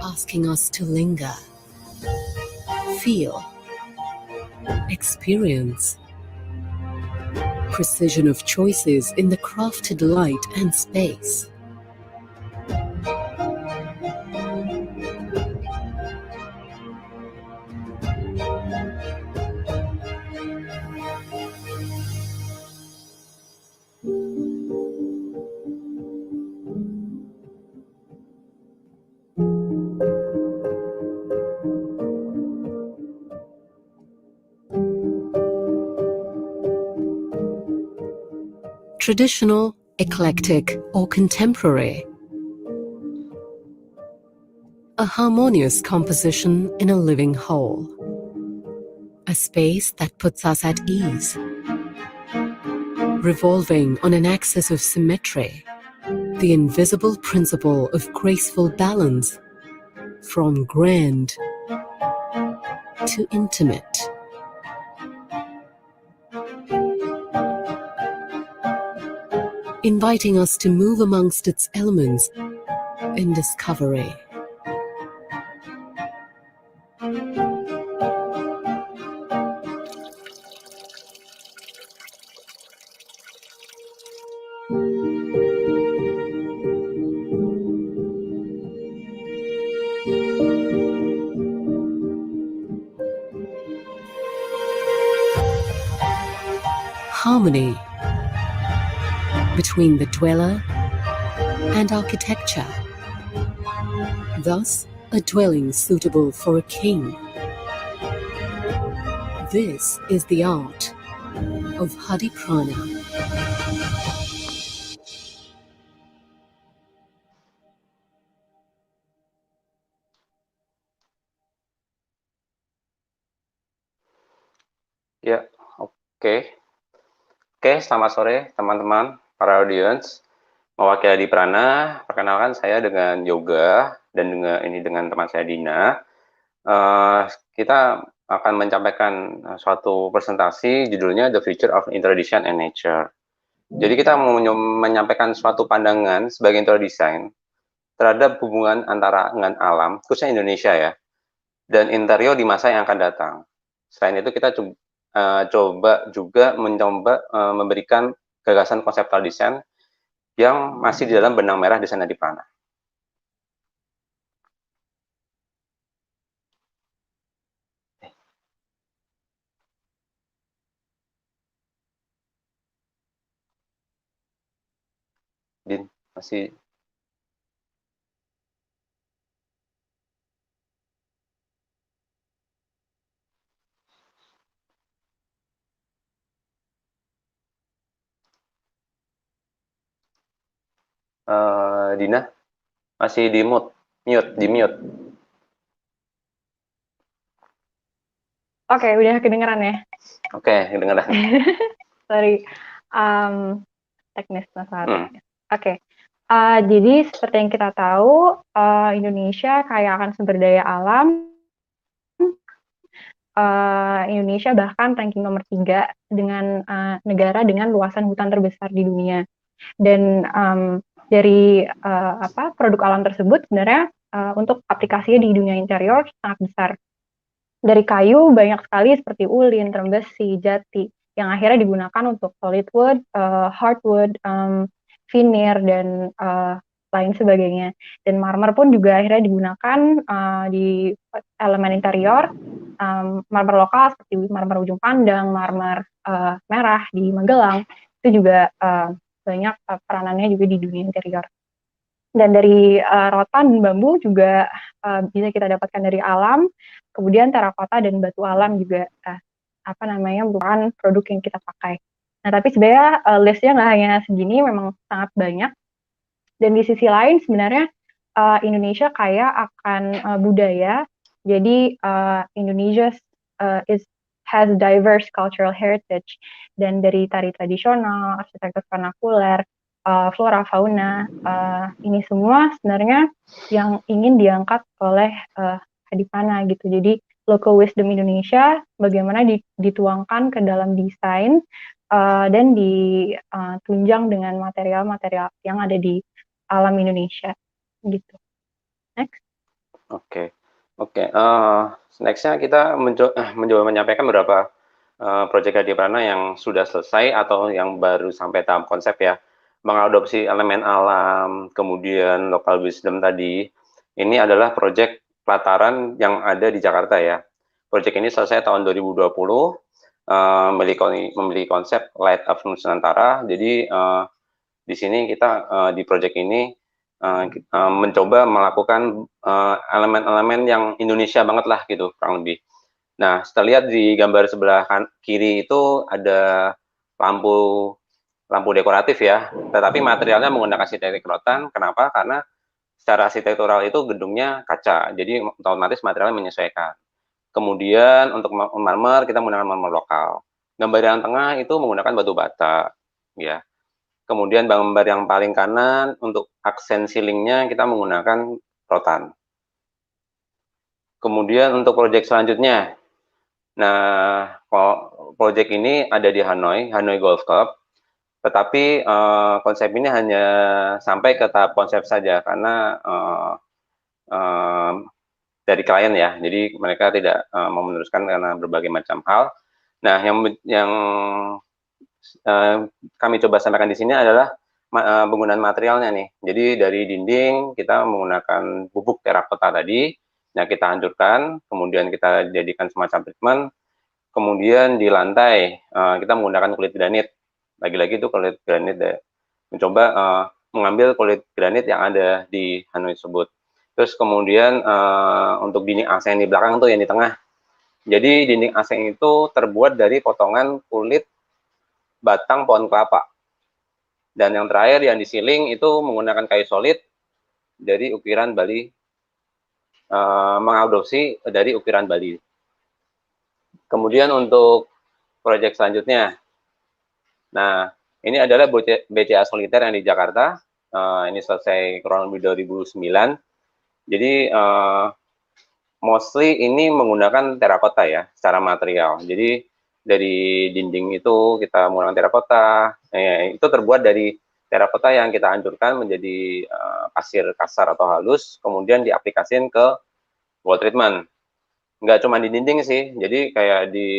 asking us to linger, feel, experience, precision of choices in the crafted light and space. Traditional, eclectic, or contemporary. A harmonious composition in a living whole. A space that puts us at ease, revolving on an axis of symmetry, the invisible principle of graceful balance, from grand to intimate. Inviting us to move amongst its elements in discovery. Harmony between the dweller and architecture. Thus, a dwelling suitable for a king. This is the art of Hadiprana.
Ya, oke. Oke, selamat sore teman-teman, para audiens. Mewakili Hadiprana, perkenalkan saya dengan Yoga dan dengan teman saya Dina. Kita akan mencapaikan suatu presentasi judulnya The Future of Interior and Nature. Jadi kita mau menyampaikan suatu pandangan sebagai interior design terhadap hubungan antara dengan alam, khususnya Indonesia ya, dan interior di masa yang akan datang. Selain itu kita coba juga memberikan gagasan konseptual desain yang masih di dalam benang merah desain Hadiprana. Din, masih Dina masih di mute.
Oke, udah kedengeran ya?
Oke, kedengeran.
Sorry, teknis masalah. Oke, jadi seperti yang kita tahu, Indonesia kaya akan sumber daya alam. Indonesia bahkan ranking nomor 3 dengan negara dengan luasan hutan terbesar di dunia. Dan dari produk alam tersebut sebenarnya untuk aplikasinya di dunia interior sangat besar. Dari kayu banyak sekali seperti ulin, trembesi, jati yang akhirnya digunakan untuk solid wood, hardwood, veneer dan lain sebagainya. Dan marmer pun juga akhirnya digunakan di elemen interior, marmer lokal seperti marmer Ujung Pandang, marmer merah di Magelang itu juga banyak peranannya juga di dunia interior. Dan dari rotan dan bambu juga bisa kita dapatkan dari alam. Kemudian terakota dan batu alam juga merupakan produk yang kita pakai. Nah, tapi sebenarnya listnya nggak hanya segini, memang sangat banyak. Dan di sisi lain sebenarnya Indonesia kaya akan budaya. Jadi Indonesia has diverse cultural heritage, dan dari tari tradisional, arsitektur vernakuler, flora fauna, ini semua sebenarnya yang ingin diangkat oleh Hadipana gitu. Jadi local wisdom Indonesia bagaimana dituangkan ke dalam desain dan ditunjang dengan material-material yang ada di alam Indonesia gitu. Next.
Oke. Nextnya kita mencoba menyampaikan beberapa proyek Hadiprana yang sudah selesai atau yang baru sampai tahap konsep ya. Mengadopsi elemen alam, kemudian local wisdom tadi. Ini adalah proyek pelataran yang ada di Jakarta ya. Proyek ini selesai tahun 2020, memiliki konsep Light of Nusantara. Jadi di sini kita di proyek ini mencoba melakukan elemen-elemen yang Indonesia banget lah gitu kurang lebih. Nah, setelah lihat di gambar sebelah kiri itu ada lampu dekoratif ya, tetapi materialnya menggunakan arsitektur rotan. Kenapa? Karena secara arsitektural itu gedungnya kaca, jadi otomatis materialnya menyesuaikan. Kemudian untuk marmer kita menggunakan marmer lokal. Gambar yang tengah itu menggunakan batu bata, ya. Kemudian gambar yang paling kanan untuk aksen ceilingnya kita menggunakan rotan. Kemudian untuk proyek selanjutnya, nah proyek ini ada di Hanoi Golf Club, tetapi konsep ini hanya sampai ke tahap konsep saja karena dari klien ya, jadi mereka tidak mau meneruskan karena berbagai macam hal. Nah, yang kami coba sampaikan di sini adalah penggunaan materialnya nih. Jadi dari dinding kita menggunakan bubuk terakota tadi, yang kita hancurkan, kemudian kita jadikan semacam treatment. Kemudian di lantai kita menggunakan kulit granit. Lagi-lagi itu kulit granit deh. Mencoba mengambil kulit granit yang ada di Hanoi tersebut. Terus kemudian untuk dinding aseng di belakang tuh yang di tengah. Jadi dinding aseng itu terbuat dari potongan kulit batang pohon kelapa. Dan yang terakhir yang di ceiling itu menggunakan kayu solid dari ukiran Bali, mengadopsi dari ukiran Bali. Kemudian untuk proyek selanjutnya, nah ini adalah BCA Soliter yang di Jakarta, ini selesai kurang lebih 2009. Jadi mostly ini menggunakan terakota ya secara material. Jadi dari dinding itu kita menggunakan terakota, itu terbuat dari terakota yang kita hancurkan menjadi pasir kasar atau halus, kemudian diaplikasikan ke wall treatment. Nggak cuma di dinding sih, jadi kayak di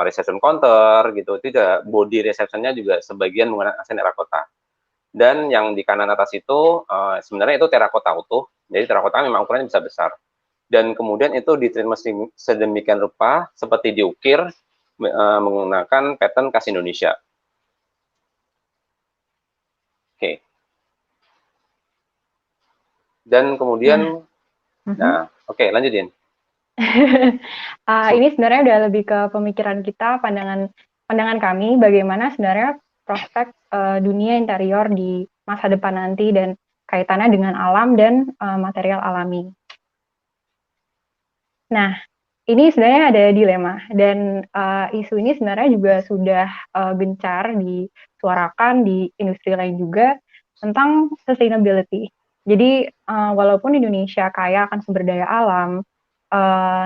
reception counter gitu, tidak body receptionnya juga sebagian menggunakan asen terakota. Dan yang di kanan atas itu sebenarnya itu terakota utuh, jadi terakota memang ukurannya bisa besar. Dan kemudian itu ditreatment sedemikian rupa seperti diukir menggunakan pattern khas Indonesia. Oke. Dan kemudian, oke, lanjutin.
Ini sebenarnya udah lebih ke pemikiran kita, pandangan kami bagaimana sebenarnya prospek dunia interior di masa depan nanti dan kaitannya dengan alam dan material alami. Nah, ini sebenarnya ada dilema dan isu ini sebenarnya juga sudah gencar disuarakan di industri lain juga tentang sustainability. Jadi walaupun Indonesia kaya akan sumber daya alam,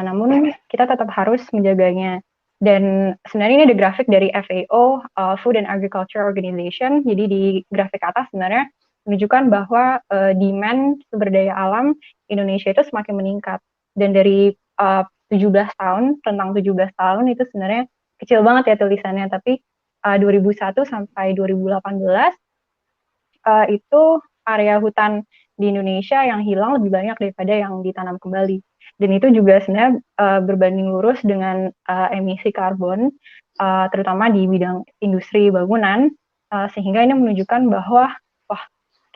namun kita tetap harus menjaganya. Dan sebenarnya ini ada grafik dari FAO, Food and Agriculture Organization. Jadi di grafik atas sebenarnya menunjukkan bahwa demand sumber daya alam Indonesia itu semakin meningkat. Dan dari 17 tahun, rentang 17 tahun itu sebenarnya kecil banget ya tulisannya, tapi 2001 sampai 2018 itu area hutan di Indonesia yang hilang lebih banyak daripada yang ditanam kembali. Dan itu juga sebenarnya berbanding lurus dengan emisi karbon, terutama di bidang industri bangunan, sehingga ini menunjukkan bahwa wah,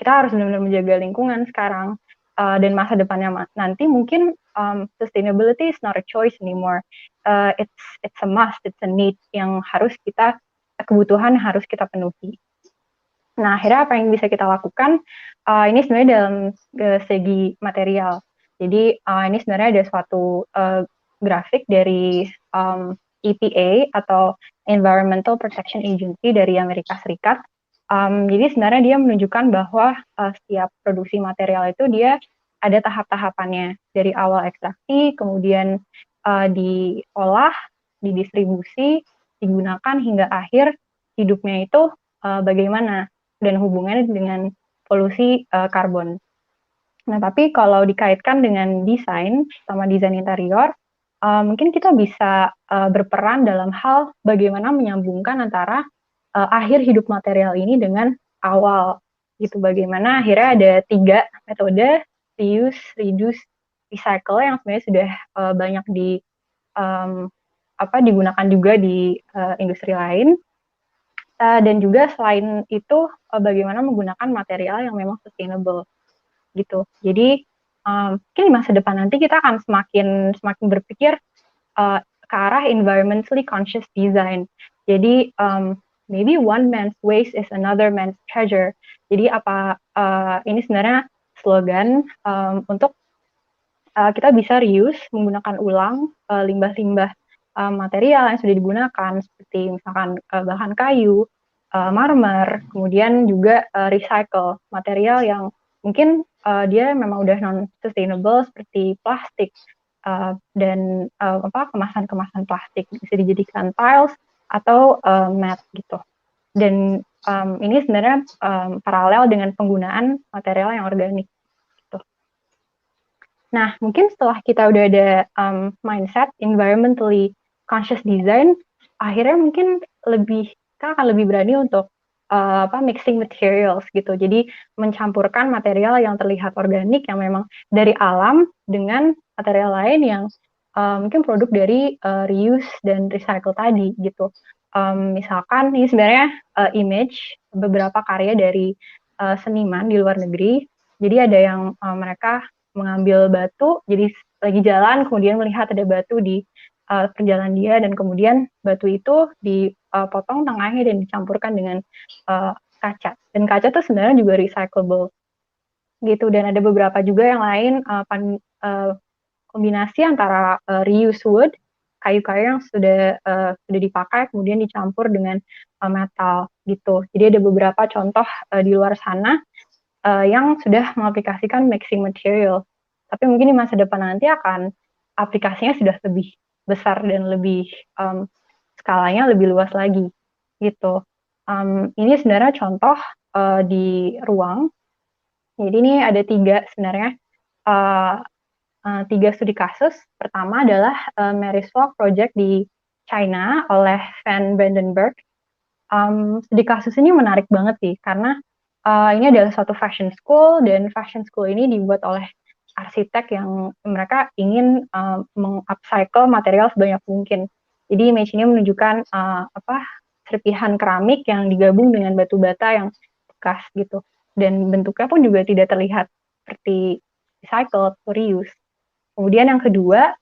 kita harus benar-benar menjaga lingkungan sekarang. Dan masa depannya nanti mungkin sustainability is not a choice anymore. It's a must, it's a need yang harus kebutuhan harus kita penuhi. Nah, akhirnya apa yang bisa kita lakukan? Ini sebenarnya dalam segi material. Jadi ini sebenarnya ada suatu grafik dari EPA atau Environmental Protection Agency dari Amerika Serikat. Jadi sebenarnya dia menunjukkan bahwa setiap produksi material itu dia ada tahap-tahapannya dari awal ekstraksi, kemudian diolah, didistribusi, digunakan hingga akhir hidupnya itu bagaimana dan hubungannya dengan polusi karbon. Nah, tapi kalau dikaitkan dengan desain sama desain interior, mungkin kita bisa berperan dalam hal bagaimana menyambungkan antara akhir hidup material ini dengan awal gitu. Bagaimana akhirnya ada 3 metode, reuse, reduce, recycle, yang sebenarnya sudah banyak digunakan juga di industri lain. Dan juga selain itu bagaimana menggunakan material yang memang sustainable gitu. Jadi mungkin di masa depan nanti kita akan semakin berpikir ke arah environmentally conscious design. Jadi maybe one man's waste is another man's treasure. Jadi ini sebenarnya slogan untuk kita bisa reuse, menggunakan ulang limbah-limbah material yang sudah digunakan, seperti misalkan bahan kayu, marmer, kemudian juga recycle material yang mungkin dia memang udah non-sustainable seperti plastik dan kemasan-kemasan plastik, bisa dijadikan tiles atau mat gitu. Dan ini sebenarnya paralel dengan penggunaan material yang organik. Nah, mungkin setelah kita udah ada mindset environmentally conscious design, akhirnya mungkin kita akan lebih berani untuk mixing materials gitu. Jadi mencampurkan material yang terlihat organik yang memang dari alam dengan material lain yang mungkin produk dari reuse dan recycle tadi gitu. Misalkan ini sebenarnya image beberapa karya dari seniman di luar negeri. Jadi ada yang mereka mengambil batu, jadi lagi jalan, kemudian melihat ada batu di perjalanan dia, dan kemudian batu itu dipotong tengahnya dan dicampurkan dengan kaca. Dan kaca itu sebenarnya juga recyclable gitu. Dan ada beberapa juga yang lain kombinasi antara reuse wood, kayu-kayu yang sudah dipakai kemudian dicampur dengan metal gitu. Jadi ada beberapa contoh di luar sana yang sudah mengaplikasikan mixing material. Tapi mungkin di masa depan nanti aplikasinya sudah lebih besar dan lebih skalanya lebih luas lagi gitu. Ini sebenarnya contoh di ruang. Jadi ini ada 3 sebenarnya 3 studi kasus. Pertama adalah Mary's Walk Project di China oleh Van Brandenburg. Studi kasus ini menarik banget sih, karena ini adalah suatu fashion school, dan fashion school ini dibuat oleh arsitek yang mereka ingin meng-upcycle material sebanyak mungkin. Jadi image ini menunjukkan serpihan keramik yang digabung dengan batu bata yang bekas gitu. Dan bentuknya pun juga tidak terlihat seperti recycle atau reuse. Kemudian yang kedua,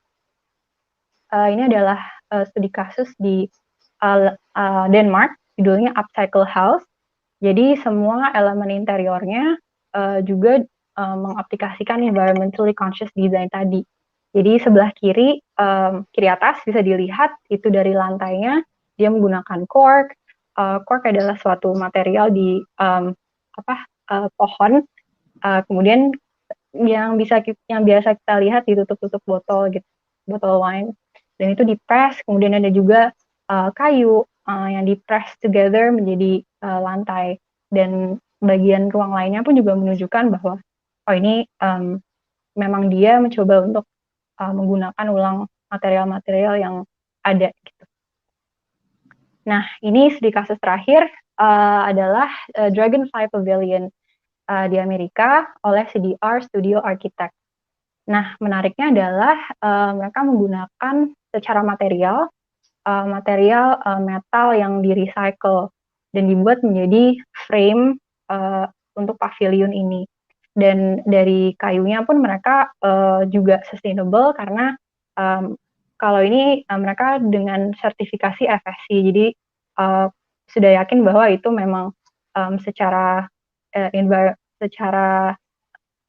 ini adalah studi kasus di Denmark, judulnya Upcycle House. Jadi semua elemen interiornya juga mengaplikasikan environmentally conscious design tadi. Jadi sebelah kiri atas bisa dilihat itu dari lantainya dia menggunakan cork. Cork adalah suatu material di pohon. Kemudian yang biasa kita lihat di tutup botol gitu, botol wine. Dan itu di-press. Kemudian ada juga kayu yang di-press together menjadi lantai, dan bagian ruang lainnya pun juga menunjukkan bahwa ini memang dia mencoba untuk menggunakan ulang material-material yang ada gitu. Nah, ini studi kasus terakhir adalah Dragonfly Pavilion di Amerika oleh CDR Studio Architect. Nah, menariknya adalah mereka menggunakan secara material metal yang di-recycle dan dibuat menjadi frame untuk pavilion ini. Dan dari kayunya pun mereka juga sustainable, karena kalau ini mereka dengan sertifikasi FSC, jadi sudah yakin bahwa itu memang secara secara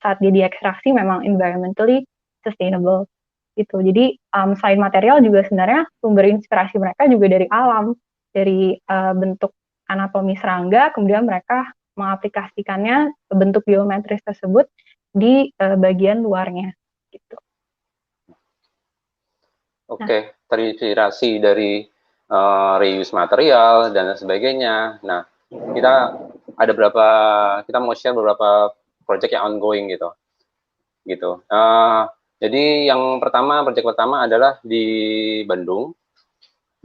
saat dia diekstraksi memang environmentally sustainable gitu. Jadi selain material juga sebenarnya sumber inspirasi mereka juga dari alam, dari bentuk anatomi serangga, kemudian mereka mengaplikasikannya ke bentuk geometris tersebut di bagian luarnya gitu.
Oke, terinspirasi dari reuse material dan sebagainya. Nah, kita mau share beberapa project yang ongoing gitu. Jadi project pertama adalah di Bandung.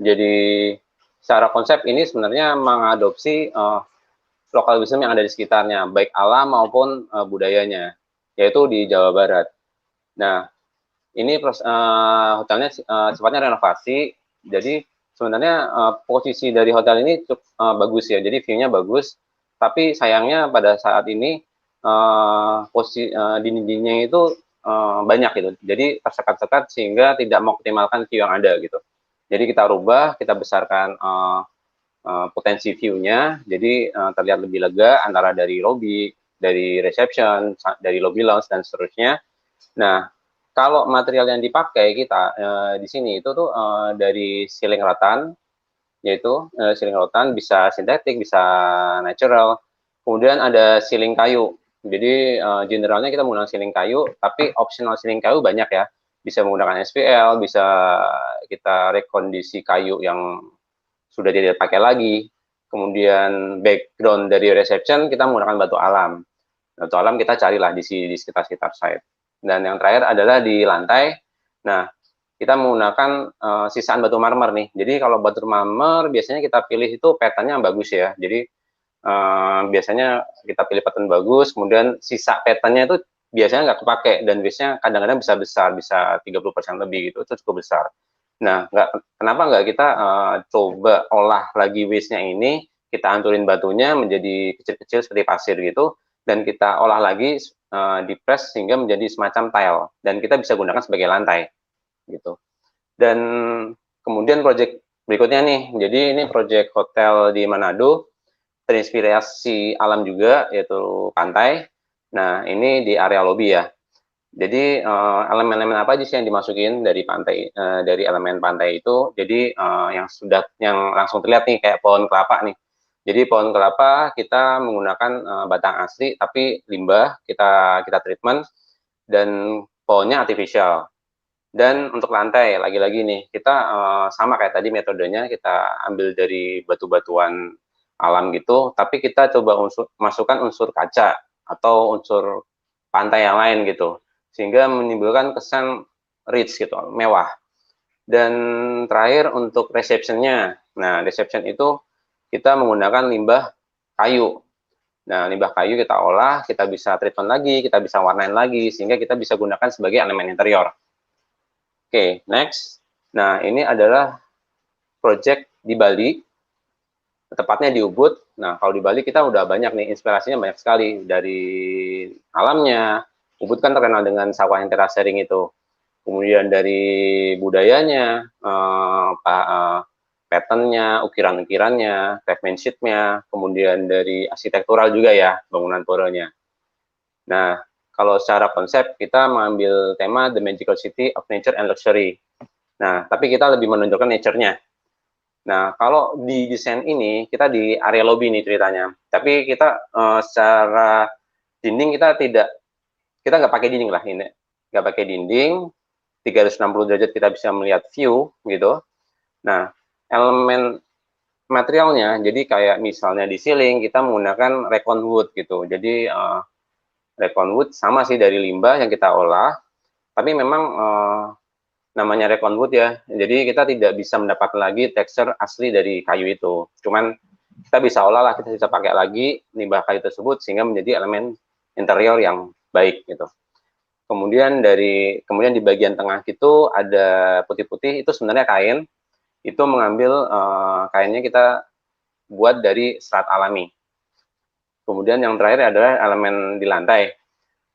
Jadi secara konsep ini sebenarnya mengadopsi lokal wisdom yang ada di sekitarnya, baik alam maupun budayanya, yaitu di Jawa Barat. Nah, ini hotelnya sifatnya renovasi, jadi sebenarnya posisi dari hotel ini cukup bagus ya, jadi view-nya bagus, tapi sayangnya pada saat ini posisi dinding-dindingnya itu banyak gitu, jadi tersekat-sekat sehingga tidak mengoptimalkan view yang ada gitu. Jadi kita rubah, kita besarkan potensi view-nya, jadi terlihat lebih lega antara dari lobby, dari reception, dari lobby lounge dan seterusnya. Nah, kalau material yang dipakai kita di sini itu tuh dari ceiling rotan, yaitu ceiling rotan bisa sintetik, bisa natural. Kemudian ada ceiling kayu. Jadi generalnya kita menggunakan ceiling kayu, tapi optional ceiling kayu banyak ya. Bisa menggunakan SPL, bisa kita rekondisi kayu yang sudah tidak pakai lagi. Kemudian background dari reception kita menggunakan batu alam. Batu alam kita carilah di sekitar site. Dan yang terakhir adalah di lantai. Nah, kita menggunakan sisaan batu marmer nih. Jadi kalau batu marmer biasanya kita pilih itu pattern-nya yang bagus ya. Jadi biasanya kita pilih pattern bagus, kemudian sisa pattern-nya itu biasanya nggak kepake dan biasanya kadang-kadang bisa besar, bisa 30% lebih gitu, itu cukup besar. Nah, kenapa nggak kita coba olah lagi waste-nya ini, kita hancurin batunya menjadi kecil-kecil seperti pasir gitu, dan kita olah lagi di press sehingga menjadi semacam tile dan kita bisa gunakan sebagai lantai gitu. Dan kemudian project berikutnya nih, jadi ini project hotel di Manado, terinspirasi alam juga yaitu pantai. Nah, ini di area lobby ya. Jadi elemen-elemen apa aja sih yang dimasukin dari pantai, dari elemen pantai itu? Jadi yang langsung terlihat nih kayak pohon kelapa nih. Jadi pohon kelapa kita menggunakan batang asli, tapi limbah kita treatment dan pohonnya artificial. Dan untuk lantai, lagi-lagi nih kita sama kayak tadi metodenya kita ambil dari batu-batuan alam gitu, tapi kita coba masukkan unsur kaca atau unsur pantai yang lain gitu, sehingga menimbulkan kesan rich gitu, mewah. Dan terakhir untuk reception-nya, nah reception itu kita menggunakan limbah kayu. Nah, limbah kayu kita olah, kita bisa treatment lagi, kita bisa warnain lagi, sehingga kita bisa gunakan sebagai elemen interior. Oke, next. Nah, ini adalah project di Bali, tepatnya di Ubud. Nah, kalau di Bali kita udah banyak nih, inspirasinya banyak sekali. Dari alamnya, Ubud kan terkenal dengan sawah yang terasering itu. Kemudian dari budayanya, pattern-nya, ukiran-ukirannya, craftsmanship-nya, kemudian dari arsitektural juga ya, bangunan puranya. Nah, kalau secara konsep kita mengambil tema The Magical City of Nature and Luxury. Nah, tapi kita lebih menunjukkan nature-nya. Nah, kalau di desain ini kita di area lobby nih ceritanya. Tapi kita secara dinding kita nggak pakai dinding lah ini, nggak pakai dinding. 360 derajat kita bisa melihat view gitu. Nah, elemen materialnya, jadi kayak misalnya di ceiling kita menggunakan recon wood gitu. Jadi recon wood sama sih dari limbah yang kita olah, tapi memang namanya recon wood ya, jadi kita tidak bisa mendapatkan lagi tekstur asli dari kayu itu. Cuman kita bisa olah lah, kita bisa pakai lagi limbah kayu tersebut sehingga menjadi elemen interior yang baik gitu. Kemudian di bagian tengah itu ada putih-putih, itu sebenarnya kain. Itu mengambil kainnya kita buat dari serat alami. Kemudian yang terakhir adalah elemen di lantai.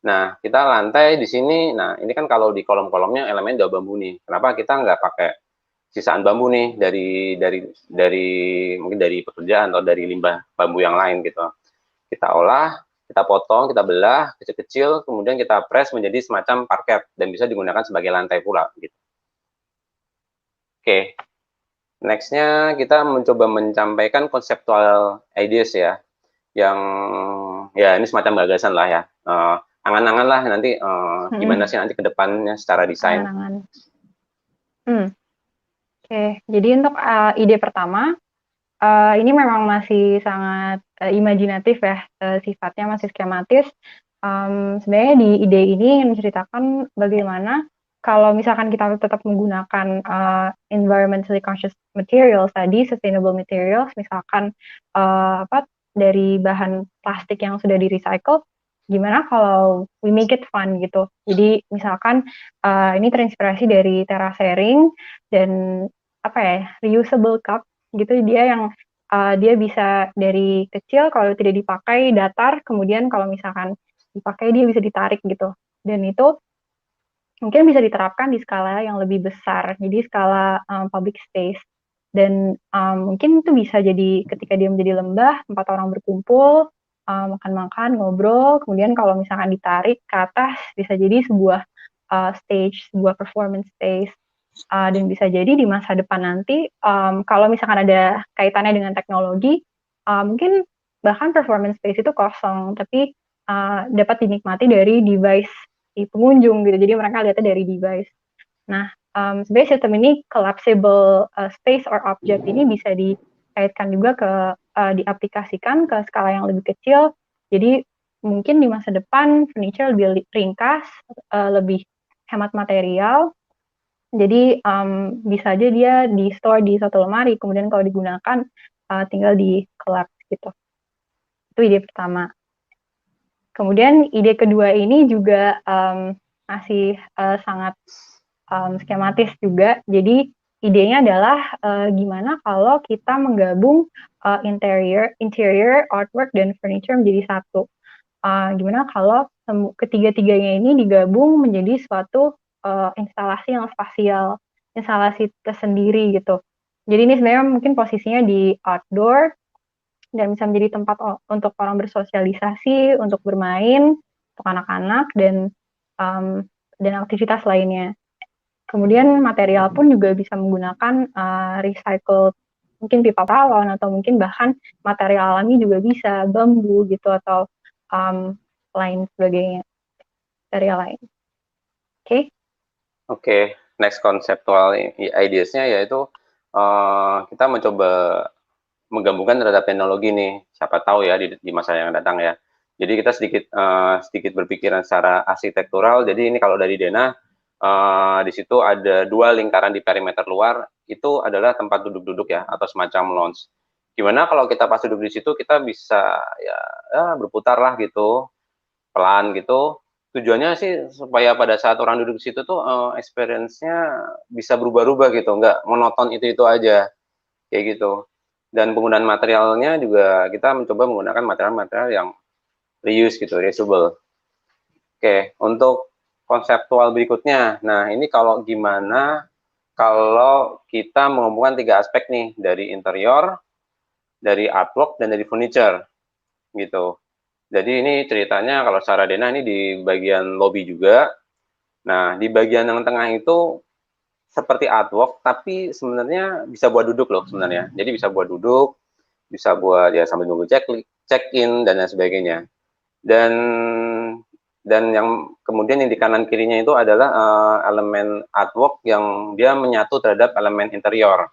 Nah, kita lantai di sini, nah ini kan kalau di kolom-kolomnya elemen daun bambu nih. Kenapa kita nggak pakai sisaan bambu nih dari mungkin dari pekerjaan atau dari limbah bambu yang lain gitu. Kita olah, kita potong, kita belah kecil-kecil, kemudian kita press menjadi semacam parket dan bisa digunakan sebagai lantai pula gitu. Oke. Next-nya kita mencoba menyampaikan konseptual ideas ya, yang ya ini semacam gagasan lah ya, angan-angan lah nanti gimana sih nanti ke depannya secara desain.
Angan-angan. Oke, jadi untuk ide pertama, ini memang masih sangat imajinatif ya, sifatnya masih skematis. Sebenarnya di ide ini menceritakan bagaimana kalau misalkan kita tetap menggunakan environmentally conscious materials tadi, sustainable materials, misalkan dari bahan plastik yang sudah di-recycle, gimana kalau we make it fun gitu. Jadi misalkan ini terinspirasi dari terasering dan reusable cup gitu, dia yang dia bisa dari kecil, kalau tidak dipakai datar, kemudian kalau misalkan dipakai dia bisa ditarik gitu, dan itu mungkin bisa diterapkan di skala yang lebih besar, jadi skala public space, dan mungkin itu bisa jadi ketika dia menjadi lembah tempat orang berkumpul, makan-makan, ngobrol, kemudian kalau misalkan ditarik ke atas bisa jadi sebuah stage, sebuah performance space. Dan bisa jadi di masa depan nanti, kalau misalkan ada kaitannya dengan teknologi, mungkin bahkan performance space itu kosong, tapi dapat dinikmati dari device si pengunjung gitu, jadi mereka lihatnya dari device. Nah, sebenarnya sistem ini collapsible space or object ini bisa dikaitkan juga ke diaplikasikan ke skala yang lebih kecil, jadi mungkin di masa depan furniture lebih ringkas, lebih hemat material. Jadi bisa aja dia di store di satu lemari, kemudian kalau digunakan tinggal di collapse gitu. Itu ide pertama. Kemudian ide kedua ini juga masih sangat skematis juga. Jadi idenya adalah gimana kalau kita menggabung interior, artwork, dan furniture menjadi satu. Gimana kalau ketiga-tiganya ini digabung menjadi suatu instalasi yang spasial, instalasi tersendiri gitu. Jadi ini sebenarnya mungkin posisinya di outdoor dan bisa menjadi tempat untuk orang bersosialisasi, untuk bermain, untuk anak-anak dan aktivitas lainnya. Kemudian material pun juga bisa menggunakan recycled, mungkin pipa paralon atau mungkin bahkan material alami juga bisa, bambu gitu atau lain sebagainya, material lain. Oke.
Oke, next conceptual ideas-nya yaitu kita mencoba menggabungkan terhadap teknologi nih. Siapa tahu ya di masa yang datang ya. Jadi kita sedikit berpikiran secara arsitektural. Jadi ini kalau dari Dena di situ ada 2 lingkaran di perimeter luar, itu adalah tempat duduk-duduk ya atau semacam lounge. Gimana kalau kita pas duduk di situ kita bisa ya berputar lah gitu, pelan gitu. Tujuannya sih supaya pada saat orang duduk di situ tuh experience-nya bisa berubah-ubah gitu, nggak monoton itu aja, kayak gitu. Dan penggunaan materialnya juga kita mencoba menggunakan material-material yang reuse gitu, reusable. Oke, untuk konseptual berikutnya, nah ini kalau gimana kalau kita menghubungkan 3 aspek nih, dari interior, dari artwork, dan dari furniture, gitu. Jadi ini ceritanya kalau secara Dena ini di bagian lobby juga. Nah, di bagian yang tengah itu seperti artwork, tapi sebenarnya bisa buat duduk loh sebenarnya. Jadi bisa buat duduk, bisa buat ya sambil nunggu check-in dan lain sebagainya. Dan yang kemudian yang di kanan kirinya itu adalah elemen artwork yang dia menyatu terhadap elemen interior.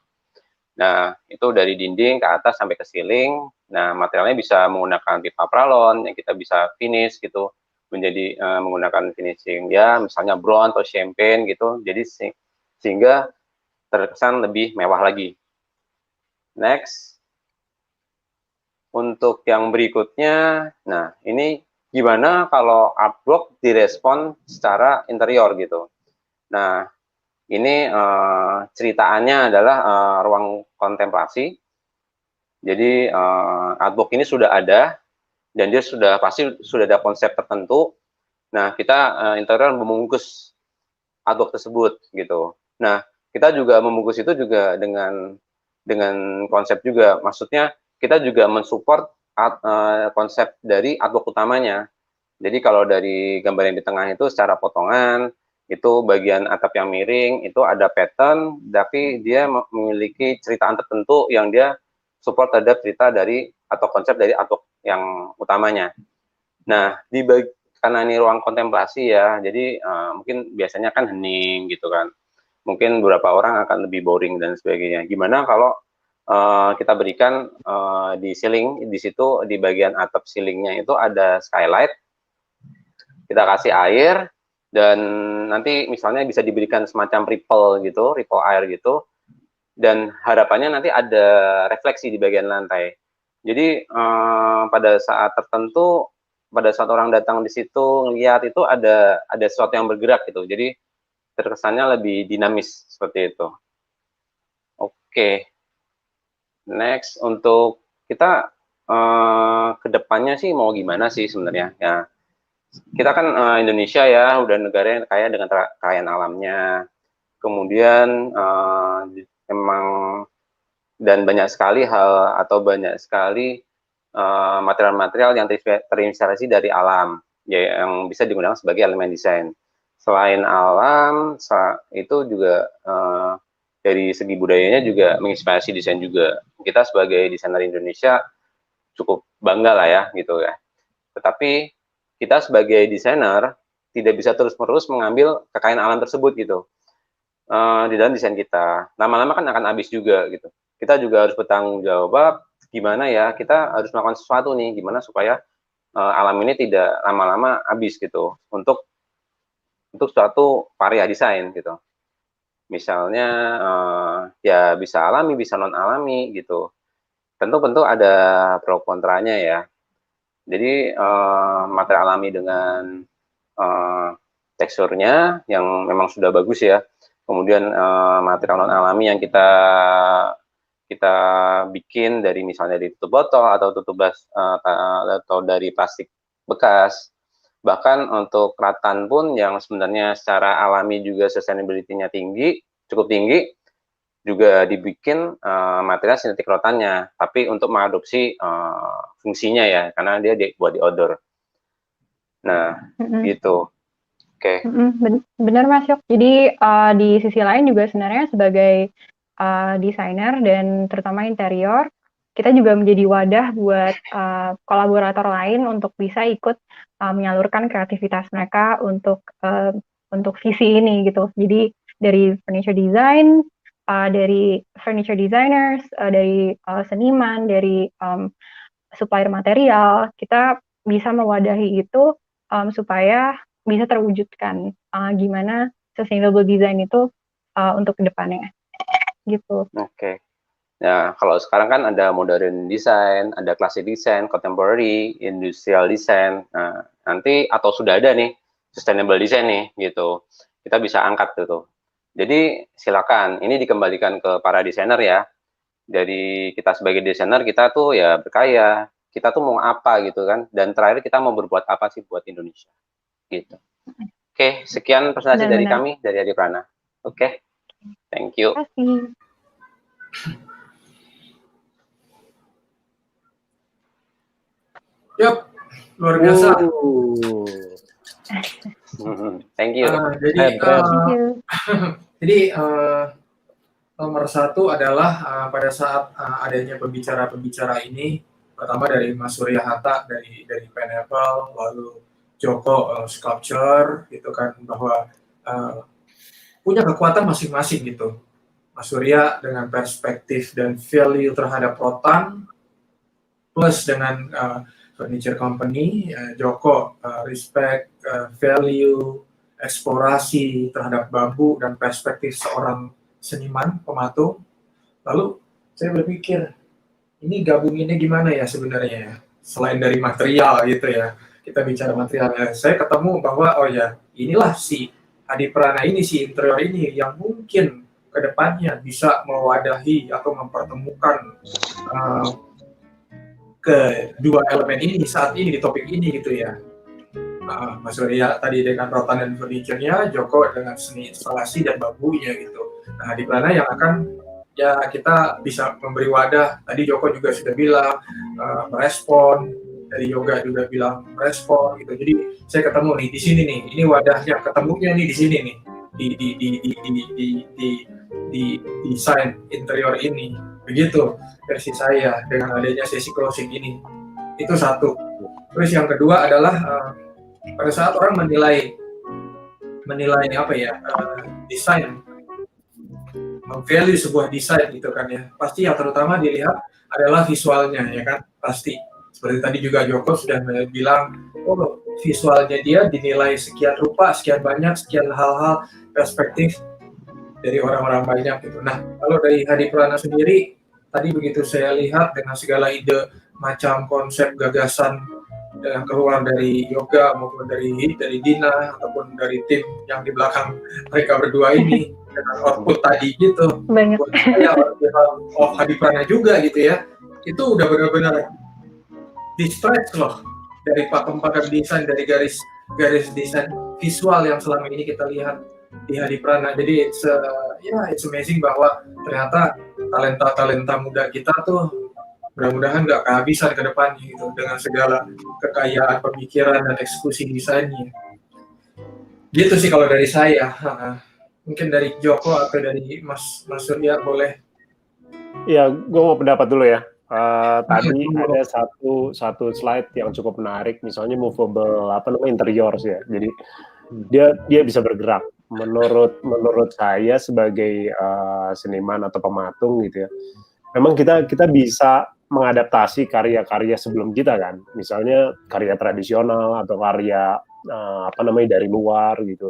Nah, itu dari dinding ke atas sampai ke ceiling. Nah, materialnya bisa menggunakan pipa pralon, yang kita bisa finish gitu, menjadi menggunakan finishing ya, misalnya bronze atau champagne gitu. Jadi sehingga terkesan lebih mewah lagi. Next. Untuk yang berikutnya, nah ini gimana kalau artwork direspon secara interior gitu. Nah, ini ceritaannya adalah ruang kontemplasi. Jadi artwork ini sudah ada dan dia pasti sudah ada konsep tertentu. Nah, kita interior membungkus artwork tersebut gitu. Nah, kita juga membungkus itu juga dengan konsep juga, maksudnya kita juga mensupport konsep dari artwork utamanya. Jadi kalau dari gambar yang di tengah itu secara potongan, itu bagian atap yang miring, itu ada pattern, tapi dia memiliki ceritaan tertentu yang dia support terhadap cerita dari atau konsep dari artwork yang utamanya. Nah, karena ini ruang kontemplasi ya, jadi mungkin biasanya kan hening gitu kan. Mungkin beberapa orang akan lebih boring dan sebagainya. Gimana kalau kita berikan di ceiling, di situ di bagian atap ceilingnya itu ada skylight, kita kasih air, dan nanti misalnya bisa diberikan semacam ripple gitu, ripple air gitu, dan harapannya nanti ada refleksi di bagian lantai. Jadi pada saat tertentu, pada saat orang datang di situ ngelihat itu ada sesuatu yang bergerak gitu. Jadi terkesannya lebih dinamis seperti itu. Oke. Next, untuk kita kedepannya sih mau gimana sih sebenarnya ya. Kita kan Indonesia ya, udah negara yang kaya dengan kekayaan alamnya. Kemudian memang dan banyak sekali hal atau banyak sekali material-material yang terinspirasi dari alam, ya, yang bisa digunakan sebagai elemen desain. Selain alam, itu juga dari segi budayanya juga menginspirasi desain juga. Kita sebagai desainer Indonesia cukup bangga lah ya, gitu ya. Tetapi kita sebagai desainer tidak bisa terus-menerus mengambil kekayaan alam tersebut gitu di dalam desain kita. Lama-lama kan akan habis juga gitu. Kita juga harus bertanggung jawab gimana ya, kita harus melakukan sesuatu nih, gimana supaya alam ini tidak lama-lama habis gitu untuk suatu karya desain gitu. Misalnya ya bisa alami, bisa non alami gitu. Tentu ada pro kontranya ya. Jadi material alami dengan teksturnya yang memang sudah bagus ya. Kemudian material non alami yang kita bikin dari misalnya dari tutup botol atau atau dari plastik bekas. Bahkan untuk rattan pun yang sebenarnya secara alami juga sustainability-nya cukup tinggi, juga dibikin material sintetik rotannya, tapi untuk mengadopsi fungsinya ya, karena dia buat di outdoor. Nah, gitu. Oke.
Benar Mas Yok. Jadi di sisi lain juga sebenarnya sebagai desainer dan terutama interior, kita juga menjadi wadah buat kolaborator lain untuk bisa ikut menyalurkan kreativitas mereka untuk visi ini gitu. Jadi dari furniture design, dari furniture designers, dari seniman, dari supplier material, kita bisa mewadahi itu supaya bisa terwujudkan gimana sustainable design itu untuk kedepannya gitu.
Oke. Nah, kalau sekarang kan ada modern design, ada classic design, contemporary, industrial design. Nah, nanti atau sudah ada nih sustainable design nih gitu. Kita bisa angkat gitu. Jadi silakan, ini dikembalikan ke para desainer ya. Dari kita sebagai desainer, kita tuh ya berkarya. Kita tuh mau apa gitu kan. Dan terakhir kita mau berbuat apa sih buat Indonesia. Gitu. Oke, sekian presentasi dari kami, dari Adi Prana. Oke, thank you.
Terima kasih.
Yap, luar biasa.
Thank you.
Jadi nomor satu adalah pada saat adanya pembicara ini, pertama dari Mas Surya Hatta dari Pineapple, lalu Joko Sculpture, gitu kan, bahwa punya kekuatan masing-masing gitu. Mas Surya dengan perspektif dan value terhadap rotan, plus dengan furniture company, Joko respect, value, eksplorasi terhadap bambu dan perspektif seorang seniman, pematung. Lalu saya berpikir, ini gabunginnya gimana ya sebenarnya ya? Selain dari material gitu ya, kita bicara materialnya. Saya ketemu bahwa, oh ya, inilah si Adi Prana ini, si interior ini yang mungkin kedepannya bisa mewadahi atau mempertemukan kedua elemen ini saat ini di topik ini gitu ya. Mas Surya tadi dengan rotan dan furniture-nya, Joko dengan seni instalasi dan bambunya gitu. Nah, di mana yang akan ya kita bisa memberi wadah. Tadi Joko juga sudah bilang merespon, dari Yoga juga bilang merespon gitu. Jadi saya ketemu nih di sini nih, ini wadahnya, ketemunya nih di sini nih, di desain interior ini. Begitu versi saya dengan adanya sesi closing ini. Itu satu. Terus yang kedua adalah pada saat orang menilai apa ya, desain, value sebuah desain gitu kan ya, pasti yang terutama dilihat adalah visualnya ya kan, pasti seperti tadi juga Joko sudah bilang, oh visualnya dia dinilai sekian rupa, sekian banyak, sekian hal-hal perspektif dari orang-orang banyak gitu. Nah kalau dari Hadiprana sendiri tadi begitu saya lihat dengan segala ide macam konsep gagasan yang keluar dari Yoga maupun dari Dina ataupun dari tim yang di belakang mereka berdua ini dengan output tadi gitu.
Banyak.
Buat saya of Hadiprana juga gitu ya, itu udah benar-benar di-stretch loh dari pakem-pakem desain, dari garis desain visual yang selama ini kita lihat di Hadiprana. Jadi it's amazing bahwa ternyata talenta muda kita tuh mudah-mudahan nggak kehabisan ke depannya gitu dengan segala kekayaan pemikiran dan eksekusi desainnya. Gitu sih kalau dari saya. Mungkin dari Joko atau dari Mas Surya boleh.
Ya, gue mau pendapat dulu ya. Tadi ada satu slide yang cukup menarik, misalnya movable interior sih ya. Jadi dia bisa bergerak. Menurut saya sebagai seniman atau pematung gitu ya. Memang kita bisa mengadaptasi karya-karya sebelum kita kan, misalnya karya tradisional atau karya dari luar gitu.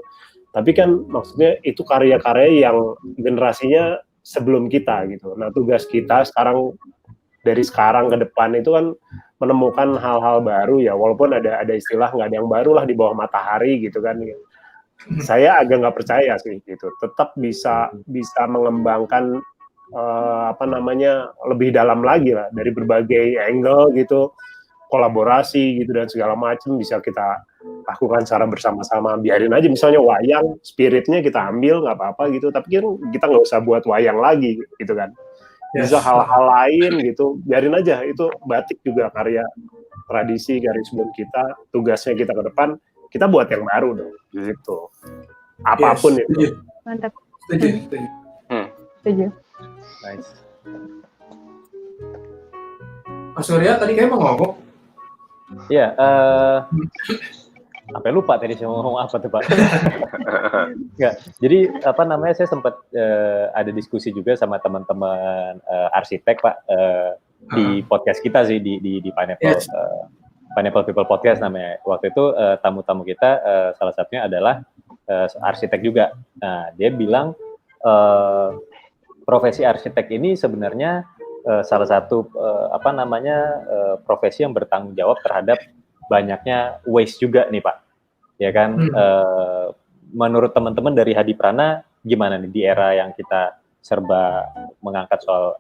Tapi kan maksudnya itu karya-karya yang generasinya sebelum kita gitu. Nah tugas kita sekarang dari sekarang ke depan itu kan menemukan hal-hal baru ya, walaupun ada istilah nggak ada yang baru lah di bawah matahari gitu kan. Saya agak nggak percaya sih gitu. Tetap bisa mengembangkan lebih dalam lagi lah dari berbagai angle gitu, kolaborasi gitu dan segala macam bisa kita lakukan secara bersama-sama. Biarin aja misalnya wayang, spiritnya kita ambil nggak apa-apa gitu, tapi kan kita nggak usah buat wayang lagi gitu kan. Bisa hal-hal lain gitu, biarin aja. Itu batik juga karya tradisi dari sebelum kita. Tugasnya kita ke depan kita buat yang baru dong gitu. Apapun itu.
Mantap.
Setuju.
Setuju.
Nice.
Mas Surya tadi kayak mau ngomong.
Iya, sampai lupa tadi saya mau ngomong apa tuh Pak. Enggak, jadi saya sempat ada diskusi juga sama teman-teman arsitek Pak di podcast kita sih di Pineapple, Pineapple People Podcast namanya. Waktu itu tamu-tamu kita salah satunya adalah arsitek juga. Nah dia bilang profesi arsitek ini sebenarnya salah satu profesi yang bertanggung jawab terhadap banyaknya waste juga nih Pak, ya kan? Menurut teman-teman dari Hadiprana gimana nih di era yang kita serba mengangkat soal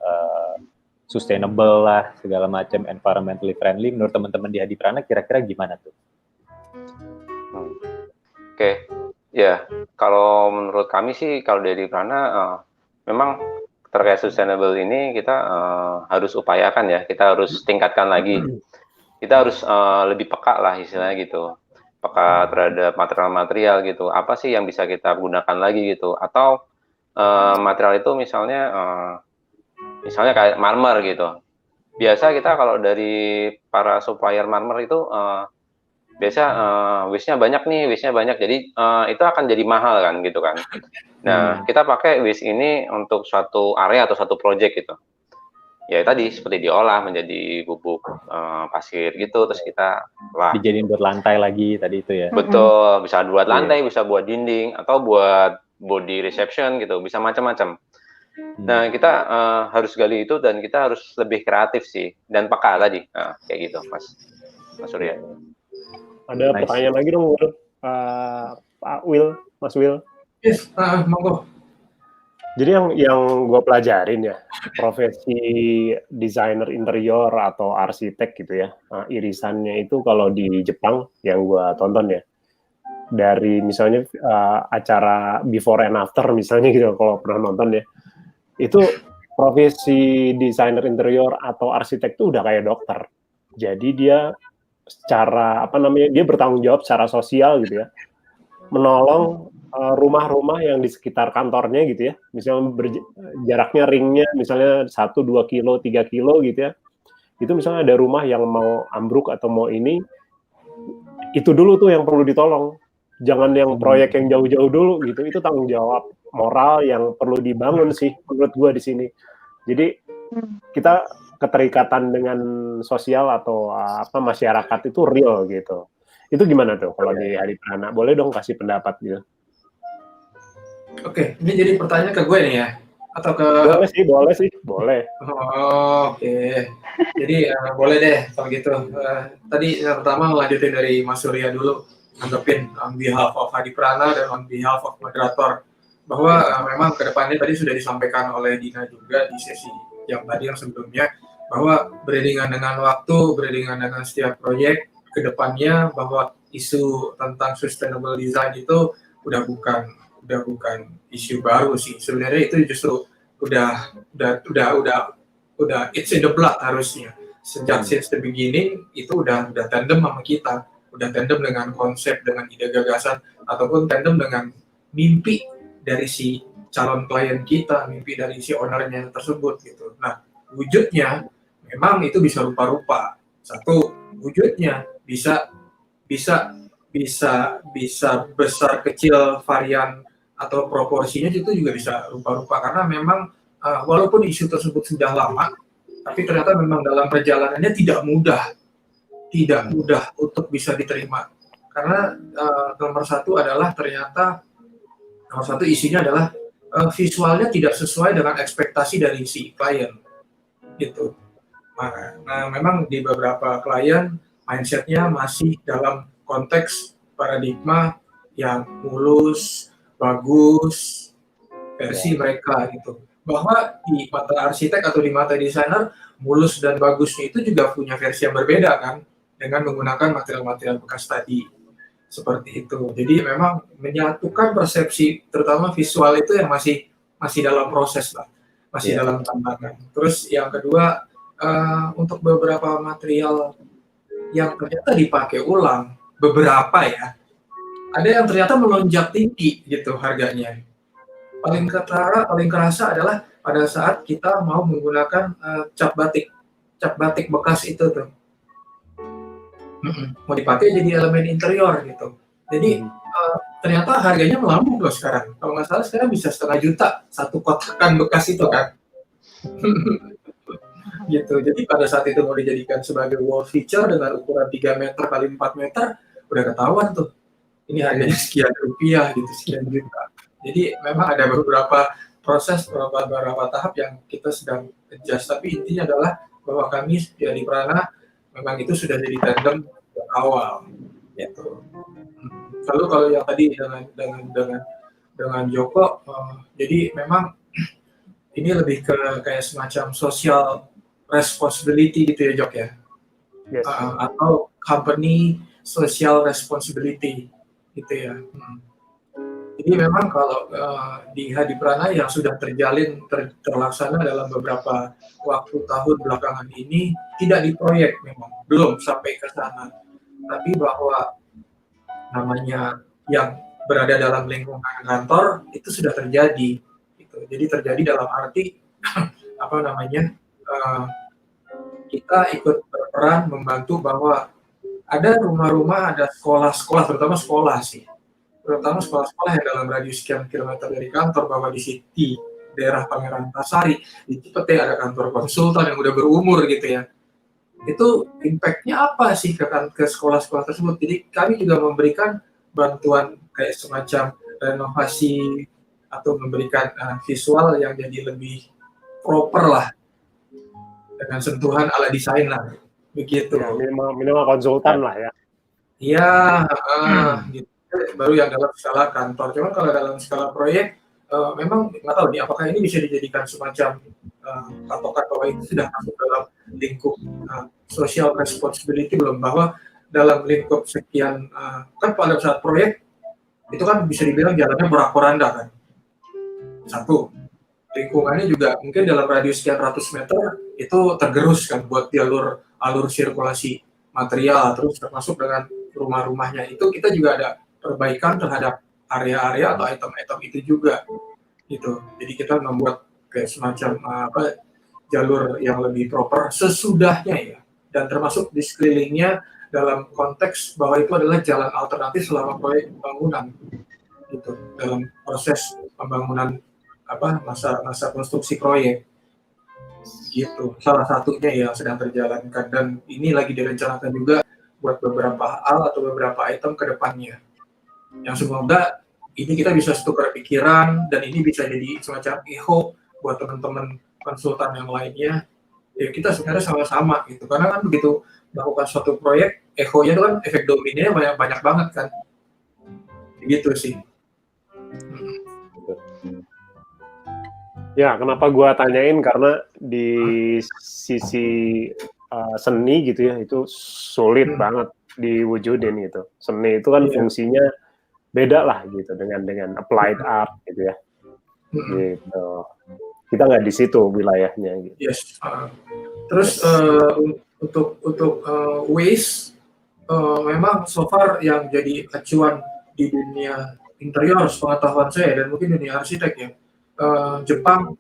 sustainable lah segala macam, environmentally friendly, menurut teman-teman di Hadiprana kira-kira gimana tuh?
Oke. Ya kalau menurut kami sih kalau dari Hadiprana memang terkait sustainable ini kita harus upayakan ya, kita harus tingkatkan lagi, kita harus lebih peka lah istilahnya gitu, peka terhadap material-material gitu, apa sih yang bisa kita gunakan lagi gitu, atau material itu misalnya kayak marmer gitu, biasa kita kalau dari para supplier marmer itu biasa waste-nya banyak, jadi itu akan jadi mahal kan gitu kan. Nah, kita pakai waste ini untuk suatu area atau satu project gitu. Ya tadi seperti diolah menjadi bubuk pasir gitu, terus kita
dijadiin buat lantai lagi tadi itu ya.
Betul, bisa buat lantai, bisa buat dinding atau buat body reception gitu, bisa macam-macam. Nah, kita harus gali itu dan kita harus lebih kreatif sih dan peka tadi. Nah, kayak gitu, Mas Surya.
Ada pertanyaan lagi dong, Pak Will, Mas Will.
Yes, monggo.
Jadi yang gue pelajarin ya, profesi desainer interior atau arsitek gitu ya, irisannya itu kalau di Jepang yang gue tonton ya, dari misalnya acara before and after misalnya gitu, kalau pernah nonton ya, itu profesi desainer interior atau arsitek itu udah kayak dokter. Jadi dia secara dia bertanggung jawab secara sosial gitu ya, menolong rumah-rumah yang di sekitar kantornya gitu ya, misalnya jaraknya ringnya misalnya 1-2 kilo, 3 kilo gitu ya, itu misalnya ada rumah yang mau ambruk atau mau ini, itu dulu tuh yang perlu ditolong. Jangan yang proyek yang jauh-jauh dulu gitu, itu tanggung jawab moral yang perlu dibangun sih menurut gua di sini. Jadi kita keterikatan dengan sosial atau masyarakat itu real gitu. Itu gimana tuh kalau di Hadi Prana? Boleh dong kasih pendapat gitu.
Oke, ini jadi pertanyaan ke gue nih ya, atau ke?
Boleh sih.
Oh, oke. Jadi boleh deh kalau gitu. Tadi yang pertama melanjutin dari Mas Surya dulu, nanggepin on behalf of Hadi Prana dan on behalf of moderator, bahwa memang kedepannya tadi sudah disampaikan oleh Dina juga di sesi yang sebelumnya, bahwa beriringan dengan waktu, beriringan dengan setiap proyek kedepannya, bahwa isu tentang sustainable design itu udah bukan isu baru sih. Sebenarnya itu justru udah it's in the blood harusnya. Sejak since the beginning itu udah tandem sama kita. Udah tandem dengan konsep, dengan ide gagasan, ataupun tandem dengan mimpi dari si calon klien kita, mimpi dari si ownernya tersebut gitu. Nah, wujudnya memang itu bisa rupa-rupa. Satu, wujudnya bisa besar kecil varian atau proporsinya itu juga bisa rupa-rupa, karena memang walaupun isu tersebut sudah lama, tapi ternyata memang dalam perjalanannya tidak mudah untuk bisa diterima, karena nomor satu isinya adalah visualnya tidak sesuai dengan ekspektasi dari si klien gitu. Nah, memang di beberapa klien mindsetnya masih dalam konteks paradigma yang mulus, bagus, versi mereka gitu. Bahwa di mata arsitek atau di mata desainer, mulus dan bagusnya itu juga punya versi yang berbeda kan, dengan menggunakan material-material bekas tadi. Seperti itu. Jadi memang menyatukan persepsi, terutama visual itu yang masih dalam proses lah, masih dalam tantangan. Terus yang kedua, untuk beberapa material yang ternyata dipakai ulang, beberapa ya, ada yang ternyata melonjak tinggi gitu harganya. Paling kerasa adalah pada saat kita mau menggunakan cap batik bekas itu tuh. Mau dipakai jadi elemen interior gitu. Jadi ternyata harganya melambung loh sekarang. Kalau nggak salah sekarang bisa 500 juta satu kotakan bekas itu kan. Gitu. Jadi pada saat itu mau dijadikan sebagai wall feature dengan ukuran 3 meter kali 4 meter, udah ketahuan tuh. Ini harganya sekian rupiah gitu, sekian juta. Jadi memang ada beberapa proses, beberapa tahap yang kita sedang adjust. Tapi intinya adalah bahwa kami di Hadi Prana memang itu sudah jadi tandem dari awal. Gitu. Lalu kalau yang tadi dengan Joko, jadi memang ini lebih ke kayak semacam social responsibility gitu ya Jok ya, yes. Atau company social responsibility gitu ya. Jadi memang kalau di Hadi Prana yang sudah terlaksana dalam beberapa tahun belakangan ini, tidak di proyek memang, belum sampai ke sana, tapi bahwa namanya yang berada dalam lingkungan kantor itu sudah terjadi gitu. Jadi terjadi dalam arti kita ikut berperan membantu bahwa ada rumah-rumah, ada sekolah-sekolah, terutama sekolah yang dalam radius sekian kilometer dari kantor, bahwa di daerah Pangeran Antasari, di Cipete ada kantor konsultan yang udah berumur gitu ya. Itu impact-nya apa sih ke sekolah-sekolah tersebut? Jadi kami juga memberikan bantuan kayak semacam renovasi atau memberikan visual yang jadi lebih proper lah, dengan sentuhan ala desain lah, begitu.
Ya, minimal konsultan lah ya.
Iya, gitu. Baru yang dalam skala kantor. Cuman kalau dalam skala proyek, memang nggak tahu nih apakah ini bisa dijadikan semacam patokan bahwa itu sudah masuk dalam lingkup social responsibility belum, bahwa dalam lingkup sekian kan pada saat proyek itu kan bisa dibilang jalannya porak-poranda kan. Satu, lingkungannya juga mungkin dalam radius sekian ratus meter itu tergerus kan buat alur sirkulasi material, terus termasuk dengan rumah-rumahnya itu kita juga ada perbaikan terhadap area-area atau item-item itu juga gitu. Jadi kita membuat kayak semacam jalur yang lebih proper sesudahnya ya, dan termasuk di sekelilingnya dalam konteks bahwa itu adalah jalan alternatif selama proyek pembangunan gitu, dalam proses pembangunan masa konstruksi proyek gitu. Salah satunya yang sedang terjalankan dan ini lagi direncanakan juga buat beberapa hal atau beberapa item ke depannya. Yang semoga ini kita bisa tukar pikiran dan ini bisa jadi semacam echo buat teman-teman konsultan yang lainnya. Ya kita sebenarnya sama-sama gitu. Karena kan begitu melakukan suatu proyek, echo-nya itu kan efek dominnya banyak banget kan. Gitu sih.
Ya, kenapa gua tanyain karena di sisi seni gitu ya, itu sulit banget diwujudin gitu. Seni itu kan fungsinya beda lah gitu dengan applied art gitu ya. Gitu. Kita nggak di situ wilayahnya gitu.
Yes. Terus untuk waste memang so far yang jadi acuan di dunia interior sepengetahuan saya dan mungkin dunia arsitek ya, Jepang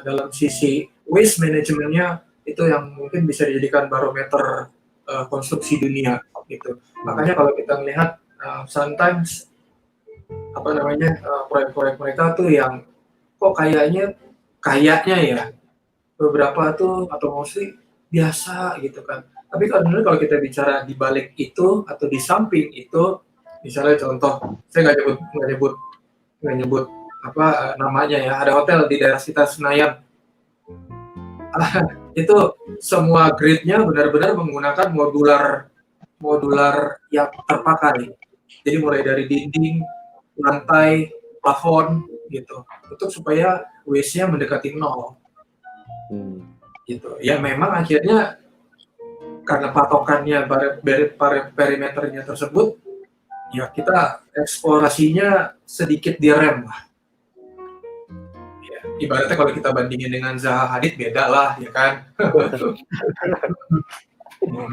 dalam sisi waste manajemennya itu yang mungkin bisa dijadikan barometer konstruksi dunia gitu. Makanya kalau kita melihat sometimes proyek-proyek mereka tuh yang kok kayaknya ya beberapa tuh atau mostly biasa gitu kan. Tapi kalau kita bicara di balik itu atau di samping itu, misalnya contoh, saya nggak nyebut namanya ya, ada hotel di daerah sekitar Senayan. Itu semua grid-nya benar-benar menggunakan modular yang terpakai. Jadi mulai dari dinding, lantai, plafon gitu. Untuk supaya waste-nya mendekati nol. Gitu. Ya memang akhirnya karena patokannya perimeternya tersebut, ya kita eksplorasinya sedikit direm lah. Ya, ibaratnya kalau kita bandingin dengan Zaha Hadid beda lah, ya kan?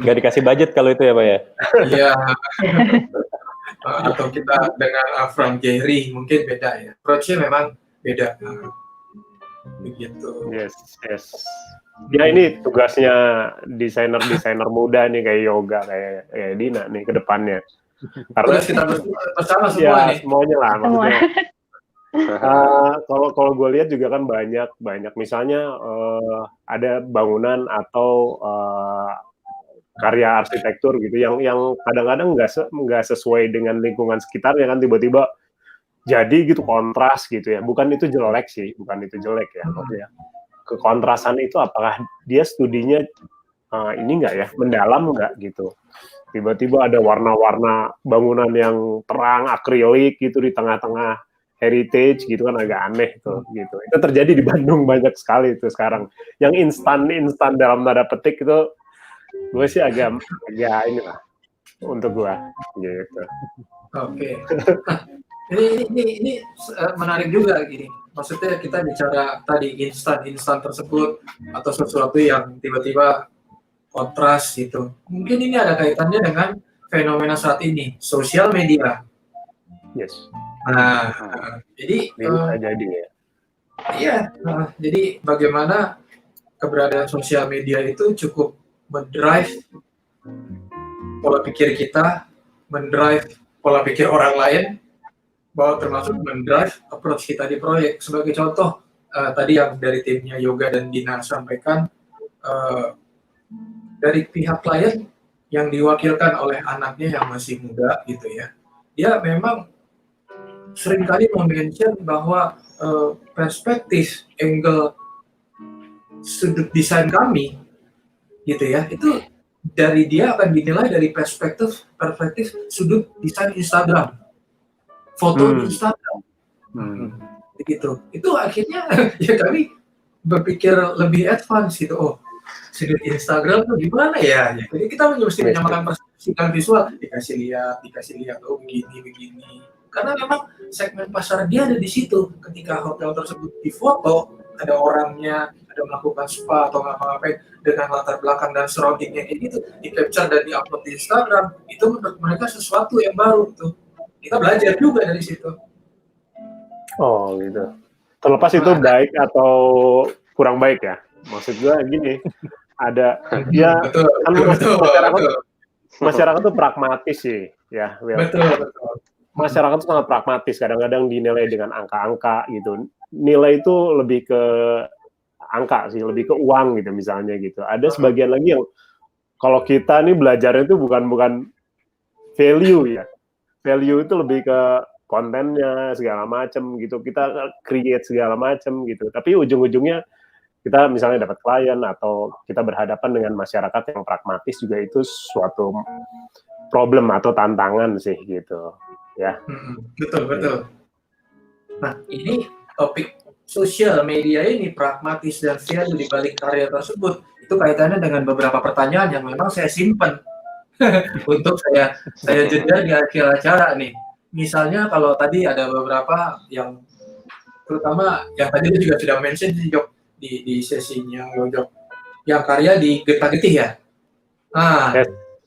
Nggak dikasih budget kalau itu ya Pak ya?
Iya. Atau kita dengan Frank Gehry mungkin beda ya. Approach-nya memang beda. Begitu.
Yes. Ya ini tugasnya desainer muda nih kayak Yoga, kayak Dina nih ke depannya. Karena
kita bersama semua
ya,
nih.
semuanya lah maksudnya. Kalau gue lihat juga kan banyak misalnya ada bangunan atau karya arsitektur gitu yang kadang-kadang nggak sesuai dengan lingkungan sekitarnya kan, tiba-tiba jadi gitu kontras gitu ya. Bukan itu jelek ya maksudnya. Kekontrasan itu apakah dia studinya ini nggak ya, mendalam nggak gitu. Tiba-tiba ada warna-warna bangunan yang terang akrilik gitu di tengah-tengah heritage gitu kan, agak aneh tuh gitu. Itu terjadi di Bandung banyak sekali itu sekarang. Yang instan dalam tanda petik itu gue sih agak inilah untuk gue gitu.
Oke. Ini menarik juga gini. Maksudnya kita bicara tadi instan tersebut atau sesuatu yang tiba-tiba kontras gitu. Mungkin ini ada kaitannya dengan fenomena saat ini, sosial media.
Yes.
Nah, jadi
jadi ya.
Iya. Jadi bagaimana keberadaan sosial media itu cukup mendrive pola pikir kita, mendrive pola pikir orang lain, bahwa termasuk mendrive approach kita di proyek. Sebagai contoh, tadi yang dari timnya Yoga dan Dina sampaikan, dari pihak klien yang diwakilkan oleh anaknya yang masih muda gitu ya, dia memang seringkali mention bahwa perspektif angle sudut desain kami gitu ya, itu dari dia akan dinilai dari perspektif sudut desain Instagram, foto di Instagram, begitu. Itu akhirnya ya kami berpikir lebih advance gitu. Oh, sudut Instagram tuh gimana ya? Jadi kita mesti menyamakan persepsi dan visual. Dikasih lihat, oh begini. karena memang segmen pasar dia ada di situ. Ketika hotel tersebut difoto, ada orangnya, ada melakukan spa atau ngapa-ngapain dengan latar belakang dan surroundingnya kayak gitu, di capture dan di-upload di Instagram, itu menurut mereka sesuatu yang baru tuh. Kita belajar juga dari situ.
Oh gitu. Terlepas itu baik atau kurang baik ya. Maksud gue gini, ada ya
betul,
kan
betul,
masyarakat tuh pragmatis sih, ya. Will.
betul.
Masyarakat tuh sangat pragmatis. Kadang-kadang dinilai dengan angka-angka gitu. Nilai itu lebih ke angka sih, lebih ke uang gitu misalnya gitu. Ada sebagian lagi yang kalau kita nih belajarnya itu bukan value ya. Value itu lebih ke kontennya segala macam gitu. Kita create segala macam gitu. Tapi ujung-ujungnya kita misalnya dapat klien atau kita berhadapan dengan masyarakat yang pragmatis juga itu suatu problem atau tantangan sih gitu ya.
Betul. Nah, ini topik sosial media ini pragmatis dan value di balik karya tersebut itu kaitannya dengan beberapa pertanyaan yang memang saya simpan untuk saya jeda di akhir acara nih. Misalnya kalau tadi ada beberapa yang terutama yang tadi itu juga sudah mention di sesinya Jok, yang karya di Getah-Getih ya. Nah,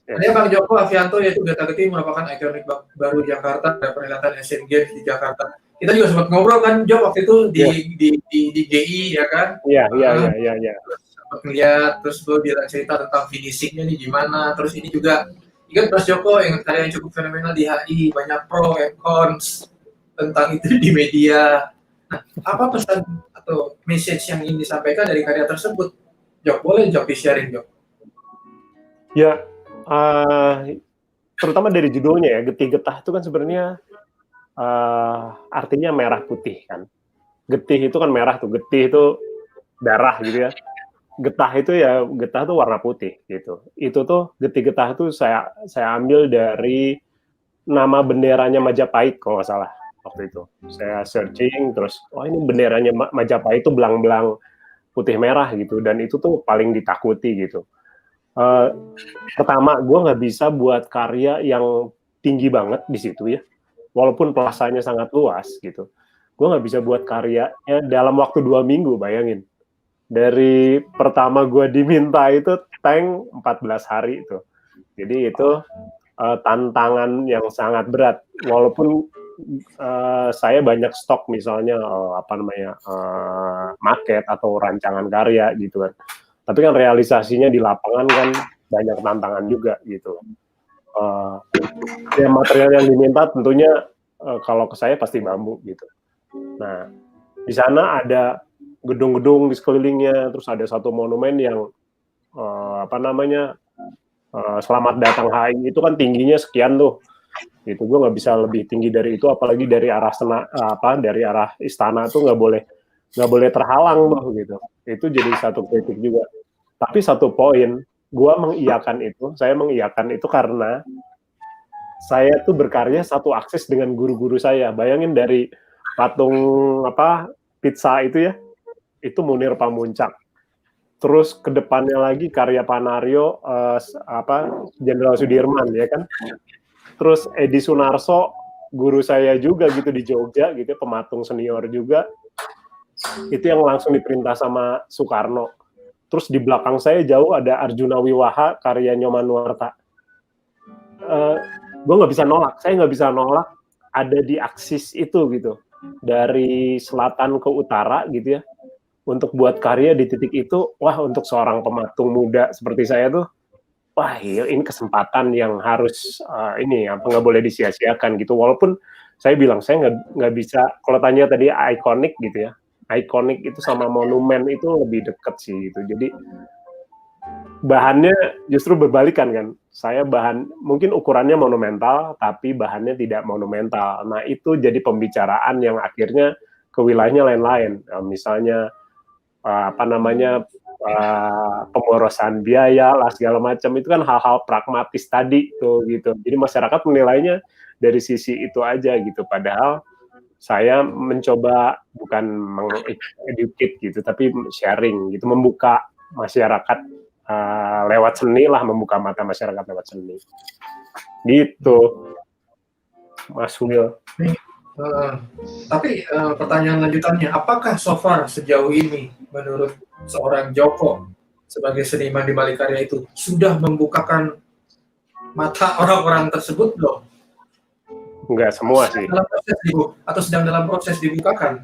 ada Bang Joko Avianto yaitu Getah-Getih merupakan ikonik baru Jakarta dan perhelatan Asian Games di Jakarta. Kita juga sempat ngobrol kan Jok waktu itu di GI ya kan?
Iya.
Sempat ngeliat, terus gue bilang cerita tentang finishingnya nih gimana. Terus ini juga ingat Mas Joko yang karya yang cukup fenomenal di HI, banyak pro and cons tentang itu di media. Nah, apa pesan atau message yang ingin disampaikan dari karya tersebut? Jok, boleh Jok di-sharing Jok?
Ya, terutama dari judulnya ya, Getih-Getah itu kan sebenarnya artinya merah putih kan. Getih itu kan merah tuh, getih itu darah gitu ya. Getah itu warna putih gitu. Itu tuh Getih-Getah itu saya ambil dari nama benderanya Majapahit kalau nggak salah waktu itu. Saya searching terus, ini benderanya Majapahit itu belang-belang putih merah gitu, dan itu tuh paling ditakuti gitu. Pertama, gue nggak bisa buat karya yang tinggi banget di situ ya, walaupun plasanya sangat luas gitu. Gue nggak bisa buat karyanya dalam waktu 2 minggu, bayangin. Dari pertama gue diminta itu tank 14 hari itu. Jadi itu tantangan yang sangat berat. Walaupun saya banyak stok misalnya maket atau rancangan karya gitu kan. Tapi kan realisasinya di lapangan kan banyak tantangan juga gitu. Ya material yang diminta tentunya kalau ke saya pasti bambu gitu. Nah, di sana ada gedung-gedung di sekelilingnya, terus ada satu monumen yang selamat datang HI itu kan tingginya sekian tuh. Gitu, gue nggak bisa lebih tinggi dari itu, apalagi dari arah dari arah istana tuh nggak boleh terhalang tuh gitu. Itu jadi satu kritik juga. Tapi satu poin, saya mengiyakan itu karena saya tuh berkarya satu akses dengan guru-guru saya. Bayangin dari patung pizza itu ya, itu Munir Pamuncak. Terus ke depannya lagi karya Panario Jenderal Sudirman ya kan. Terus Edi Sunarso, guru saya juga gitu di Jogja gitu, pematung senior juga. Itu yang langsung diperintah sama Soekarno. Terus di belakang saya jauh ada Arjuna Wiwaha karya Nyoman Nuarta. Saya nggak bisa nolak ada di aksis itu gitu, dari selatan ke utara gitu ya, untuk buat karya di titik itu. Untuk seorang pematung muda seperti saya tuh, ini kesempatan yang harus nggak boleh disia-siakan gitu. Walaupun saya bilang saya nggak bisa, kalau tanya tadi ikonik gitu ya, ikonik itu sama monumen itu lebih dekat sih gitu. Jadi bahannya justru berbalikan kan. Saya mungkin ukurannya monumental, tapi bahannya tidak monumental. Nah itu jadi pembicaraan yang akhirnya ke wilayahnya lain-lain. Misalnya pemborosan biaya lah segala macam, itu kan hal-hal pragmatis tadi tuh gitu. Jadi masyarakat menilainya dari sisi itu aja gitu. Padahal saya mencoba bukan mengeducate gitu, tapi sharing gitu, membuka masyarakat lewat seni lah, membuka mata masyarakat lewat seni. Gitu, Mas Will.
Nih, tapi pertanyaan lanjutannya, apakah so far sejauh ini menurut seorang Joko sebagai seniman di balik karya itu sudah membukakan mata orang-orang tersebut belum?
Nggak semua sih.
Atau sedang dalam proses dibukakan?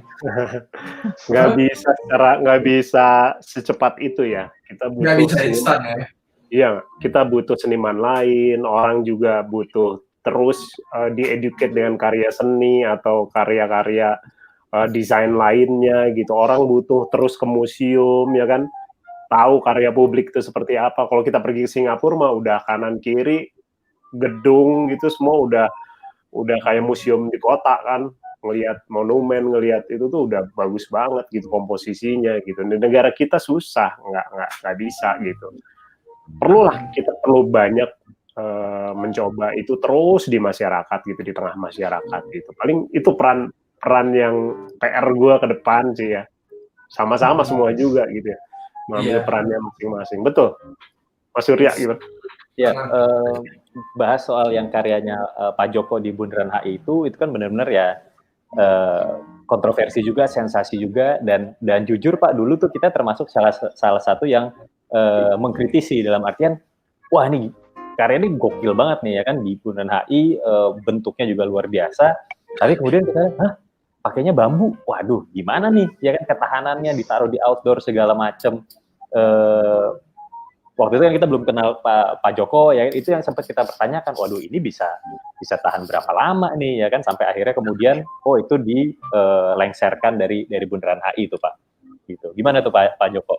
Nggak bisa secepat itu ya. Kita butuh
Nggak bisa instan ya?
Iya, kita butuh seniman lain, orang juga butuh terus dieducate dengan karya seni atau karya-karya desain lainnya gitu. Orang butuh terus ke museum ya kan, tahu karya publik itu seperti apa. Kalau kita pergi ke Singapura mah udah kanan kiri gedung gitu semua udah kayak museum di kota kan, ngelihat monumen, ngelihat itu tuh udah bagus banget gitu komposisinya gitu. Di negara kita susah, nggak bisa gitu. Kita perlu banyak mencoba itu terus di masyarakat gitu, di tengah masyarakat gitu. Paling itu peran yang PR gue ke depan sih ya. Sama-sama semua juga gitu ya, mengambil perannya masing-masing. Betul, Mas Surya gimana?
Ya, bahas soal yang karyanya Pak Joko di Bundaran HI itu kan benar-benar ya kontroversi juga, sensasi juga, dan jujur Pak, dulu tuh kita termasuk salah satu yang mengkritisi dalam artian, wah ini karya ini gokil banget nih ya kan di Bundaran HI, bentuknya juga luar biasa, tapi kemudian kita pakainya bambu, waduh gimana nih ya kan ketahanannya, ditaruh di outdoor segala macam. Waktu itu kan kita belum kenal Pak Joko ya, itu yang sempat kita pertanyakan, waduh ini bisa tahan berapa lama nih ya kan, sampai akhirnya kemudian itu dilengserkan dari Bundaran HI itu Pak. Gitu. Gimana tuh Pak Joko?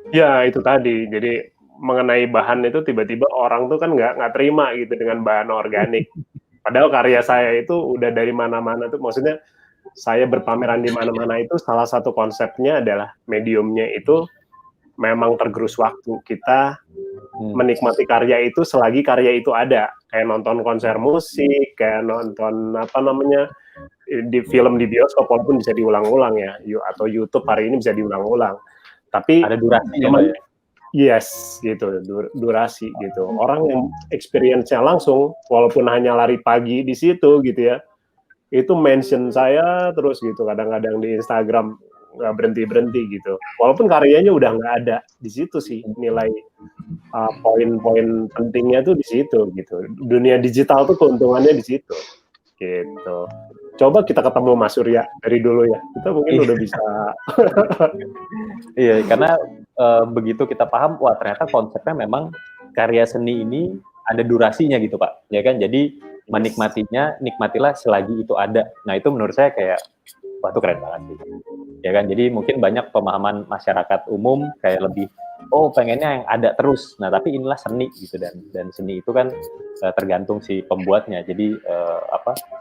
Ya itu tadi, jadi mengenai bahan itu tiba-tiba orang tuh kan nggak terima gitu dengan bahan organik. Padahal karya saya itu udah dari mana-mana tuh, maksudnya saya berpameran di mana-mana itu salah satu konsepnya adalah mediumnya itu memang tergerus waktu. Kita menikmati karya itu selagi karya itu ada. Kayak nonton konser musik, kayak nonton di film di bioskop walaupun bisa diulang-ulang ya, atau YouTube hari ini bisa diulang-ulang. Tapi
ada durasinya ya.
Yes, gitu, durasi gitu. Orang yang experience-nya langsung, walaupun hanya lari pagi di situ gitu ya, itu mention saya terus gitu, kadang-kadang di Instagram nggak berhenti gitu. Walaupun karyanya udah nggak ada di situ sih, nilai poin-poin pentingnya tuh di situ gitu. Dunia digital tuh keuntungannya di situ gitu. Coba kita ketemu Mas Surya dari dulu ya, kita mungkin udah bisa.
Iya, karena begitu kita paham, wah ternyata konsepnya memang karya seni ini ada durasinya gitu Pak, ya kan? Jadi nikmatilah selagi itu ada. Nah itu menurut saya kayak, wah itu keren banget sih. Ya kan, jadi mungkin banyak pemahaman masyarakat umum kayak lebih, pengennya yang ada terus. Nah tapi inilah seni gitu, dan seni itu kan tergantung si pembuatnya. Jadi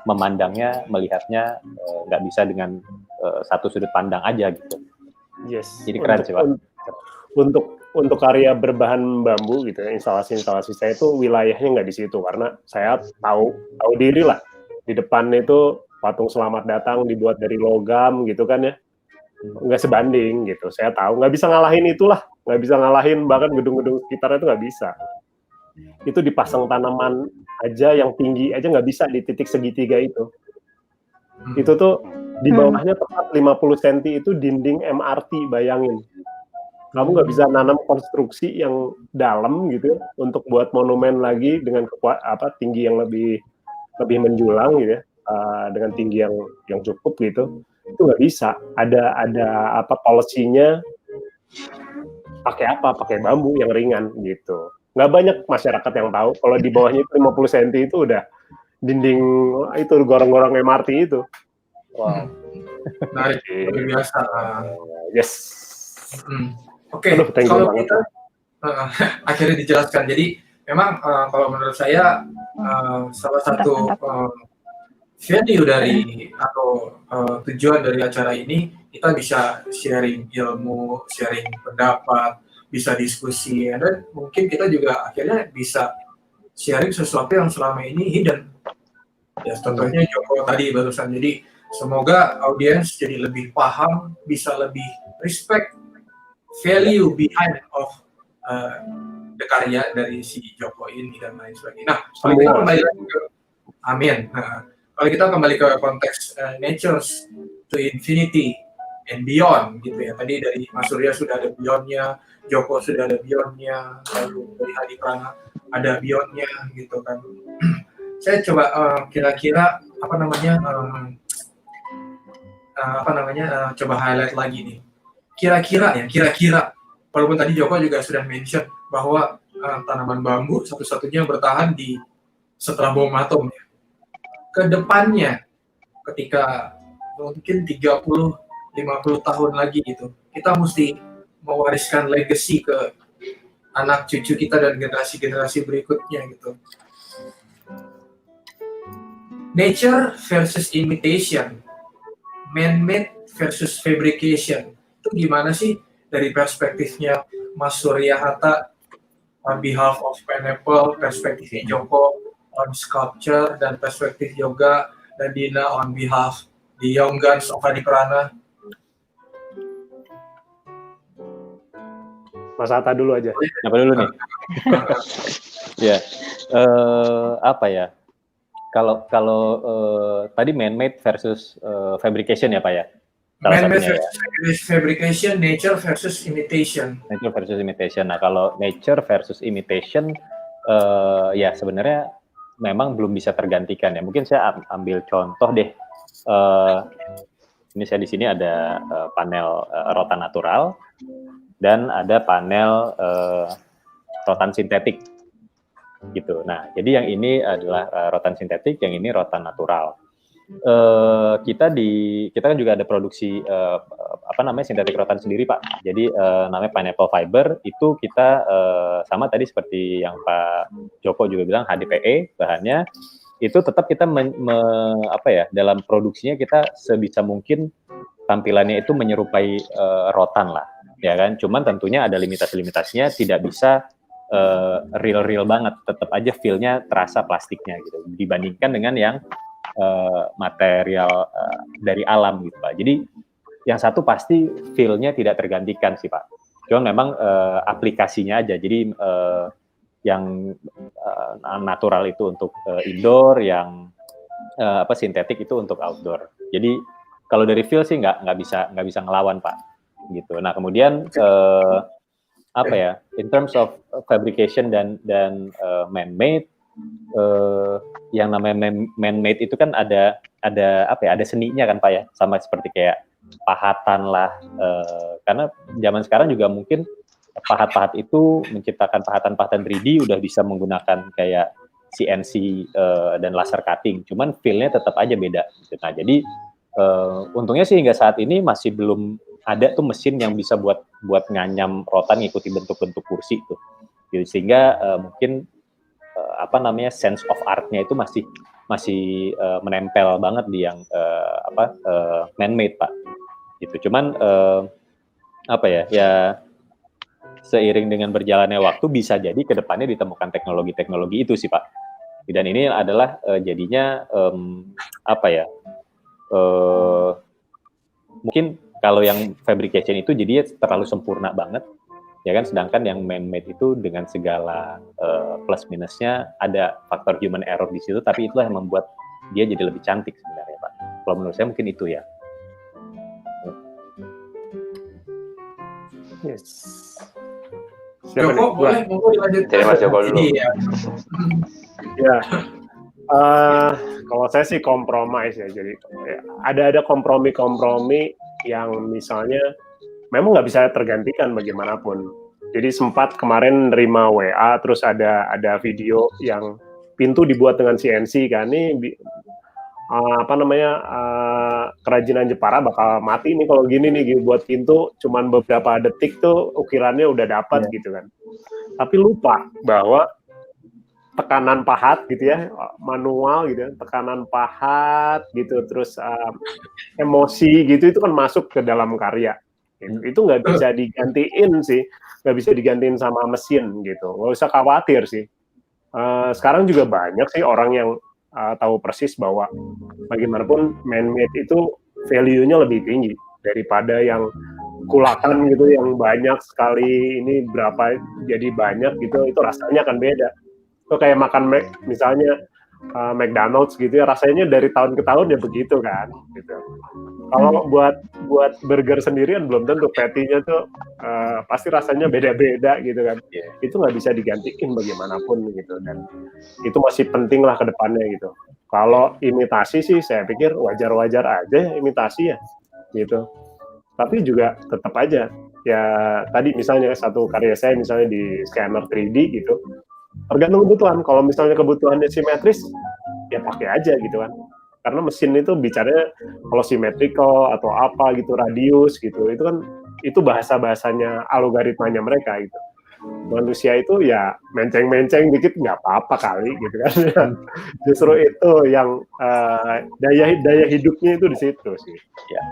memandangnya, melihatnya nggak bisa dengan satu sudut pandang aja gitu.
Yes.
Jadi keren sih Pak.
Untuk karya berbahan bambu gitu, instalasi saya itu wilayahnya nggak di situ karena saya tahu diri lah. Di depan itu patung selamat datang dibuat dari logam gitu kan ya, nggak sebanding gitu. Saya tahu nggak bisa ngalahin itulah, nggak bisa ngalahin bahkan gedung-gedung sekitarnya itu nggak bisa. Itu dipasang tanaman aja yang tinggi aja nggak bisa di titik segitiga itu. Itu tuh di bawahnya tepat 50 cm itu dinding MRT, bayangin. Kamu nggak bisa nanam konstruksi yang dalam gitu untuk buat monumen lagi dengan tinggi yang lebih menjulang gitu ya, dengan tinggi yang cukup gitu. Itu nggak bisa. Ada policy-nya, pakai bambu yang ringan gitu. Nggak banyak masyarakat yang tahu kalau di bawahnya itu 50 cm itu udah dinding itu gorong-gorong MRT itu.
Wow.
Menarik, luar biasa.
Yes.
Oke, kalau kita akhirnya dijelaskan. Jadi memang kalau menurut saya salah satu value dari atau tujuan dari acara ini, kita bisa sharing ilmu, sharing pendapat, bisa diskusi, dan mungkin kita juga akhirnya bisa sharing sesuatu yang selama ini hidden. Ya, contohnya Joko tadi barusan. Jadi semoga audiens jadi lebih paham, bisa lebih respect value behind of the karya dari si Joko ini dan lain sebagainya. Nah, kalau kita kembali lagi ke amin. Kalau kita kembali ke konteks nature to infinity and beyond gitu ya. Tadi dari Mas Surya sudah ada beyond-nya, Joko sudah ada beyond-nya, lalu dari Hadi Prana ada beyond-nya gitu kan. Saya coba kira-kira coba highlight lagi nih. Kira-kira walaupun tadi Joko juga sudah mention bahwa tanaman bambu satu-satunya yang bertahan di setelah bom atom ya. Kedepannya ketika mungkin 30-50 tahun lagi gitu, kita mesti mewariskan legacy ke anak cucu kita dan generasi-generasi berikutnya gitu. Nature versus imitation, man-made versus fabrication, itu gimana sih dari perspektifnya Mas Surya Hatta on behalf of Pineapple, perspektifnya Joko on sculpture, dan perspektif Yoga dan Dina on behalf the Young Guns of Hadi Prana?
Mas Hatta dulu aja.
Apa dulu nih? Ya, apa ya? Kalau tadi man-made versus fabrication ya Pak ya?
Man-made versus fabrication, nature versus imitation.
Nature versus imitation. Nah kalau nature versus imitation, ya sebenarnya memang belum bisa tergantikan ya. Mungkin saya ambil contoh deh. Ini saya di sini ada panel rotan natural dan ada panel rotan sintetik gitu. Nah, jadi yang ini adalah rotan sintetik, yang ini rotan natural. Kita kan juga ada produksi sintetik rotan sendiri Pak. Jadi namanya Pineapple Fiber, itu kita sama tadi seperti yang Pak Joko juga bilang HDPE bahannya, itu tetap kita dalam produksinya kita sebisa mungkin tampilannya itu menyerupai rotan lah, ya kan. Cuman tentunya ada limitasinya, tidak bisa real banget, tetap aja feel-nya terasa plastiknya gitu dibandingkan dengan yang material dari alam gitu Pak. Jadi yang satu pasti feel-nya tidak tergantikan sih Pak. Cuman memang aplikasinya aja. Jadi yang natural itu untuk indoor, yang sintetik itu untuk outdoor. Jadi kalau dari feel sih nggak bisa ngelawan Pak. Gitu. Nah kemudian in terms of fabrication dan man-made, yang namanya man-made itu kan ada seninya kan Pak ya, sama seperti kayak pahatan lah, karena zaman sekarang juga mungkin pahat-pahat itu menciptakan pahatan-pahatan 3D udah bisa menggunakan kayak CNC dan laser cutting, cuman feel-nya tetap aja beda. Nah jadi untungnya sih hingga saat ini masih belum ada tuh mesin yang bisa buat nganyam rotan ngikuti bentuk-bentuk kursi tuh, gitu. Sehingga mungkin sense of art-nya itu masih menempel banget di yang man-made Pak. Gitu. Cuman seiring dengan berjalannya waktu bisa jadi ke depannya ditemukan teknologi-teknologi itu sih Pak. Dan ini adalah jadinya mungkin kalau yang fabrication itu jadinya terlalu sempurna banget, ya kan, sedangkan yang man-made itu dengan segala plus minusnya ada faktor human error di situ, tapi itulah yang membuat dia jadi lebih cantik sebenarnya Pak. Kalau menurut saya mungkin itu ya.
Yes.
Joko, boleh dilanjut.
Jadi Mas Joko dulu.
Ya. Kalau saya sih compromise ya. Jadi ada kompromi yang misalnya memang nggak bisa tergantikan bagaimanapun. Jadi sempat kemarin nerima WA, terus ada video yang pintu dibuat dengan CNC kan, ini kerajinan Jepara bakal mati nih kalau gini nih, buat pintu cuman beberapa detik tuh ukirannya udah dapat gitu kan. Tapi lupa bahwa tekanan pahat gitu ya, manual gitu ya, tekanan pahat gitu, terus emosi gitu, itu kan masuk ke dalam karya. Itu nggak bisa digantiin sih, nggak bisa digantiin sama mesin gitu, nggak usah khawatir sih. Sekarang juga banyak sih orang yang tahu persis bahwa bagaimanapun man-made itu value-nya lebih tinggi daripada yang kulakan gitu, yang banyak sekali ini berapa jadi banyak gitu, itu rasanya akan beda. Itu kayak makan misalnya McDonald's gitu ya, rasanya dari tahun ke tahun ya begitu kan gitu. Kalau buat burger sendirian belum tentu patty-nya tuh pasti rasanya beda-beda gitu kan. Itu nggak bisa digantikan bagaimanapun gitu, dan itu masih penting lah ke depannya gitu. Kalau imitasi sih saya pikir wajar-wajar aja ya, imitasi ya gitu. Tapi juga tetap aja ya, tadi misalnya satu karya saya misalnya di scanner 3D gitu, tergantung kebutuhan. Kalau misalnya kebutuhannya simetris ya pakai aja gitu kan, karena mesin itu bicaranya kalau symmetrical atau apa gitu, radius gitu, itu kan itu bahasanya algoritmanya mereka gitu. Manusia itu ya menceng-menceng dikit nggak apa-apa kali gitu kan. Justru itu yang daya hidupnya itu di situ sih ya.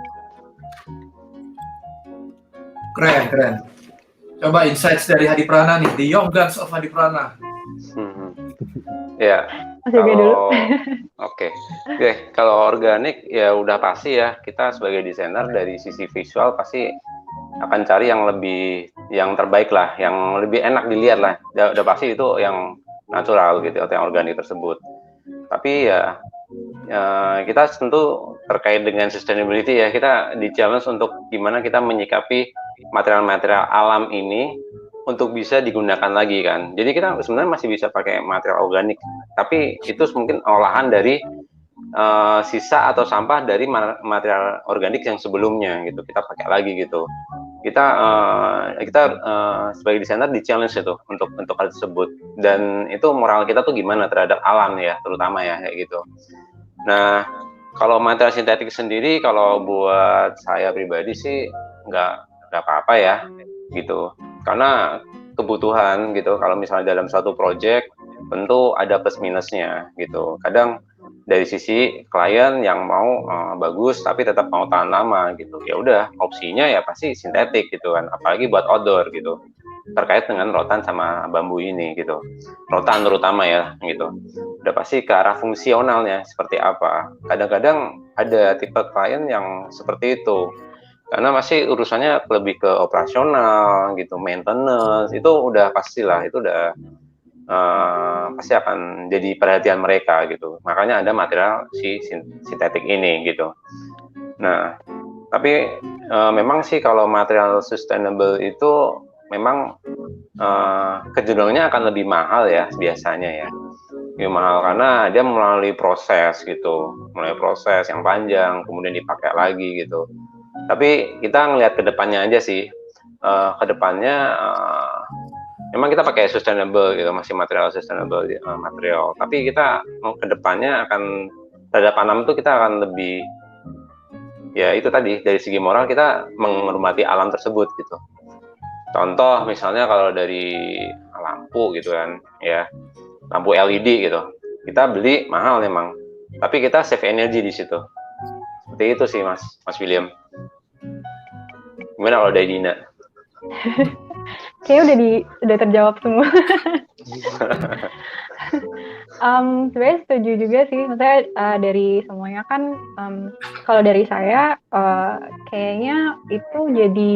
Keren. Coba insights dari Hadi Prana nih, the young guns of Hadi Prana.
Ya, kalau kalau organik ya udah pasti ya, kita sebagai desainer dari sisi visual pasti akan cari yang terbaik lah, yang lebih enak dilihat lah. Udah pasti itu yang natural gitu, atau yang organik tersebut. Tapi ya kita tentu terkait dengan sustainability ya, kita di challenge untuk gimana kita menyikapi material-material alam ini untuk bisa digunakan lagi kan. Jadi kita sebenarnya masih bisa pakai material organik, tapi itu mungkin olahan dari sisa atau sampah dari material organik yang sebelumnya gitu, kita pakai lagi gitu. Kita sebagai desainer di challenge itu untuk hal tersebut, dan itu moral kita tuh gimana terhadap alam ya, terutama ya kayak gitu. Nah, kalau material sintetik sendiri, kalau buat saya pribadi sih nggak apa-apa ya gitu, karena kebutuhan gitu. Kalau misalnya dalam suatu project tentu ada plus minusnya gitu. Kadang dari sisi klien yang mau bagus tapi tetap mau tahan lama gitu, ya udah opsinya ya pasti sintetik gitu kan, apalagi buat outdoor gitu, terkait dengan rotan sama bambu ini gitu, rotan terutama ya gitu, udah pasti ke arah fungsionalnya seperti apa. Kadang-kadang ada tipe klien yang seperti itu, karena masih urusannya lebih ke operasional gitu, maintenance, itu udah pastilah, itu udah pasti akan jadi perhatian mereka gitu. Makanya ada material sintetik ini gitu. Nah, tapi memang sih kalau material sustainable itu memang kecenderungannya akan lebih mahal ya biasanya ya. Lebih mahal karena dia melalui proses gitu, melalui proses yang panjang, kemudian dipakai lagi gitu. Tapi kita ngelihat ke depannya aja sih. Ke depannya memang kita pakai sustainable gitu, masih material sustainable material. Tapi kita ke depannya akan terhadap alam itu kita akan lebih, ya itu tadi, dari segi moral kita menghormati alam tersebut gitu. Contoh misalnya kalau dari lampu gitu kan ya, lampu LED gitu, kita beli mahal memang, tapi kita save energi di situ. Seperti itu sih Mas William. Gimana kalau dari Dina?
Kayaknya udah terjawab semua. Sebenarnya setuju juga sih. Maksudnya dari semuanya kan, kalau dari saya kayaknya itu jadi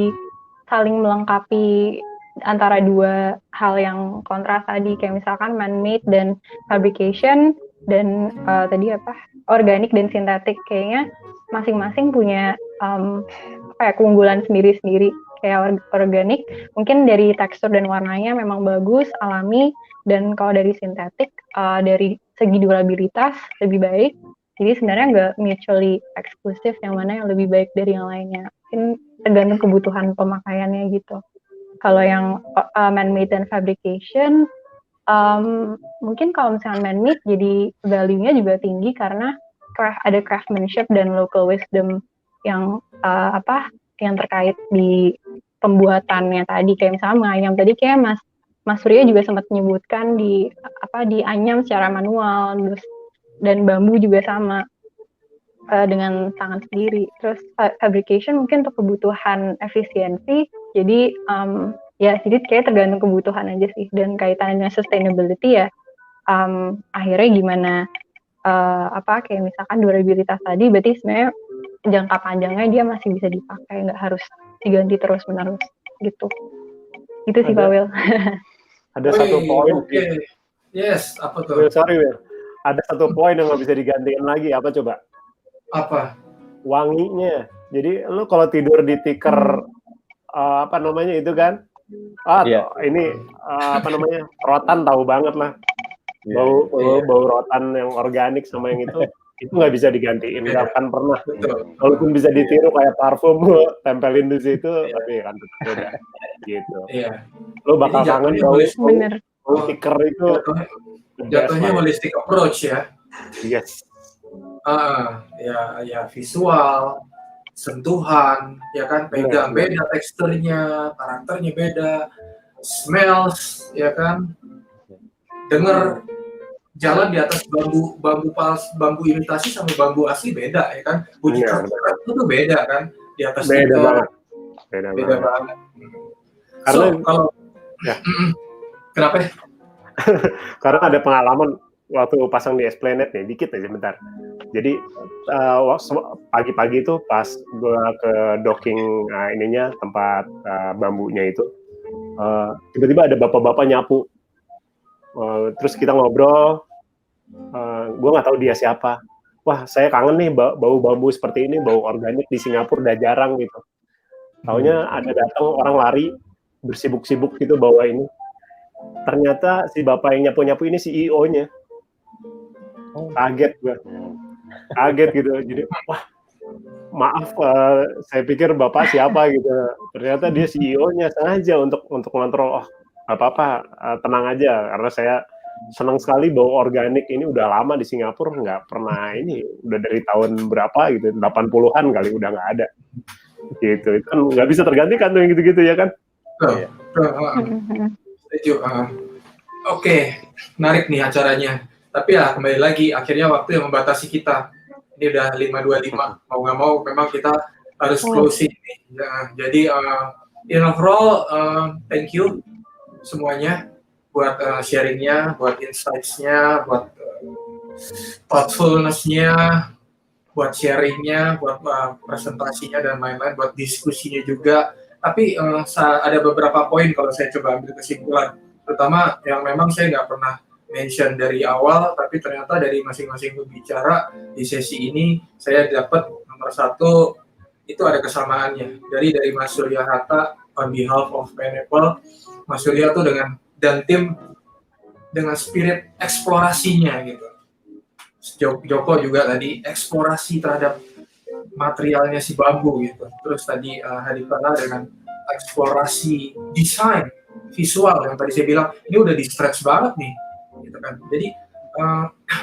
saling melengkapi antara dua hal yang kontras tadi, kayak misalkan man-made dan fabrication, dan tadi organik dan sintetik. Kayaknya masing-masing punya keunggulan sendiri-sendiri. Kayak organik mungkin dari tekstur dan warnanya memang bagus, alami, dan kalau dari sintetik dari segi durabilitas lebih baik. Jadi sebenarnya nggak mutually eksklusif yang mana yang lebih baik dari yang lainnya, mungkin tergantung kebutuhan pemakaiannya gitu. Kalau yang man-made dan fabrication, mungkin kalau misalnya man-made jadi value-nya juga tinggi karena ada craftsmanship dan local wisdom yang yang terkait di pembuatannya tadi, kayak misalnya menganyam tadi, kayak Mas Surya juga sempat menyebutkan di anyam secara manual, dan bambu juga sama dengan tangan sendiri. Terus fabrication mungkin untuk kebutuhan efisiensi, jadi jadi kayak tergantung kebutuhan aja sih, dan kaitannya dengan sustainability ya akhirnya gimana kayak misalkan durabilitas tadi, berarti sebenarnya jangka panjangnya dia masih bisa dipakai, nggak harus diganti terus menerus gitu. Itu sih Pak Will.
Ada satu poin.
Okay. Yes, apa tuh?
Sorry Will. ada satu poin yang nggak bisa digantiin lagi, apa coba?
Apa?
Wanginya. Jadi lu kalau tidur di tikar apa namanya itu kan?
Iya.
Ini apa namanya? Rotan tahu banget lah.
Iya.
Bau rotan yang organik sama yang itu nggak bisa digantiin, nggak akan pernah.
Betul.
Walaupun bisa ditiru kayak parfum, tempelin di situ, tapi kan tetap beda. Gitu.
Iya.
Lo bakal
Jadi
kangen
jatuhnya
Bener.
bau tikar itu.
Jatuhnya holistic approach ya.
Yes.
Ya visual, sentuhan, ya kan, pegang
Benar.
beda teksturnya, karakternya beda, smells, ya kan, denger, jalan di atas bambu imitasi sama bambu asli beda, ya kan, bunyi
Benar.
keras itu tuh beda kan, di atas
Beda
tikar,
banget.
beda
Beda banget.
banget.
Karena
Kalau
ya.
Kenapa?
Karena ada pengalaman waktu pasang di Esplanade nih, dikit aja bentar. Jadi pagi-pagi itu pas gue ke docking ininya tempat bambunya itu, tiba-tiba ada bapak-bapak nyapu. Terus kita ngobrol, gue nggak tahu dia siapa. Wah, saya kangen nih bau bambu seperti ini, bau organik di Singapura udah jarang gitu. Taunya ada datang orang lari bersibuk-sibuk gitu bawa ini. Ternyata si bapak yang nyapu-nyapu ini CEO-nya. Kaget gue. Kaget gitu. Jadi, wah, maaf, saya pikir bapak siapa gitu. Ternyata dia CEO-nya, sengaja untuk ngontrol. Oh, apa-apa, tenang aja. Karena saya senang sekali bau organik ini udah lama di Singapura, nggak pernah ini. Udah dari tahun berapa gitu, 80-an kali udah nggak ada. Gitu. Itu kan nggak bisa tergantikan tuh yang gitu-gitu ya kan?
Iya. Setuju. Oke, menarik nih acaranya. Tapi ya kembali lagi, akhirnya waktu yang membatasi kita. Ini udah 5:25. Mau nggak mau, memang kita harus closing. Nah, jadi in overall, thank you semuanya buat sharingnya, buat insights-nya, buat thoughtfulness-nya, buat sharingnya, buat presentasinya dan lain-lain, buat diskusinya juga. Tapi ada beberapa poin kalau saya coba ambil kesimpulan, terutama yang memang saya nggak pernah mention dari awal, tapi ternyata dari masing-masing pembicara di sesi ini saya dapat nomor satu itu ada kesamaannya. Dari Mas Surya Hatta on behalf of Pineapple, Mas Surya tuh dan tim dengan spirit eksplorasinya gitu. Joko juga tadi eksplorasi terhadap materialnya si bambu gitu. Terus tadi Hadi Prana dengan eksplorasi desain visual yang tadi saya bilang ini udah di stretch banget nih, gitu kan. Jadi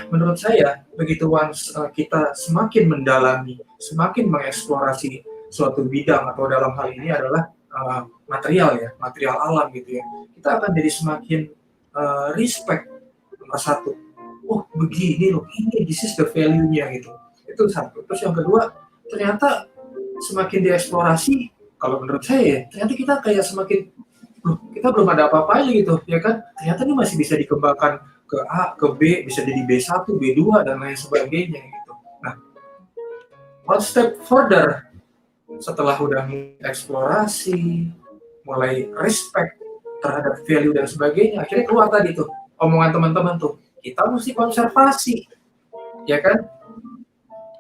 menurut saya begitu once kita semakin mendalami, semakin mengeksplorasi suatu bidang atau dalam hal ini adalah material alam gitu ya, kita akan jadi semakin respect. Nomor satu, oh begini loh, this is the value-nya gitu. Itu satu. Terus yang kedua, ternyata semakin dieksplorasi, kalau menurut saya ya, ternyata kita kayak semakin, kita belum ada apa-apanya gitu, ya kan? Ternyata ini masih bisa dikembangkan ke A, ke B, bisa jadi B1, B2, dan lain sebagainya gitu. Nah, one step further, setelah udah eksplorasi, mulai respect terhadap value dan sebagainya, akhirnya keluar tadi tuh, omongan teman-teman tuh, kita mesti konservasi, ya kan?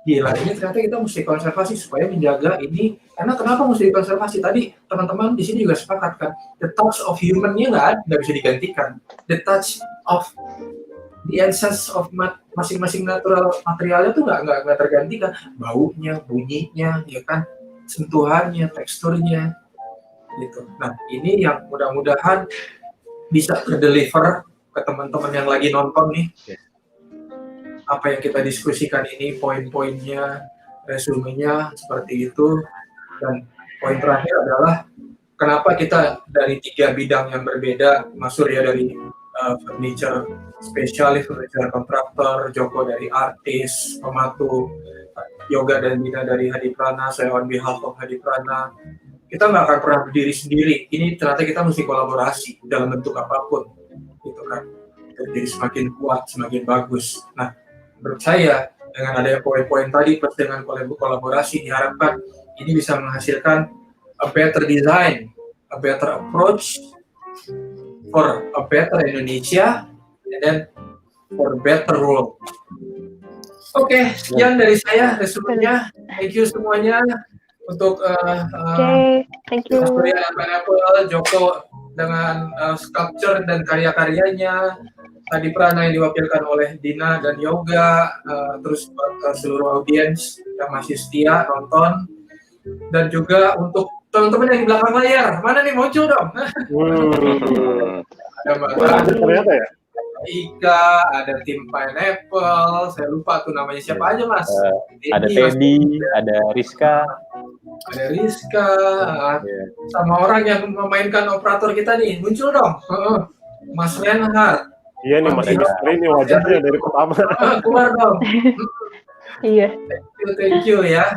Gila, ini ternyata kita mesti konservasi supaya menjaga ini. Karena kenapa mesti dikonservasi? Tadi teman-teman di sini juga sepakat kan, the touch of human-nya nggak bisa digantikan. The touch of the essence of masing-masing natural materialnya tuh nggak tergantikan. Baunya, bunyinya, ya kan, sentuhannya, teksturnya, gitu. Nah, ini yang mudah-mudahan bisa terdeliver ke teman-teman yang lagi nonton nih. Apa yang kita diskusikan ini, poin-poinnya, resumenya seperti itu. Dan poin terakhir adalah kenapa kita dari 3 bidang yang berbeda, Mas Surya dari furniture spesialis, furniture kontraktor, Joko dari artis, pematu, Yoga dan Dina dari Hadi Prana, saya on behalf of Hadi Prana. Kita nggak akan pernah berdiri sendiri. Ini ternyata kita mesti kolaborasi dalam bentuk apapun, gitu kan. Jadi semakin kuat, semakin bagus. Nah, menurut saya dengan adanya poin-poin tadi plus dengan kolaborasi diharapkan ini bisa menghasilkan a better design, a better approach for a better Indonesia, and then for better world. Oke, sekian dari saya resumenya. Thank you semuanya untuk
Thank you.
Mas Surya dan Pineapple, Joko dengan sculpture dan karya-karyanya, Adi Prana yang diwakilkan oleh Dina dan Yoga, terus buat seluruh audiens yang masih setia nonton, dan juga untuk teman-teman yang di belakang layar, mana nih muncul dong? Ada Mbak
Ternyata ya.
Ika, ada tim Pineapple, saya lupa tuh namanya siapa aja Mas.
Ada Teddy, ada Rizka,
ada Rizka, sama orang yang memainkan operator kita nih, muncul dong, Mas Renhard.
Iya nih Mas Hendra ini wajahnya dari pertama.
Keluar dong.
Iya.
Thank you ya.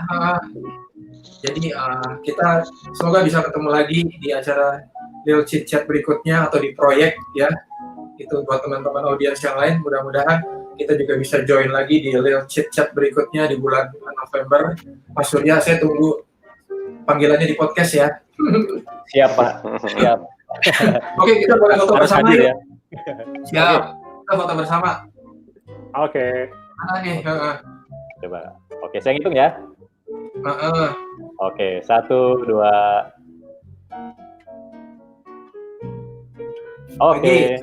Jadi kita semoga bisa ketemu lagi di acara Lil Chit Chat berikutnya atau di proyek ya. Itu buat teman-teman audiens yang lain, mudah-mudahan kita juga bisa join lagi di Lil Chit Chat berikutnya di bulan November. Mas Surya, saya tunggu panggilannya di podcast ya.
siap Pak, siap.
Oke, kita boleh foto
Harus
bersama
hadir
yuk.
ya.
Siap, kita foto bersama.
Oke.
Mana nih?
Coba. Oke, saya ngitung ya. Oke, 1, 2. Oke.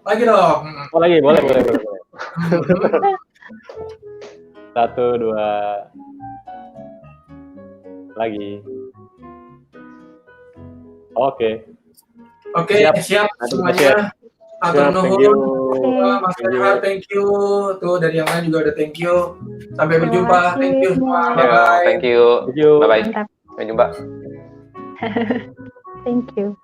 Lagi dong.
Oh, lagi, boleh. 1, 2. Lagi. Oke.
Oke, siap
Nanti
semuanya. Atur
Thank you.
nuhun. Mas Renhard, thank you. Tuh dari yang lain juga ada thank you. Sampai berjumpa. Thank you semua.
Ya,
Bye.
thank you.
Thank you.
Bye-bye.
Mantap.
Sampai jumpa.
Thank you.